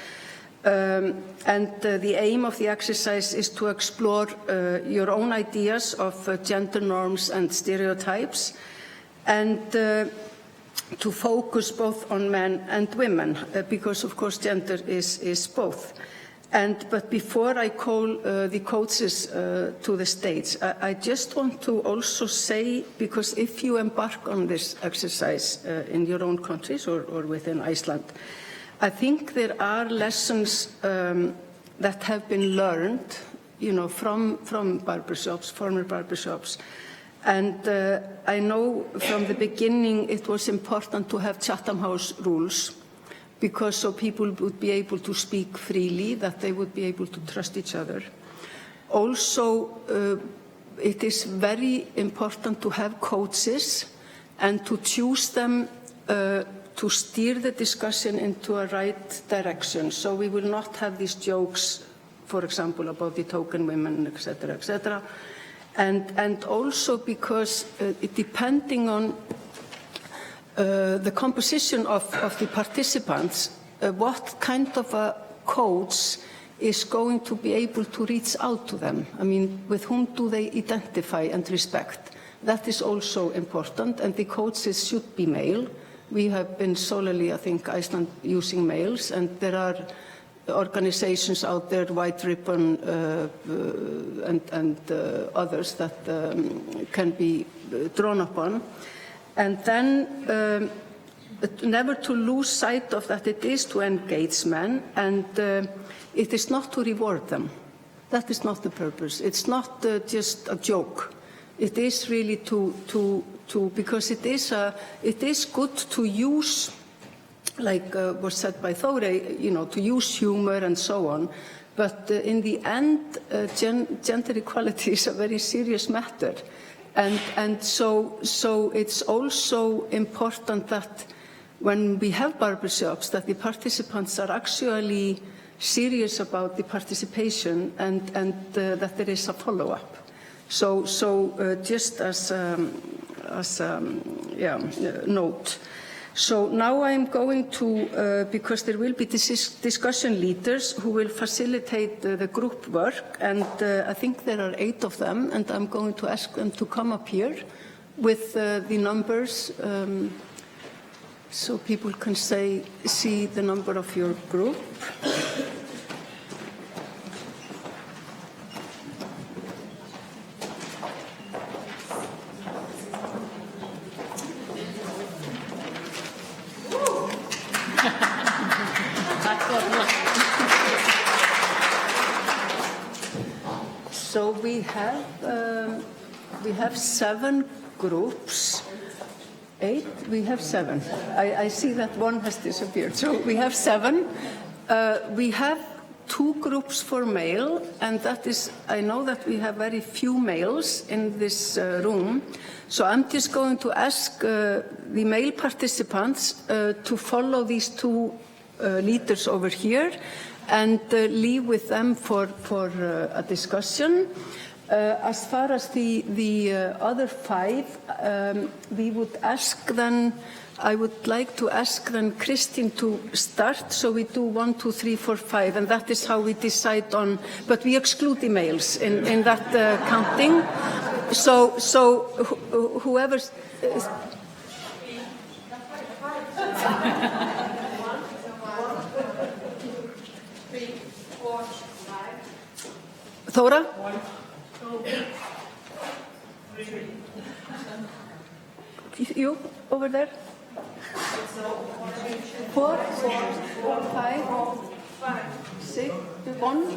The aim of the exercise is to explore your own ideas of gender norms and stereotypes, and to focus both on men and women, because of course gender is both. But before I call the coaches to the stage, I just want to also say, because if you embark on this exercise in your own countries or within Iceland, I think there are lessons that have been learned from barbershops, former barbershops. And I know from the beginning it was important to have Chatham House rules, because so people would be able to speak freely, that they would be able to trust each other. Also, it is very important to have coaches and to choose them to steer the discussion into a right direction. So we will not have these jokes, for example, about the token women, etc., etc. And also because depending on the composition of the participants, what kind of a coach is going to be able to reach out to them? I mean, with whom do they identify and respect? That is also important, and the coaches should be male. We have been solely, I think, Iceland using males, and there are organizations out there, White Ribbon and others that can be drawn upon. And then never to lose sight of that it is to engage men, and it is not to reward them. That is not the purpose. It's not just a joke. It is really because it is good to use, like was said by Thore, to use humor and so on. But in the end, gender equality is a very serious matter. And so it's also important that when we have barbershops, that the participants are actually serious about the participation and that there is a follow-up. So just as note. So now I'm going to, because there will be discussion leaders who will facilitate the group work, and I think there are 8 of them, and I'm going to ask them to come up here with the numbers so people can see the number of your group. So we have 7 groups. 8? We have 7. I see that one has disappeared. So we have 7. We have 2 groups for male, and that is, I know that we have very few males in this room. So I'm just going to ask the male participants to follow these 2 leaders over here and leave with them for a discussion. As far as the other 5, we would ask then, I would like to ask then Kristín to start. So we do 1, 2, 3, 4, 5, and that is how we decide on, but we exclude the males in that counting. So whoever. Thora? 1, 2, 3. You over there? 4, 5, 6, 1.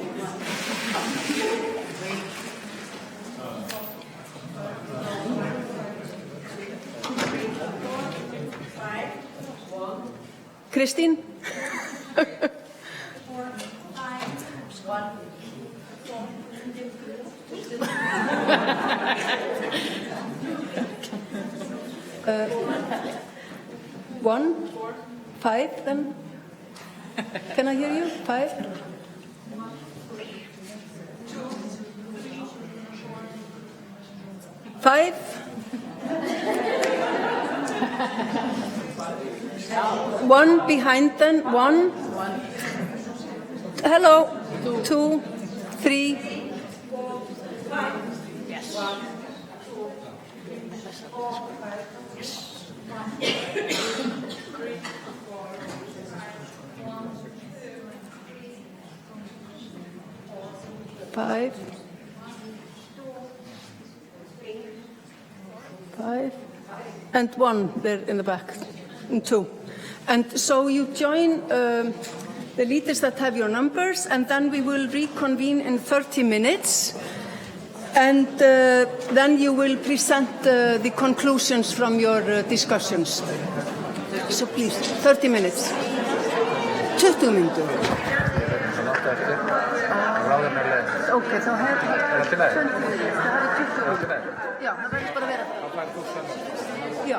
Kristín? 4, 5, 1. 1, 5, then? Can I hear you? 5? 5? 1 behind then? 1? Hello? 2, 3. Yes. 5. 5. And 1 there in the back. And 2. And so you join the leaders that have your numbers, and then we will reconvene in 30 minutes. And then you will present the conclusions from your discussions. So please, 30 minutes. 20 mínútur. Ok, þá hefur 20 mínútur. Já, það verður bara að vera það. Já.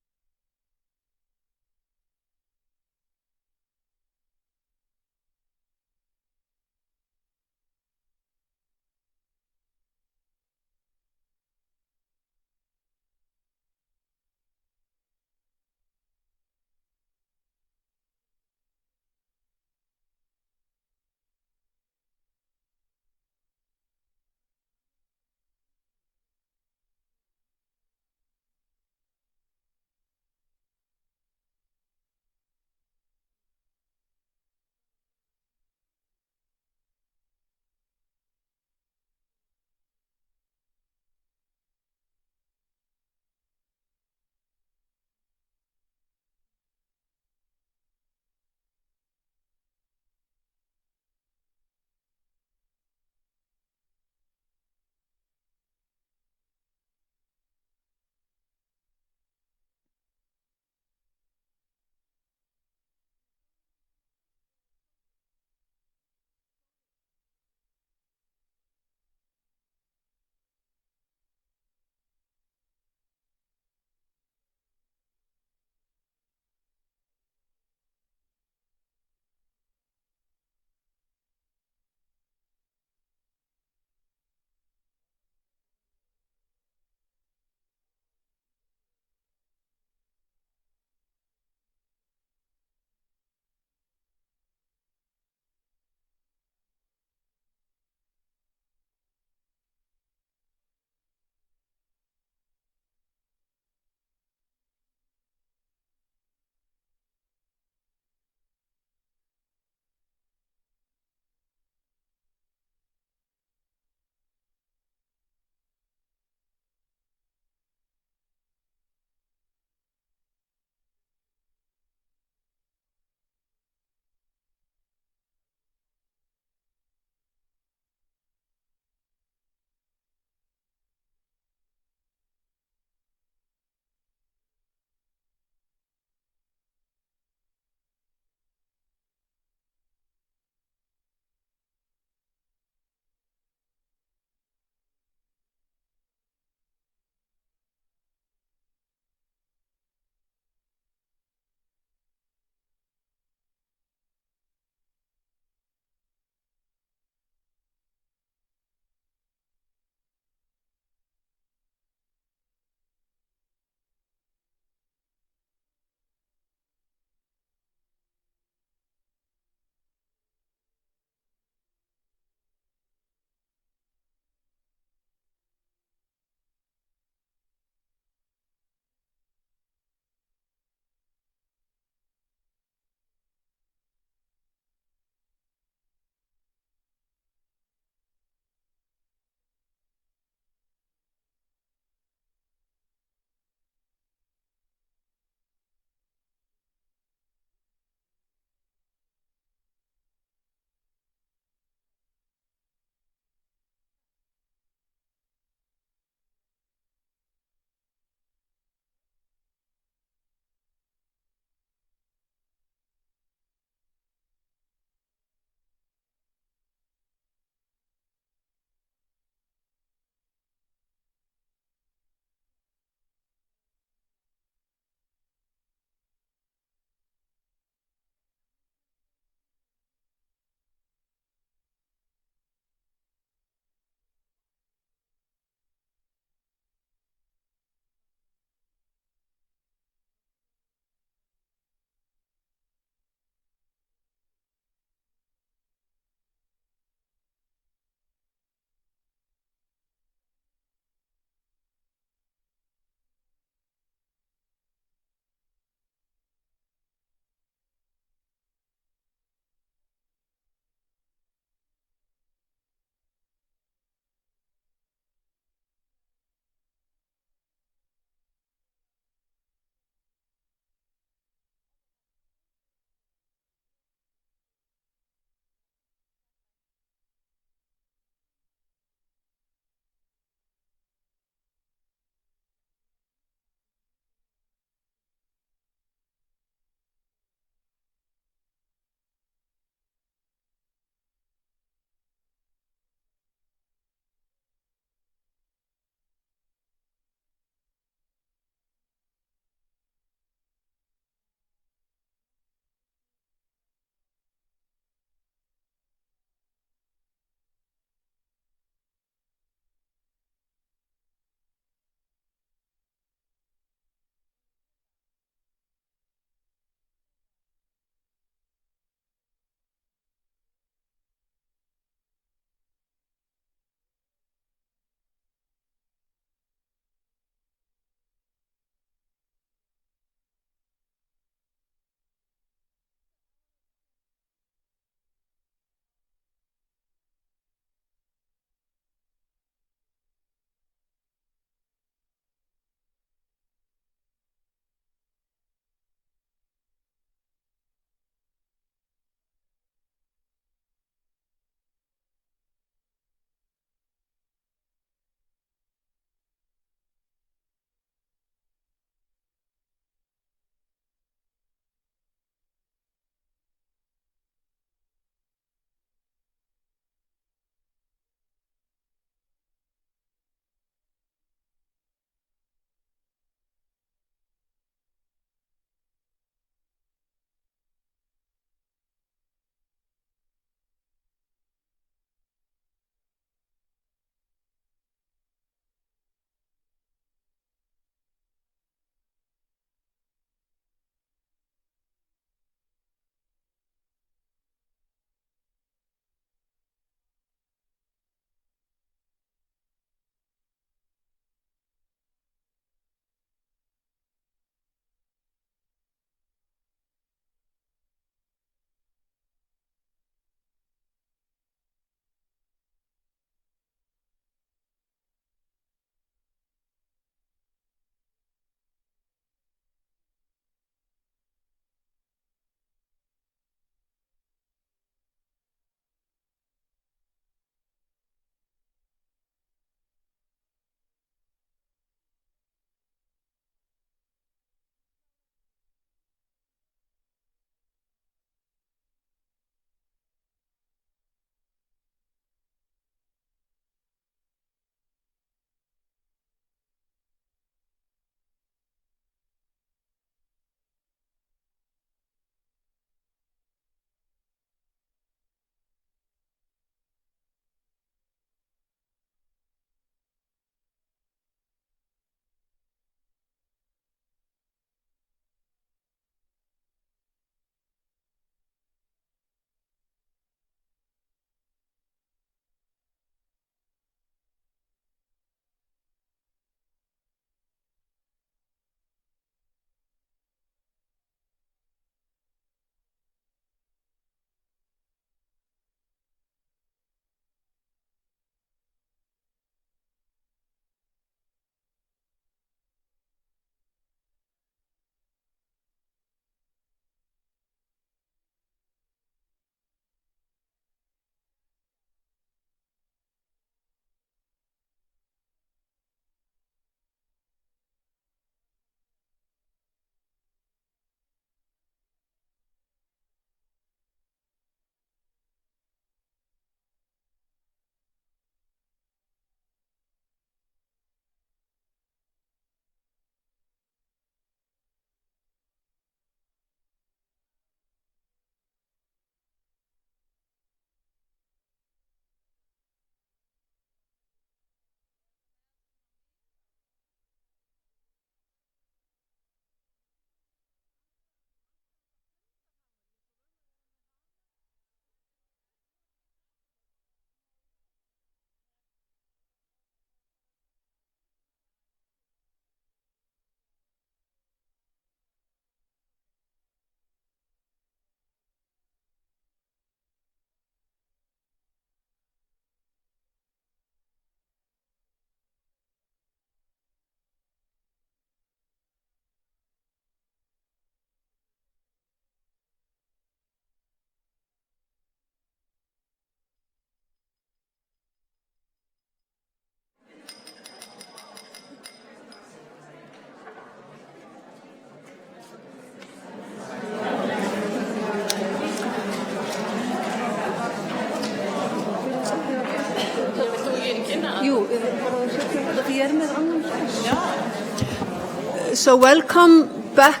So welcome back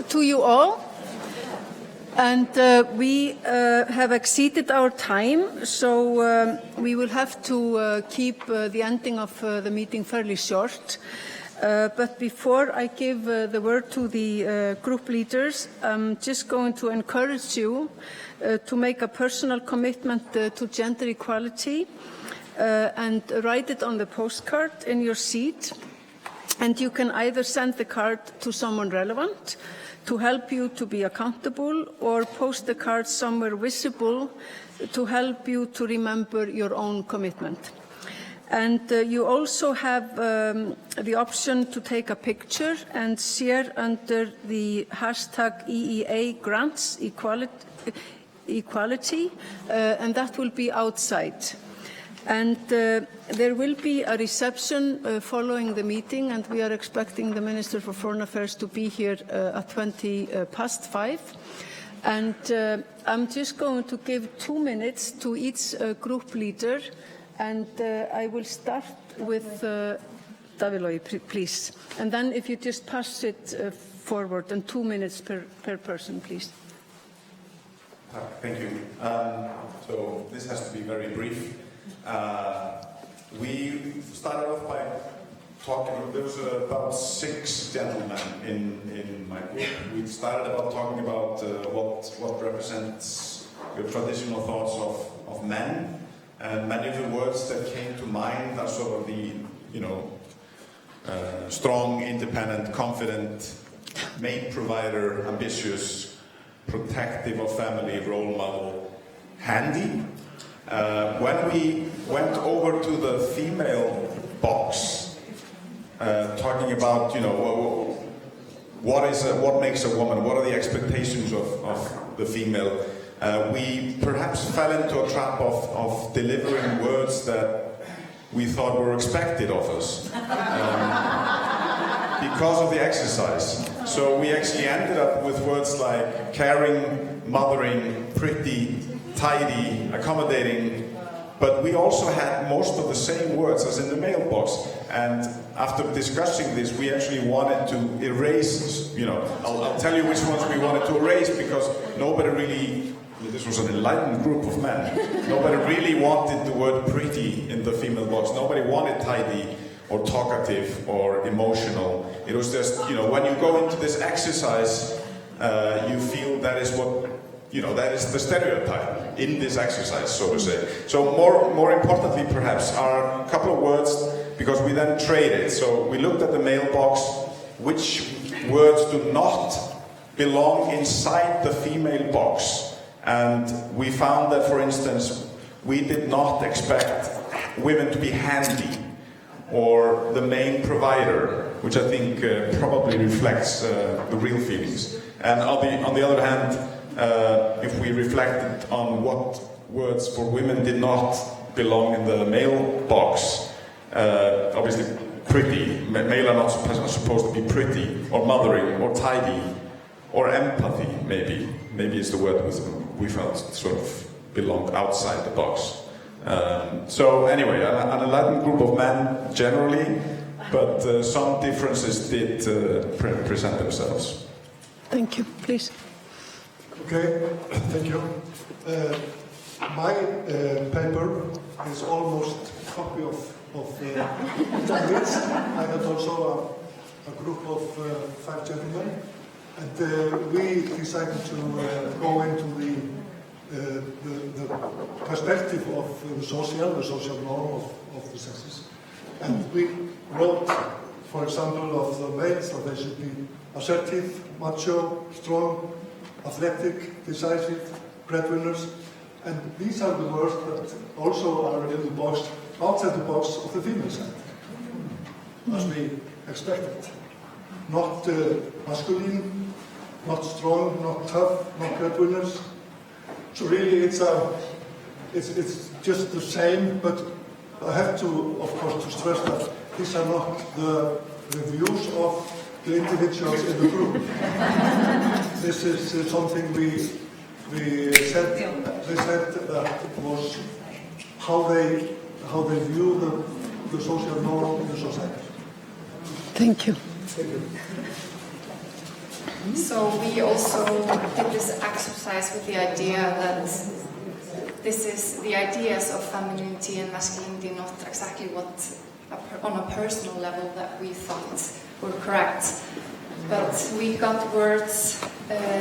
to you all. And we have exceeded our time, so we will have to keep the ending of the meeting fairly short. But before I give the word to the group leaders, I'm just going to encourage you to make a personal commitment to gender equality and write it on the postcard in your seat. And you can either send the card to someone relevant to help you to be accountable, or post the card somewhere visible to help you to remember your own commitment. And you also have the option to take a picture and share under the hashtag EEA Grants Equality, and that will be outside. And there will be a reception following the meeting, and we are expecting the Minister for Foreign Affairs to be here at 5:20. And I'm just going to give 2 minutes to each group leader, and I will start with Davíð, please. And then if you just pass it forward, and 2 minutes per person, please. Thank you. So this has to be very brief. We started off by talking, there was about 6 gentlemen in my group. We started about talking about what represents your traditional thoughts of men, and many of the words that came to mind are sort of the, strong, independent, confident, maid provider, ambitious, protective of family, role model, handy. When we went over to the female box, talking about, what makes a woman, what are the expectations of the female, we perhaps fell into a trap of delivering words that we thought were expected of us because of the exercise. So we actually ended up with words like caring, mothering, pretty, tidy, accommodating, but we also had most of the same words as in the mailbox. And after discussing this, we actually wanted to erase, I'll tell you which ones we wanted to erase, because nobody really, this was an enlightened group of men, nobody really wanted the word pretty in the female box. Nobody wanted tidy or talkative or emotional. It was just, when you go into this exercise, you feel that is what, that is the stereotype in this exercise, so to say. So more importantly, perhaps, are a couple of words, because we then traded. So we looked at the mailbox, which words do not belong inside the female box. And we found that, for instance, we did not expect women to be handy, or the main provider, which I think probably reflects the real feelings. And on the other hand, if we reflected on what words for women did not belong in the male box, obviously pretty, male are not supposed to be pretty, or mothering, or tidy, or empathy, maybe is the word we felt sort of belonged outside the box. So anyway, an enlightened group of men generally, but some differences did present themselves. Thank you. Please. Okay, thank you. My paper is almost a copy of David's. I had also a group of 5 gentlemen, and we decided to go into the perspective of the social norm of the sexes. And we wrote, for example, of the males, that they should be assertive, macho, strong, athletic, decisive, breadwinners. And these are the words that also are in the box, outside the box of the female side, as we expected. Not masculine, not strong, not tough, not breadwinners. So really it's just the same, but I have to, of course, to stress that these are not the views of the individuals in the group. This is something they said that was how they how they view the social norm in the society. Thank you. Thank you. So we also did this exercise with the idea that this is the ideas of femininity and masculinity, not exactly what on a personal level that we thought were correct. But we got words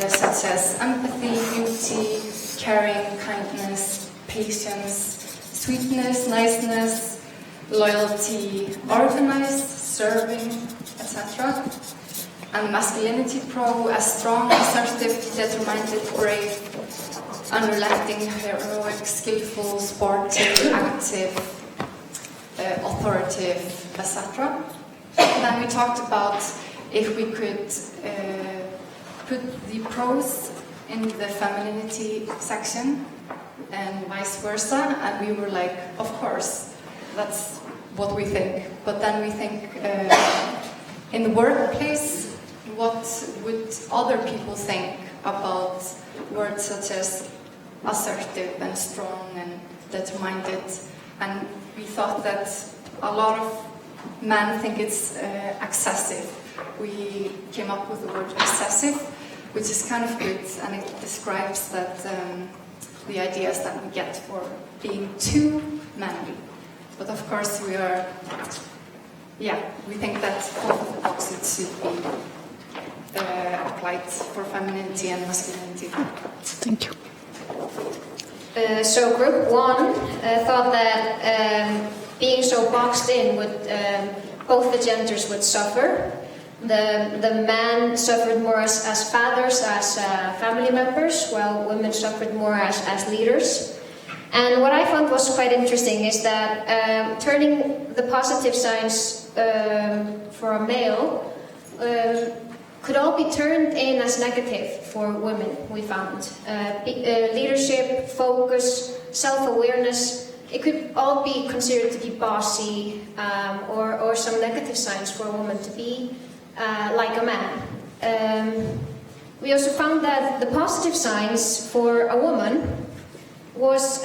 such as empathy, beauty, caring, kindness, patience, sweetness, niceness, loyalty, organized, serving, etc. And masculinity pro as strong, assertive, determined, brave, unrelenting, heroic, skillful, sportive, active, authoritative, etc. Then we talked about if we could put the pros in the femininity section and vice versa, and we were like, of course, that's what we think. But then we think in the workplace, what would other people think about words such as assertive and strong and determined? And we thought that a lot of men think it's excessive. We came up with the word excessive, which is kind of good, and it describes that the ideas that we get for being too manly. But of course we think that both of the boxes should be applied for femininity and masculinity. Thank you. So group one thought that being so boxed in would both the genders would suffer. The men suffered more as fathers, as family members, while women suffered more as leaders. And what I found was quite interesting is that turning the positive signs for a male could all be turned in as negative for women, we found. Leadership, focus, self-awareness, it could all be considered to be bossy or some negative signs for a woman to be like a man. We also found that the positive signs for a woman was,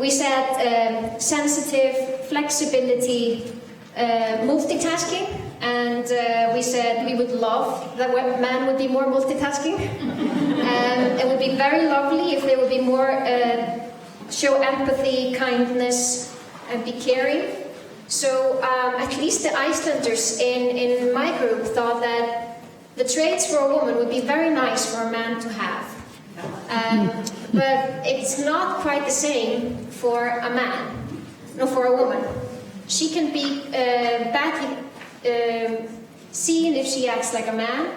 we said, sensitive, flexibility, multitasking, and we said we would love that men would be more multitasking. It would be very lovely if they would be more, show empathy, kindness, and be caring. So at least the Icelanders in my group thought that the traits for a woman would be very nice for a man to have. But it's not quite the same for a man, no, for a woman. She can be badly seen if she acts like a man,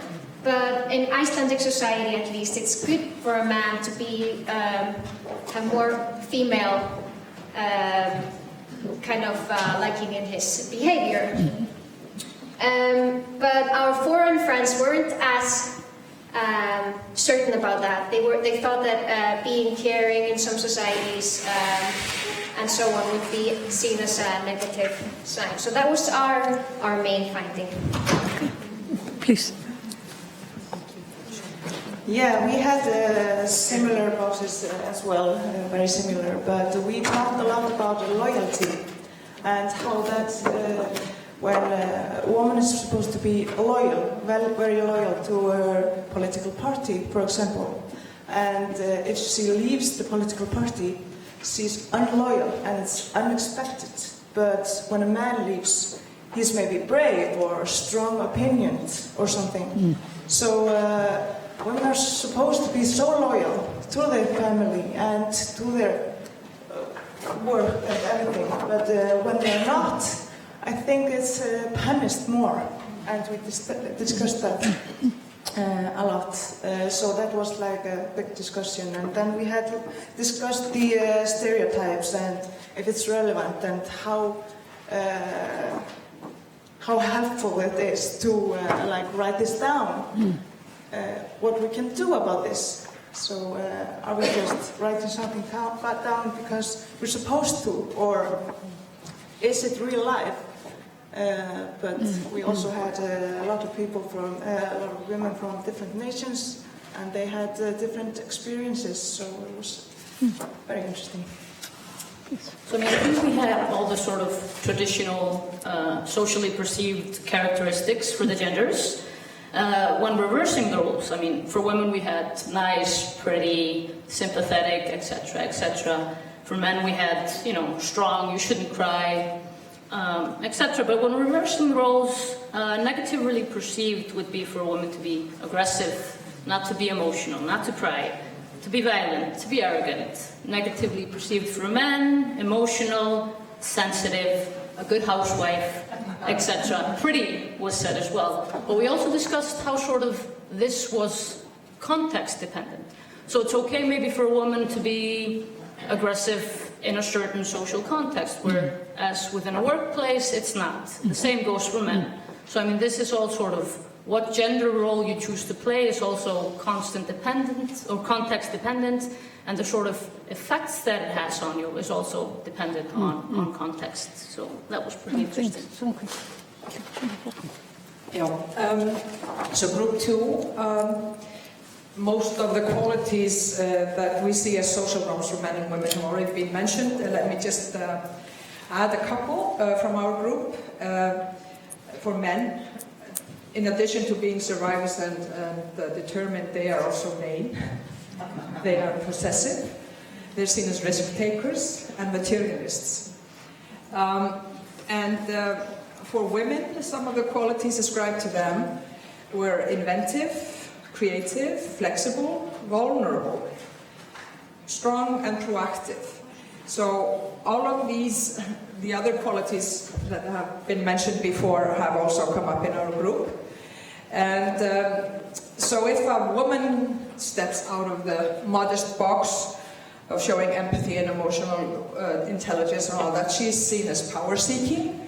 but in Icelandic society at least, it's good for a man to be a more female kind of liking in his behavior. But our foreign friends weren't as certain about that. They thought that being caring in some societies and so on would be seen as a negative sign. So that was our main finding. Please. Yeah, we had similar boxes as well, very similar, but we talked a lot about loyalty and how that when a woman is supposed to be loyal, very loyal to her political party, for example, and if she leaves the political party, she's unloyal and it's unexpected. But when a man leaves, he's maybe brave or strong opinions or something. So women are supposed to be so loyal to their family and to their work and everything, but when they're not, I think it's punished more, and we discussed that a lot. So that was like a big discussion, and then we had discussed the stereotypes and if it's relevant and how helpful it is to like write this down. What we can do about this. So are we just writing something down because we're supposed to, or is it real life? But we also had a lot of people from, a lot of women from different nations, and they had different experiences, so it was very interesting. So I think we have all the sort of traditional socially perceived characteristics for the genders. When reversing the roles, I mean, for women we had nice, pretty, sympathetic, etc., etc. For men we had, you know, strong, you shouldn't cry, etc. But when reversing the roles, negatively perceived would be for a woman to be aggressive, not to be emotional, not to cry, to be violent, to be arrogant. Negatively perceived for men, emotional, sensitive, a good housewife, etc. Pretty was said as well. But we also discussed how sort of this was context dependent. So it's okay maybe for a woman to be aggressive in a certain social context, whereas within a workplace it's not. The same goes for men. So I mean, this is all sort of what gender role you choose to play is also constant dependent or context dependent, and the sort of effects that it has on you is also dependent on context. So that was pretty interesting. So group 2, most of the qualities that we see as social norms for men and women have already been mentioned. Let me just add a couple from our group. For men, in addition to being survivors and determined, they are also vain. They are possessive. They're seen as risk takers and materialists. For women, some of the qualities ascribed to them were inventive, creative, flexible, vulnerable, strong and proactive. So all of these, the other qualities that have been mentioned before have also come up in our group. And so if a woman steps out of the modest box of showing empathy and emotional intelligence and all that, she's seen as power-seeking,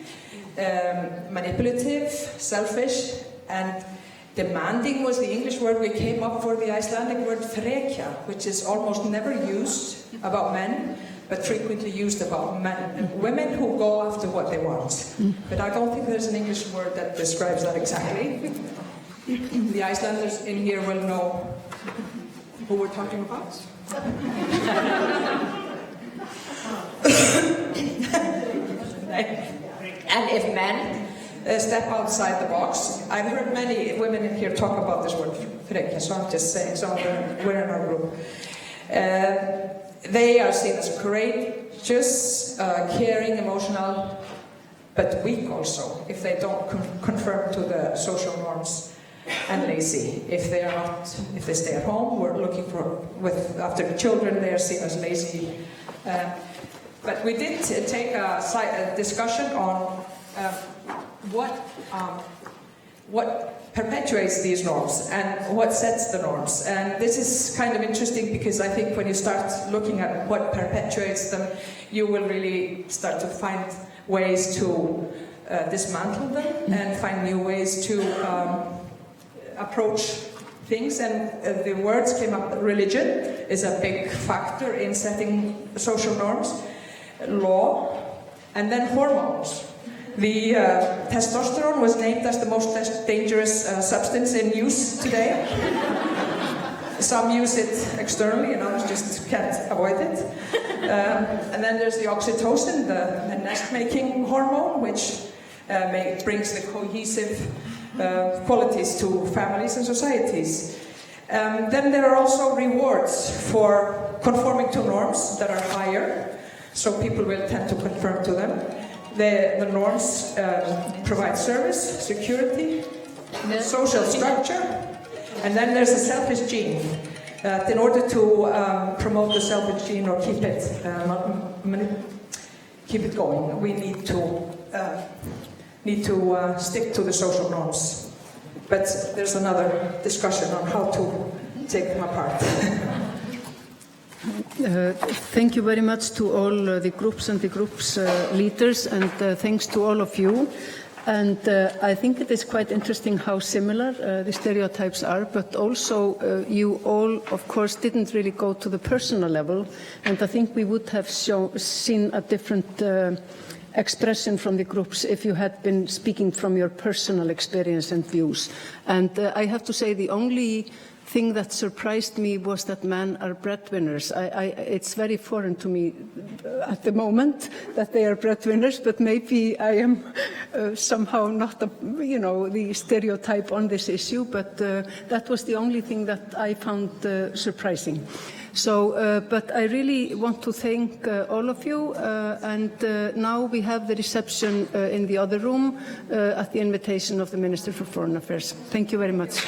manipulative, selfish, and demanding was the English word we came up for, the Icelandic word frekja, which is almost never used about men, but frequently used about men. Women who go after what they want. But I don't think there's an English word that describes that exactly. The Icelanders in here will know who we're talking about. And if men step outside the box, I've heard many women in here talk about this word, frekja, so I'm just saying, so we're in our group. They are seen as courageous, caring, emotional, but weak also, if they don't conform to the social norms, and lazy. If they are not, if they stay at home, we're looking for, after children, they are seen as lazy. But we did take a discussion on what perpetuates these norms and what sets the norms. And this is kind of interesting because I think when you start looking at what perpetuates them, you will really start to find ways to dismantle them and find new ways to approach things. And the words came up. Religion is a big factor in setting social norms. Law, and then hormones. The testosterone was named as the most dangerous substance in use today. Some use it externally and others just can't avoid it. And then there's the oxytocin, the nest-making hormone, which brings the cohesive qualities to families and societies. Then there are also rewards for conforming to norms that are higher, so people will tend to conform to them. The norms provide service, security, social structure, and then there's a selfish gene. In order to promote the selfish gene or keep it going, we need to stick to the social norms. But there's another discussion on how to take them apart. Thank you very much to all the groups and the groups leaders, and thanks to all of you. And I think it is quite interesting how similar the stereotypes are, but also you all, of course, didn't really go to the personal level, and I think we would have seen a different expression from the groups if you had been speaking from your personal experience and views. And I have to say the only thing that surprised me was that men are breadwinners. It's very foreign to me at the moment that they are breadwinners, but maybe I am somehow not the stereotype on this issue, but that was the only thing that I found surprising. So, but I really want to thank all of you, and now we have the reception in the other room at the invitation of the Minister for Foreign Affairs. Thank you very much.